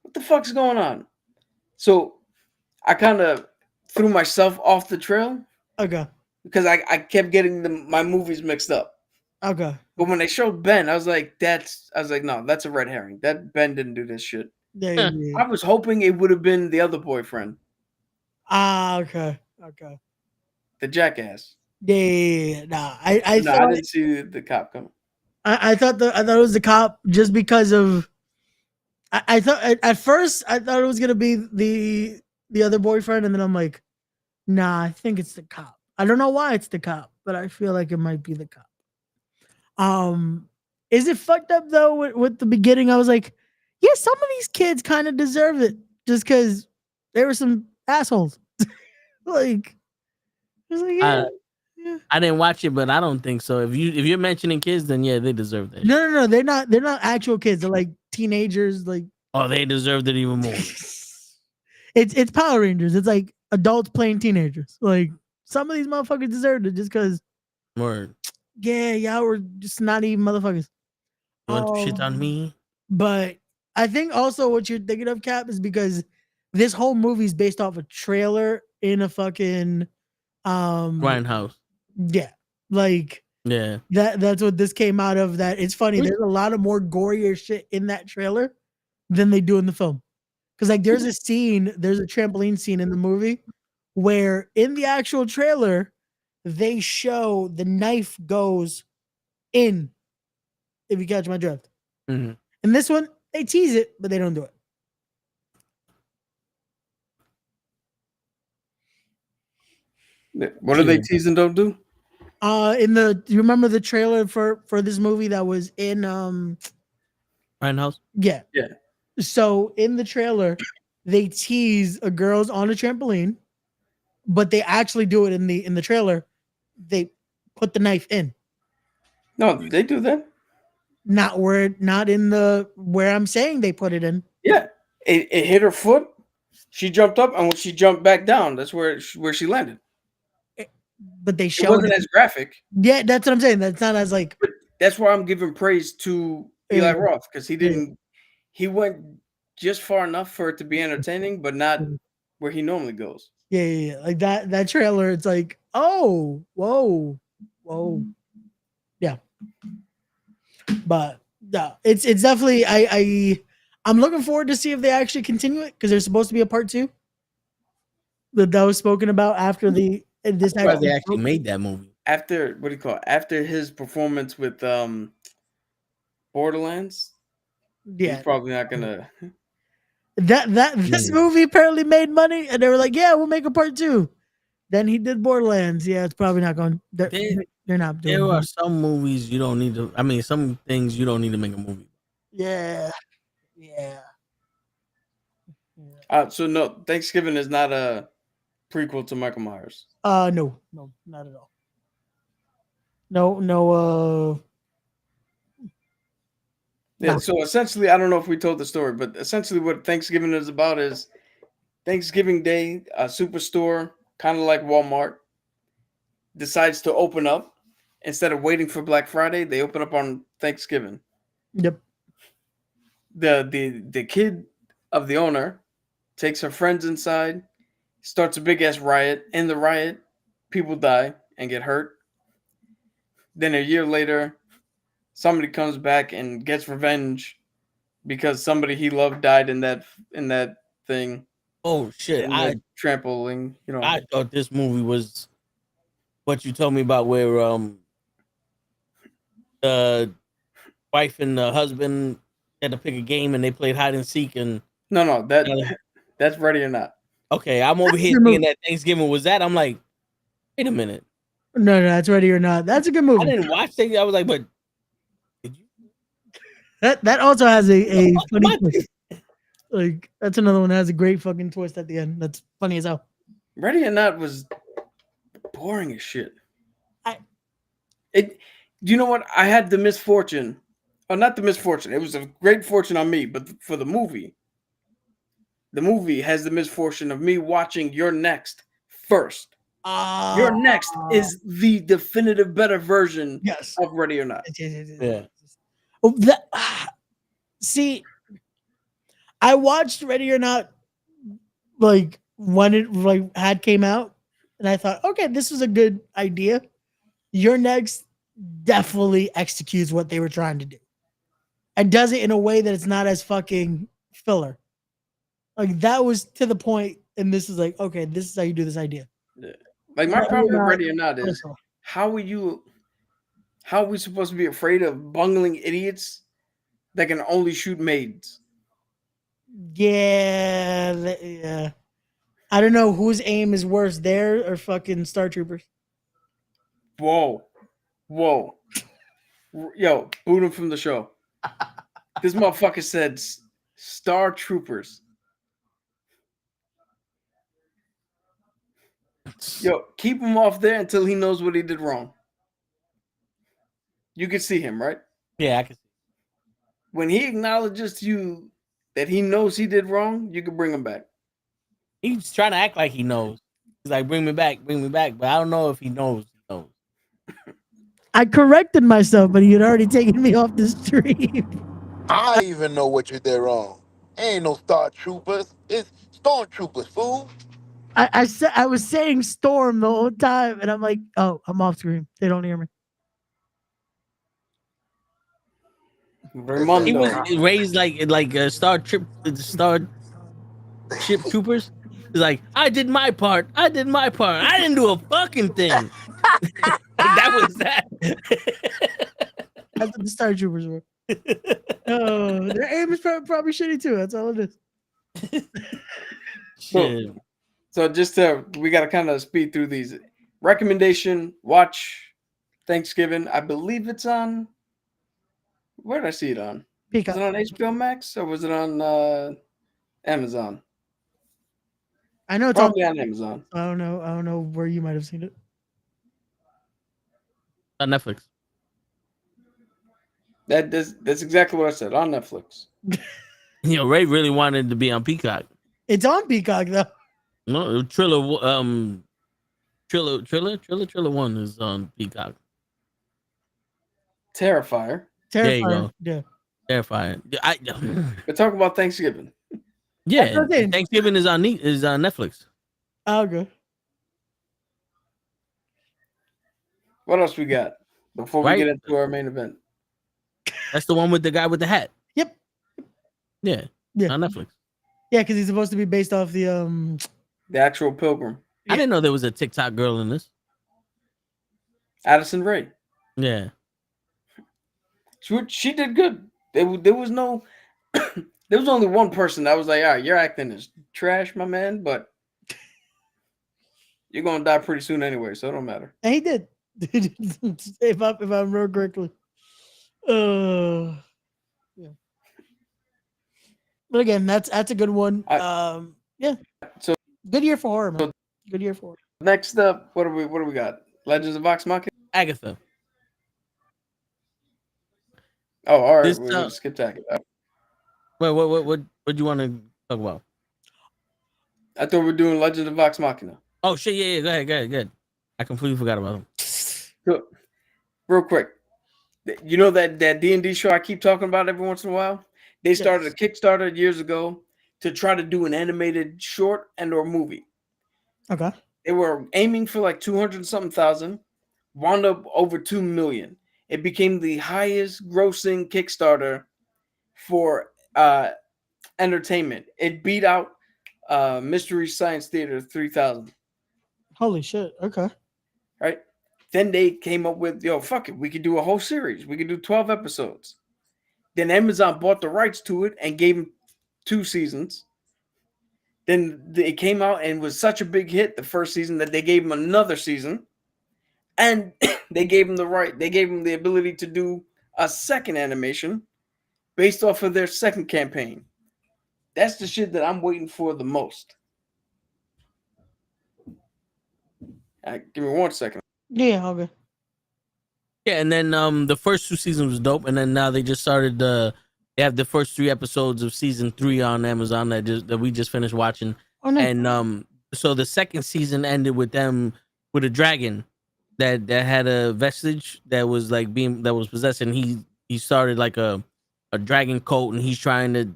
What the fuck's going on? So I kind of threw myself off the trail. Okay. Because I kept getting my movies mixed up. Okay. But when they showed Ben, I was like, no, that's a red herring. That Ben didn't do this shit. Yeah. I was hoping it would have been the other boyfriend. Okay. Okay. The jackass. Yeah. Nah, I didn't see the cop coming. I thought it was the cop just because of. I thought at first I thought it was gonna be the other boyfriend, and then I'm like, nah, I think it's the cop. I don't know why it's the cop, but I feel like it might be the cop. Is it fucked up though with the beginning? I was like, yeah, some of these kids kind of deserve it just because they were some assholes. Like, I was like, yeah. I didn't watch it, but I don't think so. If you're mentioning kids, then yeah, they deserve that. No, they're not actual kids. They're like teenagers. Like, oh, they deserved it even more. It's Power Rangers. It's like adults playing teenagers. Like, some of these motherfuckers deserved it just because. Word. Yeah, y'all were just not even motherfuckers. You want to shit on me? But I think also what you're thinking of, Cap, is because this whole movie is based off a trailer in a fucking Grindhouse. Yeah, like that's what this came out of. That it's funny. There's a lot of more gorier shit in that trailer than they do in the film. Because like there's a trampoline scene in the movie where in the actual trailer they show the knife goes in. If you catch my drift. Mm-hmm. In this one, they tease it, but they don't do it. What do they tease and don't do? You remember the trailer for this movie that was in Grindhouse? Yeah. So in the trailer, they tease a girl's on a trampoline, but they actually do it in the trailer. They put the knife in. No, they do that. Not in the where I'm saying they put it in. Yeah, it hit her foot. She jumped up, and when she jumped back down, that's where she landed. But they showed it wasn't as graphic. Yeah, that's what I'm saying. That's not as like. But that's why I'm giving praise to Eli Roth because he didn't. He went just far enough for it to be entertaining, but not where he normally goes. Yeah. Like that trailer, it's like, oh, whoa. Yeah. But yeah, it's definitely I'm looking forward to see if they actually continue it because there's supposed to be a part 2 that was spoken about after they actually made that movie. After after his performance with Borderlands. Yeah, he's probably not gonna. This movie apparently made money, and they were like, "Yeah, we'll make a part 2." Then he did Borderlands. Yeah, it's probably not going. They're not doing. There are some movies you don't need to. I mean, some things you don't need to make a movie. Yeah. So no, Thanksgiving is not a prequel to Michael Myers. No, not at all. No. Yeah. So essentially, I don't know if we told the story, but essentially, what Thanksgiving is about is Thanksgiving Day, a superstore, kind of like Walmart, decides to open up. Instead of waiting for Black Friday, they open up on Thanksgiving. Yep. The kid of the owner takes her friends inside, starts a big ass riot. In the riot, people die and get hurt. Then a year later, somebody comes back and gets revenge because somebody he loved died in that thing. Oh shit! In the trampoline, I thought this movie was what you told me about, where the wife and the husband had to pick a game and they played hide and seek and no, that's Ready or Not. Okay, I'm over here thinking that Thanksgiving was that. I'm like, wait a minute. No, that's Ready or Not. That's a good movie. I didn't watch Thanksgiving. I was like, but did you? That also has a funny twist. Like, that's another one that has a great fucking twist at the end. That's funny as hell. Ready or Not was boring as shit. Do you know what? I had the misfortune, or not the misfortune. It was a great fortune on me, but for the movie has the misfortune of me watching You're Next first. You're Next is the definitive better version of Ready or Not. Yeah. Oh, see, I watched Ready or Not like when it had came out, and I thought, okay, this was a good idea. You're Next definitely executes what they were trying to do, and does it in a way that it's not as fucking filler. Like, that was to the point, and this is like, okay, this is how you do this idea. Yeah. Like, my problem with Ready or Not is how are we supposed to be afraid of bungling idiots that can only shoot maids? Yeah. I don't know whose aim is worse, there or fucking Star Troopers. Whoa. Yo, boot him from the show. This motherfucker said Star Troopers. Yo, keep him off there until he knows what he did wrong. You can see him, right? Yeah, I can see. When he acknowledges to you that he knows he did wrong, you can bring him back. He's trying to act like he knows. He's like, bring me back. But I don't know if he knows. I corrected myself, but he had already taken me off the stream. I even know what you did wrong. Ain't no Star Troopers. It's Stormtroopers, fool. I said I was saying Storm the whole time, and I'm like, oh, I'm off screen. They don't hear me. Raimondo. He was raised like Star Ship Troopers. He's like, I did my part. I didn't do a fucking thing. That was that. That's what the Star Troopers were. Oh, their aim is probably shitty too. That's all it is. Shit. So we got to kind of speed through these. Recommendation: watch Thanksgiving. I believe it's on. Where did I see it on? Peacock. Was it on HBO Max or was it on Amazon? I know it's probably on Amazon. I don't know where you might have seen it. On Netflix. That's exactly what I said, on Netflix. Ray really wanted to be on Peacock. It's on Peacock though. No, Triller 1 is on Peacock. Terrifier. There you go. Yeah. Terrifying. We're talking about Thanksgiving. Yeah, Thanksgiving is on Netflix. Oh, good. What else we got before we get into our main event? That's the one with the guy with the hat. Yep. Yeah. On Netflix. Yeah, because he's supposed to be based off the actual Pilgrim. I didn't know there was a TikTok girl in this. Addison Rae. Yeah. She did good. There was no there was only one person that was like, all right, your acting is trash, my man, but you're gonna die pretty soon anyway, so it don't matter. And he did. if I remember correctly. Yeah. But again, that's a good one. Yeah. So good year for horror, man. Good year for horror. Next up, what do we got? Legends of Vox Machina? Agatha. Oh, all right. We're gonna skip Agatha. Wait, what do you want to talk about? I thought we were doing Legends of Vox Machina. Oh shit, yeah, go ahead. I completely forgot about him. Good. Real quick. You know that D&D show I keep talking about every once in a while? They started a Kickstarter years ago to try to do an animated short and or movie. Okay. They were aiming for like 200 something thousand. wound up over 2 million. It became the highest grossing Kickstarter for entertainment. It beat out Mystery Science Theater 3000. Holy shit. Okay. Right? Then they came up with, yo, fuck it. We could do a whole series. We could do 12 episodes. Then Amazon bought the rights to it and gave them 2 seasons. Then it came out and was such a big hit the first season that they gave them another season. And they gave them the ability to do a second animation based off of their second campaign. That's the shit that I'm waiting for the most. Give me 1 second. Yeah, okay. Yeah, and then the first 2 seasons was dope, and then now they just started they have the first 3 episodes of season 3 on Amazon that we just finished watching. Oh, nice. And so the second season ended with them with a dragon that had a vestige that was possessed, and he started like a dragon cult, and he's trying to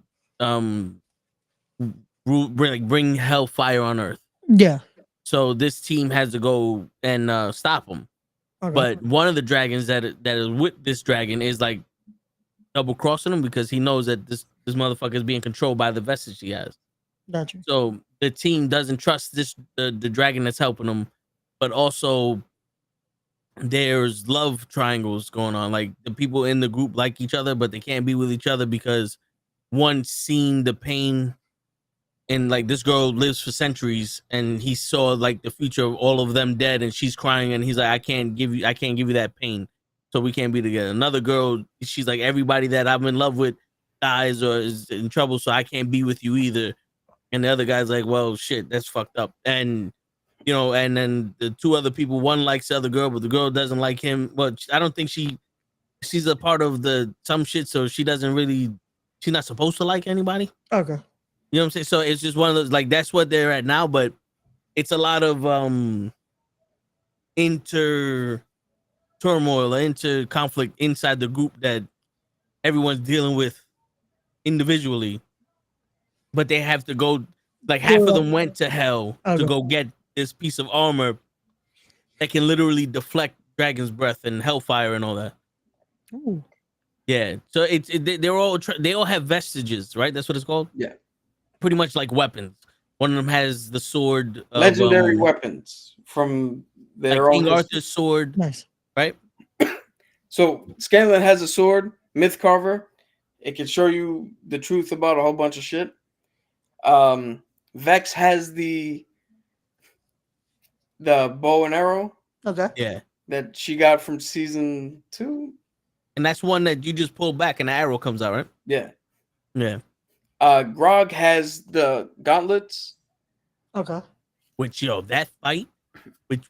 bring hellfire on Earth. Yeah. So this team has to go and stop him. Okay. But one of the dragons that is with this dragon is like double crossing him because he knows that this motherfucker is being controlled by the vestige he has. Gotcha. So the team doesn't trust the dragon that's helping them, but also there's love triangles going on. Like the people in the group like each other, but they can't be with each other because one's seen the pain. And like this girl lives for centuries, and he saw like the future of all of them dead, and she's crying, and he's like, I can't give you that pain, so we can't be together. Another girl, she's like, everybody that I'm in love with dies or is in trouble, so I can't be with you either. And the other guy's like, well, shit, that's fucked up. And and then the 2 other people, one likes the other girl, but the girl doesn't like him. Well, I don't think she's a part of some shit, so she's not supposed to like anybody. Okay. You know what I'm saying? So it's just one of those, like, that's what they're at now, but it's a lot of inter conflict inside the group that everyone's dealing with individually. But they have to go, like, half of them went to hell to go get this piece of armor that can literally deflect dragon's breath and hellfire and all that. Ooh. Yeah. So they all have vestiges, right? That's what it's called? Yeah. Pretty much like weapons. One of them has the sword. Legendary weapons from their own King Arthur's sword. Nice. Right? So Scanlan has a sword, Myth Carver. It can show you the truth about a whole bunch of shit. Vex has the bow and arrow. Okay. Yeah. That she got from season 2. And that's one that you just pull back and the arrow comes out, right? Yeah. Yeah. Grog has the gauntlets. Okay. Which, that fight,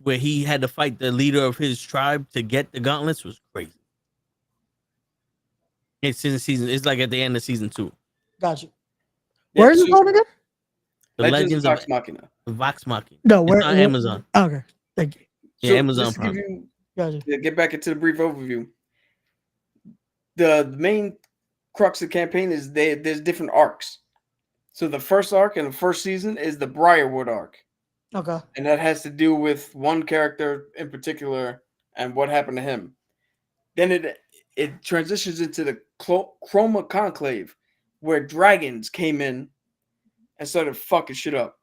where he had to fight the leader of his tribe to get the gauntlets was crazy. It's in the season. It's like at the end of season 2. Gotcha. Yeah, Where is it called again? The Legends of Vox Machina. Vox Machina. No, where? It's on Amazon. Okay. Thank you. Yeah, So Amazon just to give Prime. Gotcha. get back into the brief overview. The main crux of the campaign is there's different arcs. So the first arc in the first season is the Briarwood arc. Okay. And that has to do with one character in particular and what happened to him. Then it transitions into the Chroma Conclave, where dragons came in and started fucking shit up.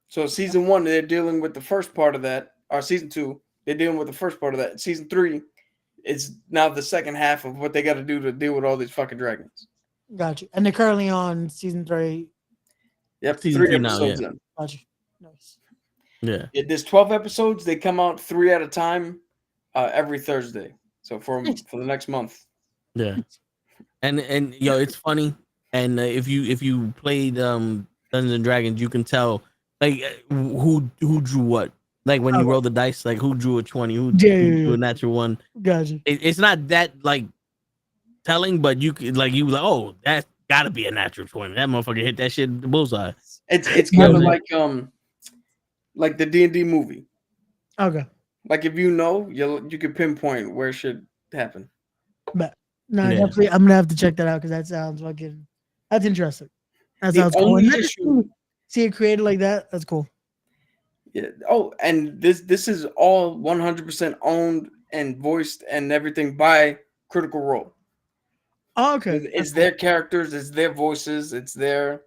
So season 1, they're dealing with the first part of that, or season 2, they're dealing with the first part of that. Season 3 is now the second half of what they got to do to deal with all these fucking dragons. Gotcha. And they're currently on season 3. Yep, Season 3 3 now, episodes yeah. in. Gotcha. Nice. Yeah. There's 12 episodes. They come out 3 at a time every Thursday. So for the next month. Yeah. And it's funny. And if you played Dungeons and Dragons, you can tell like who drew what. Like when you roll the dice, like who drew a 20, who drew a natural 1. Gotcha. It's not that like telling, but you could like oh, that's gotta be a natural 20. That motherfucker hit that shit the bullseye. It's kind of like the D&D movie. Okay. Like if you could pinpoint where it should happen. But no, definitely I'm gonna have to check that out because that sounds that's interesting. That sounds cool. See it created like that. That's cool. Yeah. Oh, and this is all 100% owned and voiced and everything by Critical Role. Oh, okay. It's their characters, it's their voices, it's their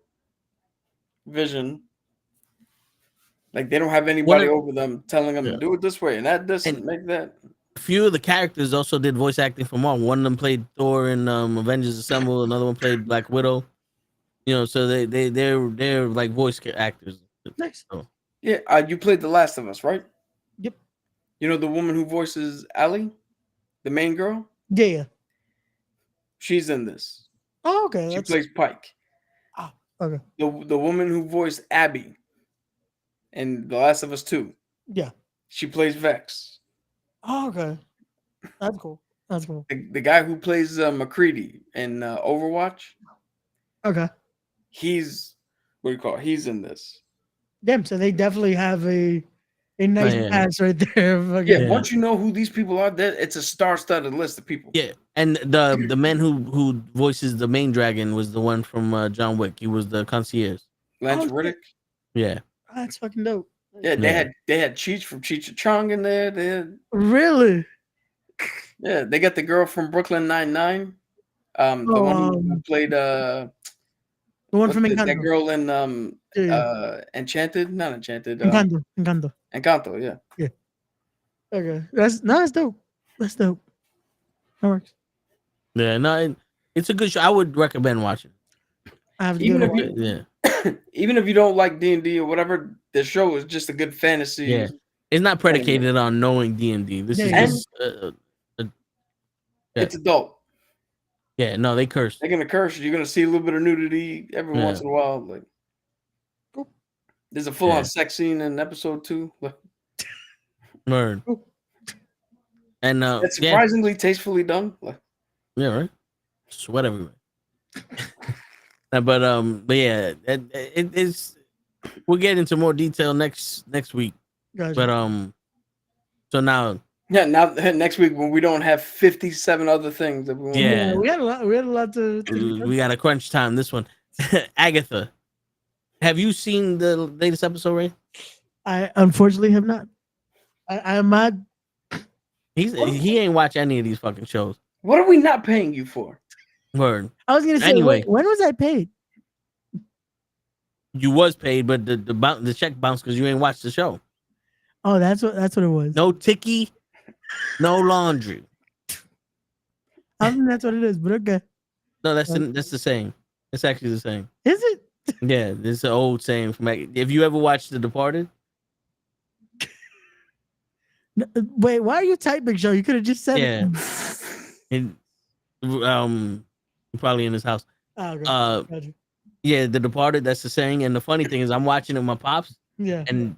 vision. Like they don't have anybody over them telling them do it this way and that this and make that. A few of the characters also did voice acting for Marvel. One of them played Thor in Avengers Assemble. Another one played Black Widow. You know, so they're like voice actors. Nice. So. Yeah, you played The Last of Us, right? Yep. You know the woman who voices Ellie, the main girl? Yeah. She's in this. Oh, okay. She plays Pike. Oh, okay. The woman who voiced Abby in The Last of Us 2. Yeah. She plays Vex. Oh, okay. That's cool. That's cool. The guy who plays McCready in Overwatch. Okay. He's what do you call it? He's in this. Damn, so they definitely have a nice cast right there. Yeah, once you know who these people are, it's a star-studded list of people. Yeah, and the man who voices the main dragon was the one from John Wick. He was the concierge. Lance Reddick. Yeah, that's fucking dope. Yeah, they had Cheech from Cheech and Chong in there. They had, really? Yeah, they got the girl from Brooklyn Nine-Nine. The one who played the one from Encanto. That girl in Enchanted, not Enchanted. Encanto, yeah. Yeah. Okay. That's dope. That's dope. That works. Yeah, no, it's a good show. I would recommend watching. I have to even if you don't like D&D or whatever, the show is just a good fantasy. Yeah. It's not predicated on knowing D&D. This is just it's adult. Yeah, no, they curse. They're gonna curse. You're gonna see a little bit of nudity every once in a while. Like, there's a full-on sex scene in episode 2. Word. And it's surprisingly tastefully done. Yeah, right. Sweat everywhere. but yeah, it's. We'll get into more detail next week. Gotcha. But so now. Yeah, now next week when we don't have 57 other things that we want. Yeah, we had a lot to we got a crunch time this one. Agatha, have you seen the latest episode, Ray? I unfortunately have not. I'm not. He ain't watch any of these fucking shows. What are we not paying you for? Word. I was gonna say anyway. When was I paid? You was paid, but the check bounced because you ain't watched the show. Oh, that's what it was. No ticky. No laundry. I think that's what it is, but okay. No, that's the same. It's actually the same. Is it? Yeah, this is an old saying from. If you ever watched The Departed. Wait, why are you typing, Joe? You could have just said it. Probably in his house. Oh, okay. Gotcha. Yeah, The Departed. That's the saying. And the funny thing is, I'm watching it with my pops. Yeah. And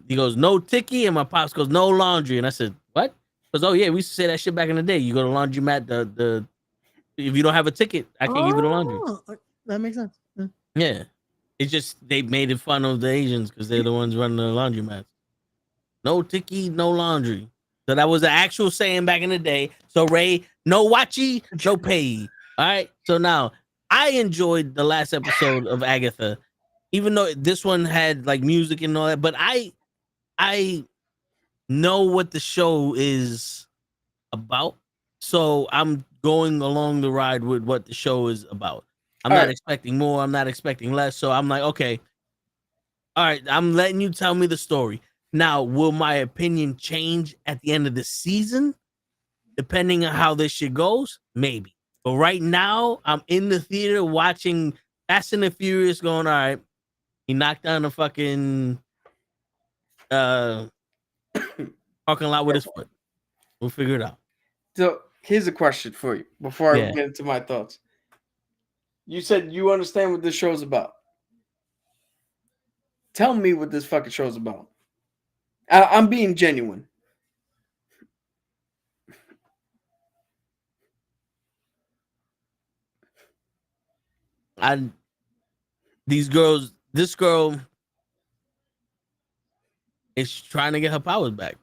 he goes, no ticky, and my pops goes, no laundry. And I said, what? Because oh yeah, we used to say that shit back in the day. You go to laundromat, the if you don't have a ticket, I can't give you the laundry. That makes sense. Yeah. It's just they made it fun of the Asians because they're the ones running the laundromats. No ticky, no laundry. So that was the actual saying back in the day. So Ray, no watchy, no pay. All right. So now I enjoyed the last episode of Agatha. Even though this one had like music and all that, but I know what the show is about, so I'm going along the ride with what the show is about. I'm not expecting more. I'm not expecting less. So I'm like, okay, all right. I'm letting you tell me the story. Now, will my opinion change at the end of the season, depending on how this shit goes? Maybe. But right now, I'm in the theater watching Fast and the Furious, going, all right. He knocked down a fucking parking lot with his foot. We'll figure it out. So here's a question for you before I get into my thoughts. You said you understand what this show's about. Tell me what this fucking show's about. I'm being genuine. This girl is trying to get her powers back.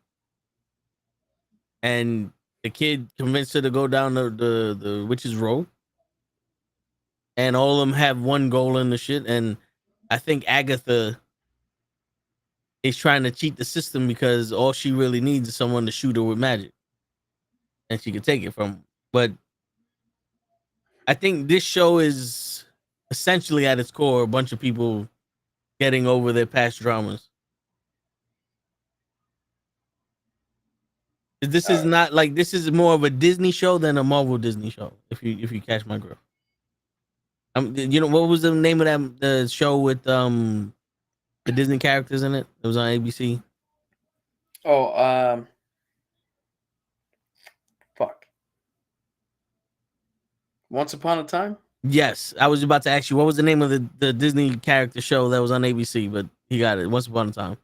And the kid convinced her to go down the witch's road. And all of them have one goal in the shit. And I think Agatha is trying to cheat the system because all she really needs is someone to shoot her with magic. and she could take it from him. But I think this show is essentially at its core a bunch of people getting over their past dramas. This is not like this is more of a Disney show than a Marvel Disney show. If you catch my drift. You know what was the name of the show with the Disney characters in it? It was on ABC. Oh, fuck. Once Upon a Time? Yes, I was about to ask you what was the name of the Disney character show that was on ABC, but he got it. Once Upon a Time.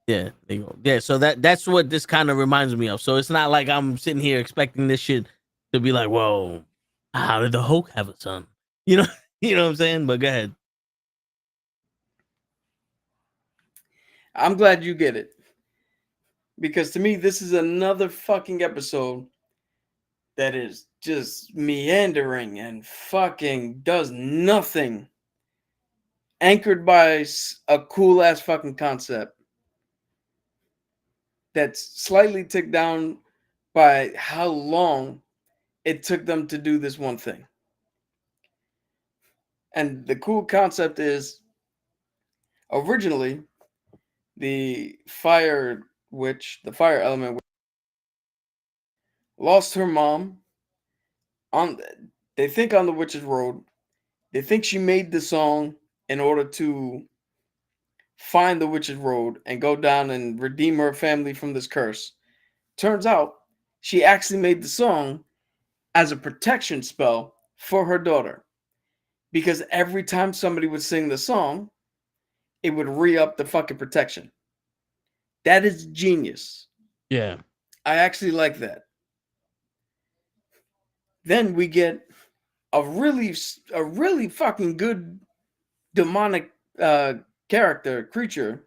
Yeah, there you go. Yeah, so that's what this kind of reminds me of. So it's not like I'm sitting here expecting this shit to be like, whoa, how did the Hulk have a son? You know, you know what I'm saying? But go ahead. I'm glad you get it. Because to me, this is another fucking episode that is just meandering and fucking does nothing. Anchored by a cool ass fucking concept that's slightly ticked down by how long it took them to do this one thing. And the cool concept is originally the fire witch, the fire element, lost her mom on, they think, on the witch's road. They think she made the song in order to find the witch's road and go down and redeem her family from this curse. Turns out she actually made the song as a protection spell for her daughter, because every time somebody would sing the song, it would re-up the fucking protection. That is genius. Yeah. I actually like that. Then we get a really fucking good demonic creature.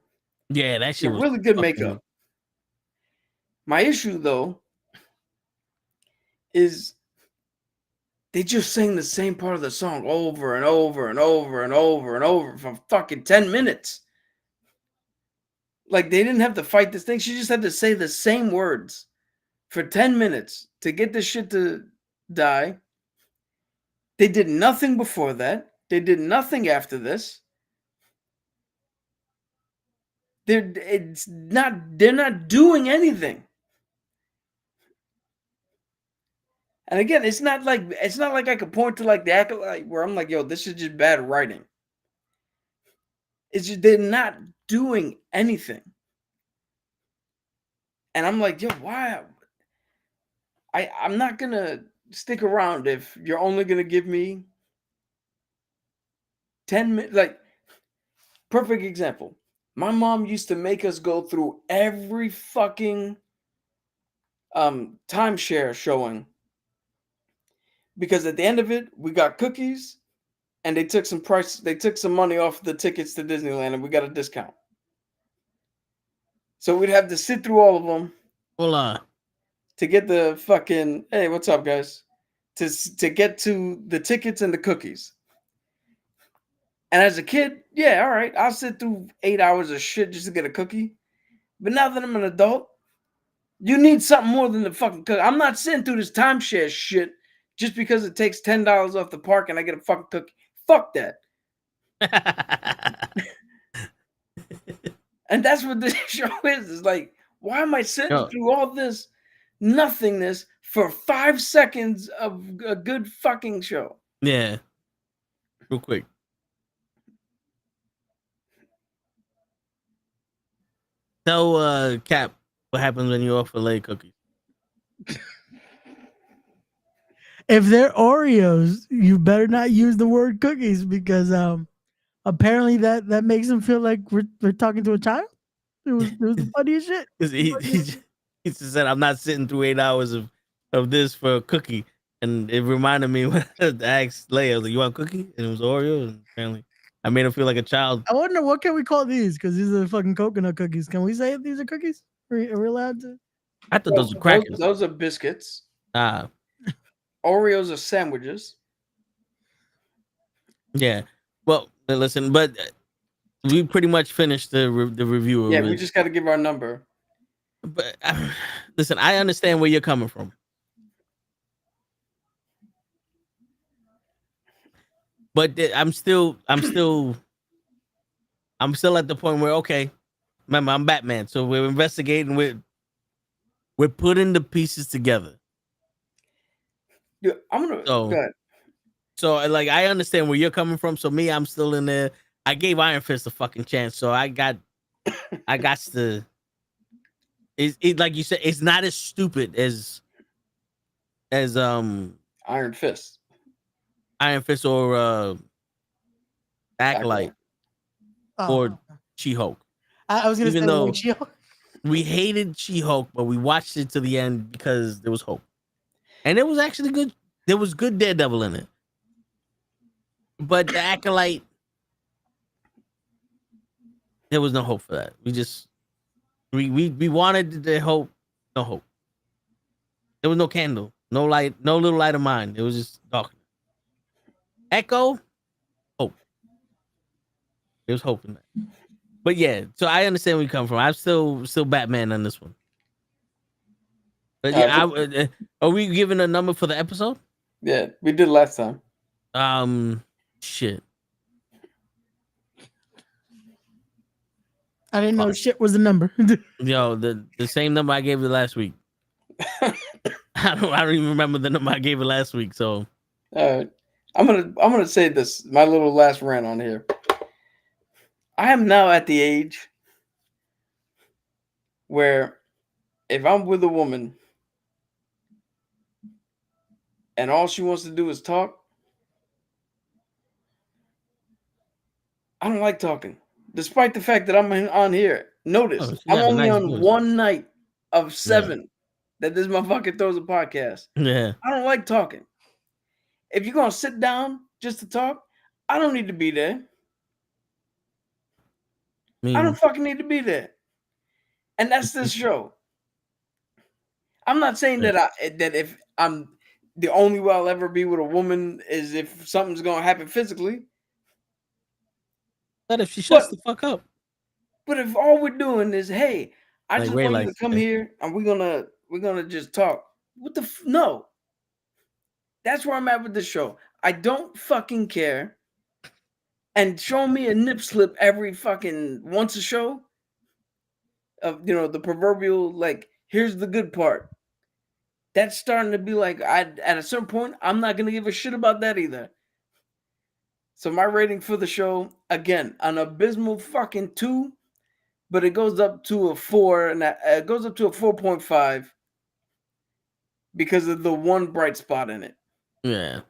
Yeah, that shit was really good fucking... makeup. My issue though is they just sang the same part of the song over and over and over and over and over for fucking 10 minutes. Like, they didn't have to fight this thing. She just had to say the same words for 10 minutes to get this shit to die. They did nothing before that. They did nothing after this. They're not doing anything. And again, it's not like I could point to like the Acolyte where I'm like, yo, this is just bad writing. It's just they're not doing anything. And I'm like, yo, why? I'm not gonna stick around if you're only gonna give me 10 minutes. Like, perfect example. My mom used to make us go through every fucking timeshare showing, because at the end of it, we got cookies, and they took some money off the tickets to Disneyland, and we got a discount. So we'd have to sit through all of them. Hold on. To get the fucking, hey, what's up, guys? To get to the tickets and the cookies. And as a kid, yeah, all right, I'll sit through 8 hours of shit just to get a cookie. But now that I'm an adult, you need something more than the fucking cookie. I'm not sitting through this timeshare shit just because it takes $10 off the park and I get a fucking cookie. Fuck that. And that's what this show is. It's like, why am I sitting through all this nothingness for 5 seconds of a good fucking show? Yeah. Real quick. Tell Cap what happens when you offer lay cookies. If they're Oreos, you better not use the word cookies, because apparently that makes them feel like we're talking to a child. It was the funniest shit. He just said, I'm not sitting through 8 hours of this for a cookie. And it reminded me when I asked Leia, I was like, you want a cookie? And it was Oreo. And apparently I made him feel like a child. I wonder, what can we call these? Because these are fucking coconut cookies. Can we say these are cookies? Are we allowed to? I thought those were crackers. Those are biscuits. Ah. Oreos are sandwiches. Yeah. Well, listen, but we pretty much finished the review. Yeah, we just got to give our number. But listen, I understand where you're coming from. But I'm still at the point where, okay, remember, I'm Batman, so we're investigating. We're putting the pieces together. Yeah, I'm gonna go ahead. So like, I understand where you're coming from. So me, I'm still in there. I gave Iron Fist a fucking chance, so I got to. It like you said, it's not as stupid as Iron Fist or Acolyte or She-Hulk. I was gonna Even say though like She-Hulk. we hated She-Hulk, but we watched it to the end because there was hope, and it was actually good. There was good Daredevil in it, but the Acolyte, there was no hope for that. We wanted the hope, no hope. There was no candle, no light, no little light of mine. It was just darkness. Echo, hope. There was hope in that. But yeah, so I understand where you come from. I'm still Batman on this one. But yeah, are we giving a number for the episode? Yeah, we did last time. Shit. I didn't know shit was the number. Yo, the same number I gave it last week. I don't even remember the number I gave it last week. So, I'm gonna say this. My little last rant on here. I am now at the age where if I'm with a woman and all she wants to do is talk, I don't like talking. Despite the fact that I'm on here. Notice, I'm only on one night of 7 that this motherfucker throws a podcast. Yeah. I don't like talking. If you're going to sit down just to talk, I don't need to be there. I don't fucking need to be there. And that's this show. I'm not saying that if I'm the only way I'll ever be with a woman is if something's going to happen physically. But if she shuts the fuck up. But if all we're doing is, hey, I like just want you to come here and we're gonna just talk. What the no? That's where I'm at with this show. I don't fucking care. And show me a nip slip every fucking once a show of the proverbial like here's the good part. That's starting to be like at a certain point I'm not gonna give a shit about that either. So my rating for the show again an abysmal fucking 2. But it goes up to a 4, and it goes up to a 4.5 because of the one bright spot in it. Yeah.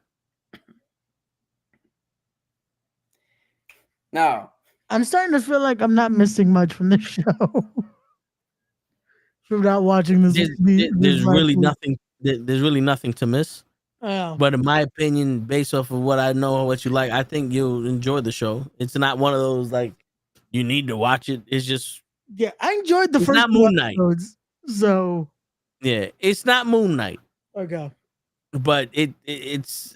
Now, I'm starting to feel like I'm not missing much from this show. From not watching this. There's really nothing. There's really nothing to miss. Oh. But in my opinion, based off of what I know, what you like, I think you'll enjoy the show. It's not one of those like you need to watch it. It's just I enjoyed the first not Moon Knight. episodes. So it's not Moon Knight. Okay. But it's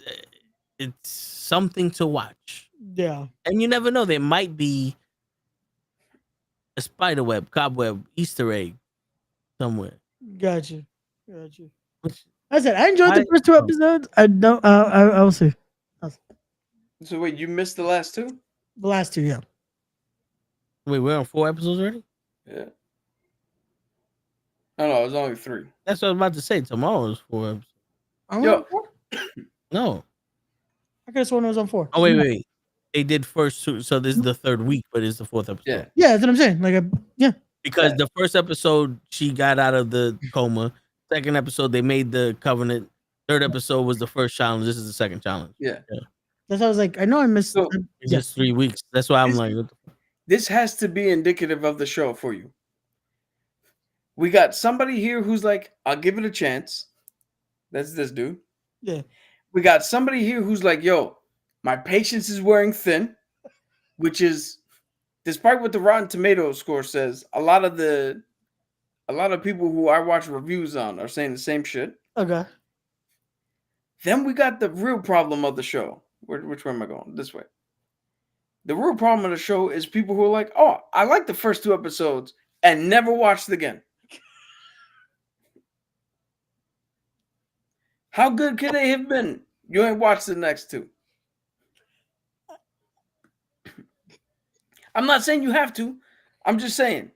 something to watch. Yeah. And you never know. There might be a spiderweb, cobweb, Easter egg somewhere. Gotcha. I said I enjoyed the first 2 episodes. I don't. I'll see. So wait, you missed the last 2? The last 2, yeah. Wait, we're on 4 episodes already? Yeah. No, it was only 3. That's what I was about to say. Tomorrow is 4 episodes. Yo. No. I could have sworn it was on 4. Oh, wait. They did first 2, so this is the 3rd week, but it's the 4th episode. Yeah, that's what I'm saying. Like, Because the first episode, she got out of the coma. 2nd episode, they made the covenant. 3rd episode was the first challenge. This is the 2nd challenge. Yeah. That's why I was like, I know I missed. It's just 3 weeks. That's why I'm like, what the fuck? This has to be indicative of the show for you. We got somebody here who's like, I'll give it a chance. That's this dude. Yeah. We got somebody here who's like, yo, my patience is wearing thin, which is, despite what the Rotten Tomatoes score says, a lot of people who I watch reviews on are saying the same shit. Okay. Then we got the real problem of the show. Which way am I going? This way. The real problem of the show is people who are like, oh, I like the first 2 episodes and never watched it again. How good could they have been? You ain't watched the next two. I'm not saying you have to. I'm just saying.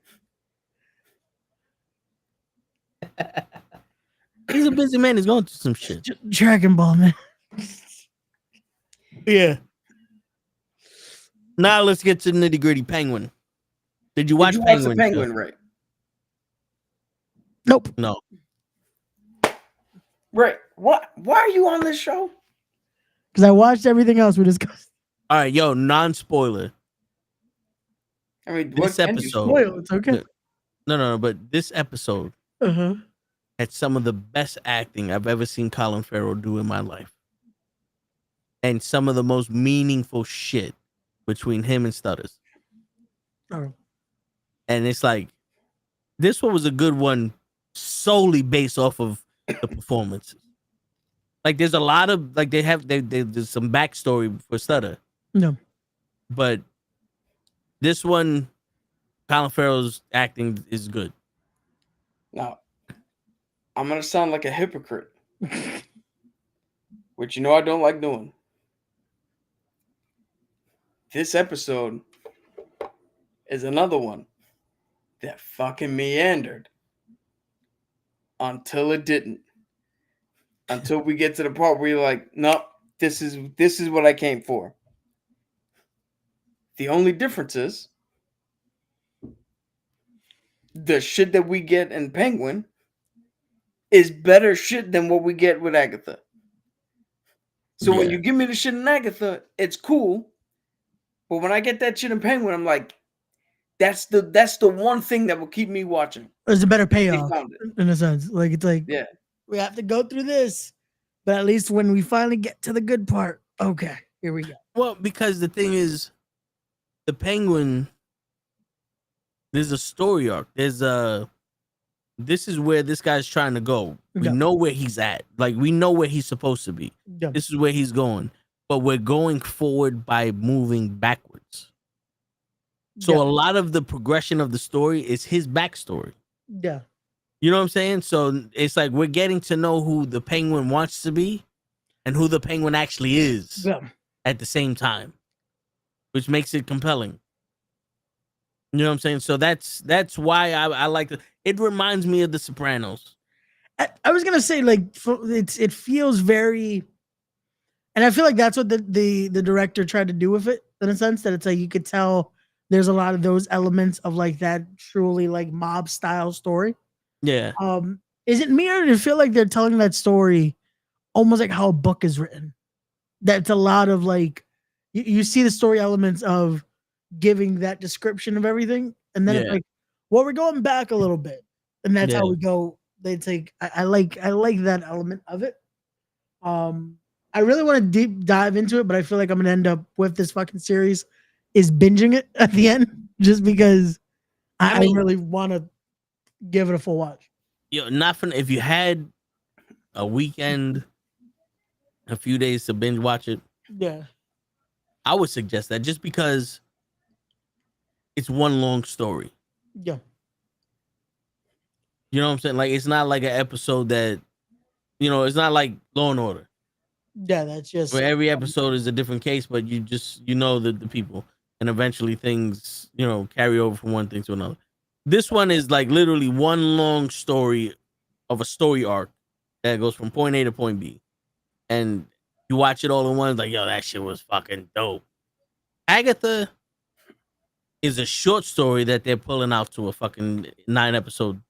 He's a busy man. He's going through some shit. Dragon Ball, man. Yeah. Now let's get to the nitty gritty. Penguin. Did you watch the Penguin? Penguin, right? Nope. No. Right. What? Why are you on this show? Because I watched everything else we discussed. All right, yo, non-spoiler. I mean, This what can you episode. Spoil, it's okay. No, but this episode Uh-huh. had some of the best acting I've ever seen Colin Farrell do in my life. And some of the most meaningful shit between him and Stutters. Oh. And it's like, this one was a good one solely based off of the performances. Like, there's a lot of, like, there's some backstory for Stutter. No. But this one, Colin Farrell's acting is good. Now, I'm gonna sound like a hypocrite, which you know I don't like doing. This episode is another one that fucking meandered until it didn't. Until we get to the part where you're like, no, this is what I came for. The only difference is the shit that we get in Penguin is better shit than what we get with Agatha. So when you give me the shit in Agatha, it's cool. But when I get that shit in Penguin, I'm like, that's the one thing that will keep me watching. There's a better payoff found in a sense. Like, it's like, Yeah. we have to go through this, but at least when we finally get to the good part, okay, here we go. Well, because the thing is, the Penguin, there's a story arc. This is where this guy's trying to go. We Yeah. know where he's at. Like, we know where he's supposed to be. Yeah. This is where he's going. But we're going forward by moving backwards. So Yeah. a lot of the progression of the story is his backstory. Yeah. You know what I'm saying? So it's like we're getting to know who the Penguin wants to be and who the Penguin actually is Yeah. at the same time, which makes it compelling. You know what I'm saying? So that's why I like it. It reminds me of The Sopranos. I was gonna say, like, it feels very, and I feel like that's what the director tried to do with it, in a sense that it's like you could tell there's a lot of those elements of like that truly like mob style story. Yeah. Is it me or do you feel like they're telling that story almost like how a book is written? That's a lot of like you see the story elements of giving that description of everything, and then it's Yeah. like, well, we're going back a little bit, and that's how Yeah. we go. They take I like that element of it. I really want to deep dive into it, but I feel like I'm gonna end up with this fucking series is binging it at the end just because I mean- really want to give it a full watch. If you had a weekend, a few days to binge watch it, Yeah. I would suggest that just because it's one long story. Yeah. You know what I'm saying? Like, it's not like an episode that, it's not like Law and Order, Yeah, that's just where every episode is a different case, but you know the people, and eventually things, carry over from one thing to another. This one is like literally one long story of a story arc that goes from point A to point B. And you watch it all in one, like, yo, that shit was fucking dope. Agatha is a short story that they're pulling out to a fucking 9-episode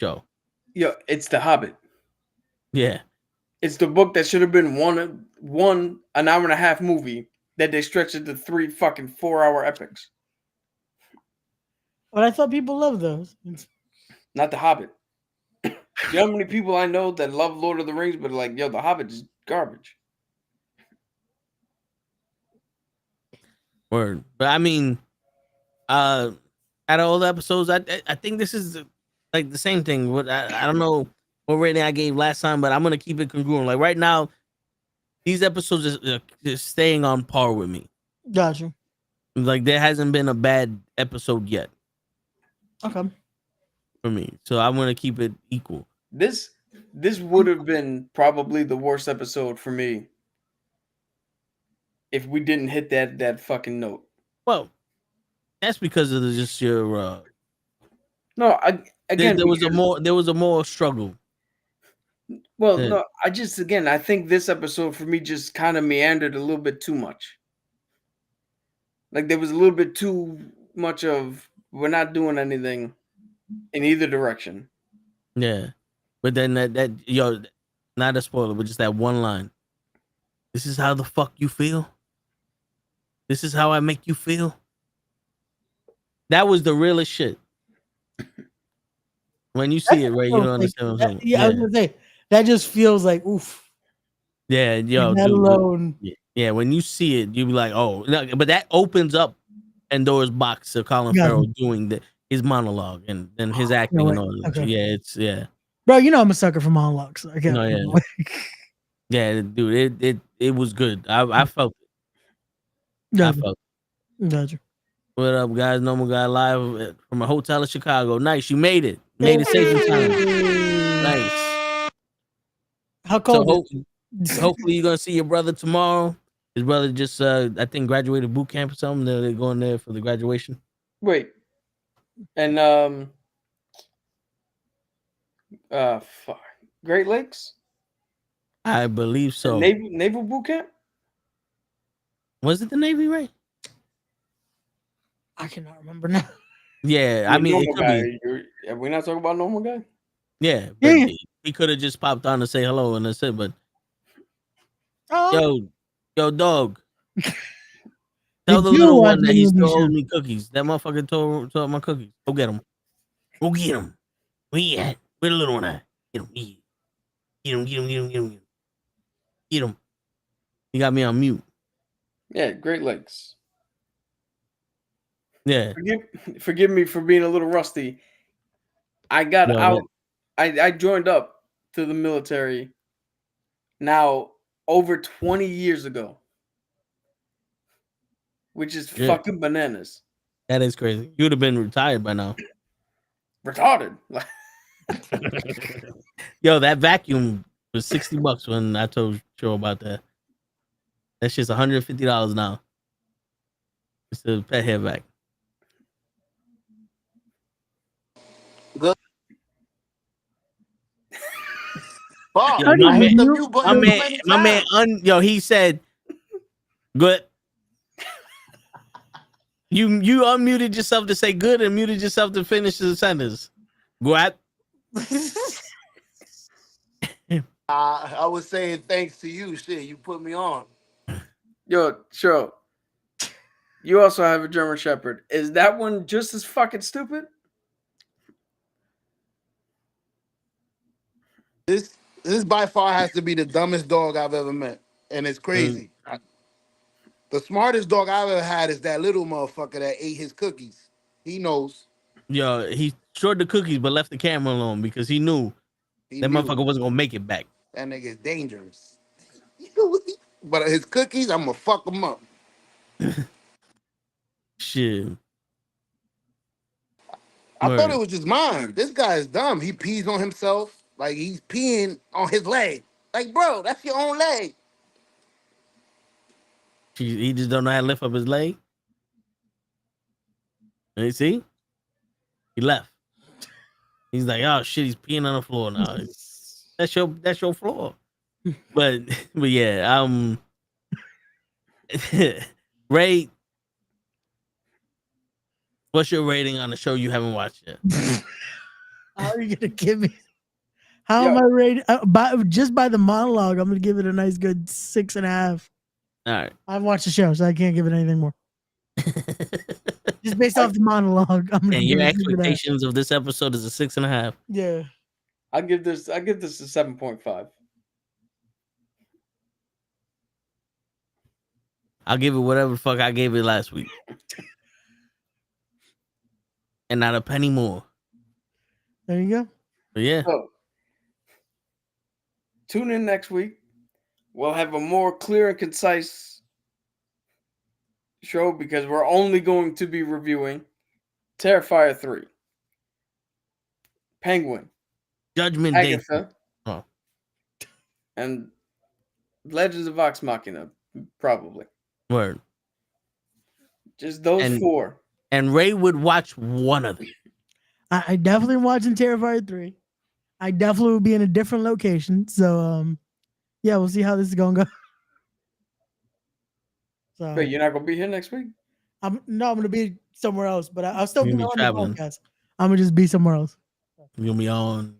show. Yo, it's The Hobbit. Yeah. It's the book that should have been one an hour and a half movie that they stretched into 3 fucking 4-hour epics. But I thought people love those. Not The Hobbit. You know how many people I know that love Lord of the Rings, but like, yo, The Hobbit is garbage. Word. But I mean, out of all the episodes, I think this is like the same thing. What I don't know what rating I gave last time, but I'm gonna keep it congruent. Like right now, these episodes are just staying on par with me. Gotcha. Like there hasn't been a bad episode yet Okay. for me, so I'm gonna keep it equal. This This would have been probably the worst episode for me if we didn't hit that fucking note. Well, that's because of just your. No, again, there was because- a more struggle. Well, Yeah. no, I think this episode for me just kind of meandered a little bit too much. Like there was a little bit too much of we're not doing anything in either direction. Yeah, but then that not a spoiler, but just that one line. This is how the fuck you feel. This is how I make you feel. That was the realest shit. When you see it, right, you don't understand what I'm saying. Yeah, I was gonna say that just feels like oof. Yeah, yo, That dude. alone. Yeah, when you see it, you be like, oh, no, but that opens up Pandora's box of Colin Yeah. Farrell doing his monologue and his acting and all that. Okay. Yeah, Bro, you know I'm a sucker for monologues. So I can't. No, yeah. Yeah, dude, it was good. I felt it. I Gotcha. felt it. Gotcha. What up, guys? Normal Guy live from a hotel in Chicago. Nice, you made it. Made it safe and sound. Nice. How cold? So hopefully you're gonna see your brother tomorrow. His brother just I think graduated boot camp or something. They're going there for the graduation. Wait, and fuck, Great Lakes, I believe so. naval boot camp. Was it the Navy, right? I cannot remember now. Yeah, I mean, it Normal could Guy. be. Are we not talking about Normal Guy? Yeah, but Yeah. he could have just popped on to say hello and that's it. But Oh, yo, dog. Did Tell the you little watch one that the he's movie still owing show? me cookies. That motherfucker tore my cookies. Go get him. Go get him. Where he at? Where the little one at? Get him. Get him. Get him. He got me on mute. Yeah, Great Lakes. Yeah. Forgive me for being a little rusty. I got No, out. I joined up to the military now over 20 years ago, which is Yeah. fucking bananas. That is crazy. You would have been retired by now. Retarded. Yo, that vacuum was $60 when I told Joe about that. That shit's $150 now. It's a pet hair vac. Good. Fuck, Yo, I hit the mute my button man, so many my man, times. he said, good. You unmuted yourself to say good and muted yourself to finish the sentence. What? I was saying thanks to you. Shit, you put me on. Yo, sure. You also have a German Shepherd. Is that one just as fucking stupid? This by far has to be the dumbest dog I've ever met, and it's crazy. The smartest dog I've ever had is that little motherfucker that ate his cookies. He knows. Yo, he shorted the cookies but left the camera alone because he knew that motherfucker wasn't gonna make it back. That nigga's dangerous. But his cookies, I'm gonna fuck him up. Shit. I thought it was just mine. This guy is dumb. He pees on himself. Like he's peeing on his leg. Like, bro, that's your own leg. He just don't know how to lift up his leg. You see? He left. He's like, oh shit, he's peeing on the floor now. That's your floor. But yeah, Ray, what's your rating on the show you haven't watched yet? How are you gonna give me? How am I rated? Just by the monologue, I'm gonna give it a nice good 6.5. All right. I've watched the show, so I can't give it anything more. Just based off the monologue, I'm gonna And give your it that. expectations of this episode is a 6.5. Yeah. I give this a 7.5. I'll give it whatever the fuck I gave it last week. And not a penny more. There you go. But yeah. So, tune in next week. We'll have a more clear and concise show because we're only going to be reviewing Terrifier 3, Penguin, Judgment Agatha, Day. and Legends of Vox Machina, probably. Word. Just those 4. And Ray would watch one of them. I definitely am watching Terrifier 3. I definitely will be in a different location. So yeah, we'll see how this is gonna go. So Wait, you're not gonna be here next week? I'm gonna be somewhere else, but I'll still be You'll be on traveling. the podcast. I'm gonna just be somewhere else. You'll be on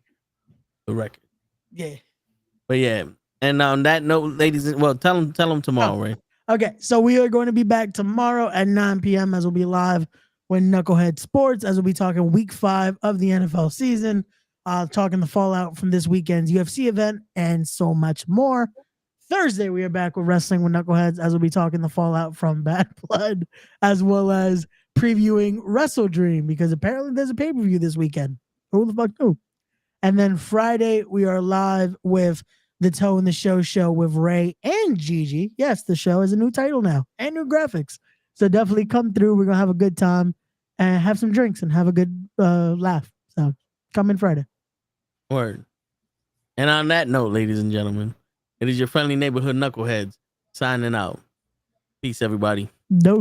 the record. Yeah. But yeah. And on that note, ladies, well, tell them tomorrow, Ray. Okay, so we are going to be back tomorrow at 9 p.m. as we'll be live with Knucklehead Sports, as we'll be talking week 5 of the NFL season, talking the fallout from this weekend's UFC event, and so much more. Thursday, we are back with Wrestling with Knuckleheads, as we'll be talking the fallout from Bad Blood, as well as previewing Wrestle Dream, because apparently there's a pay-per-view this weekend. Who the fuck knew? And then Friday, we are live with the Toe in the Show with Ray and Gigi. Yes, the show has a new title now and new graphics. So definitely come through. We're going to have a good time and have some drinks and have a good laugh. So come in Friday. Word. And on that note, ladies and gentlemen, it is your friendly neighborhood Knuckleheads signing out. Peace, everybody. No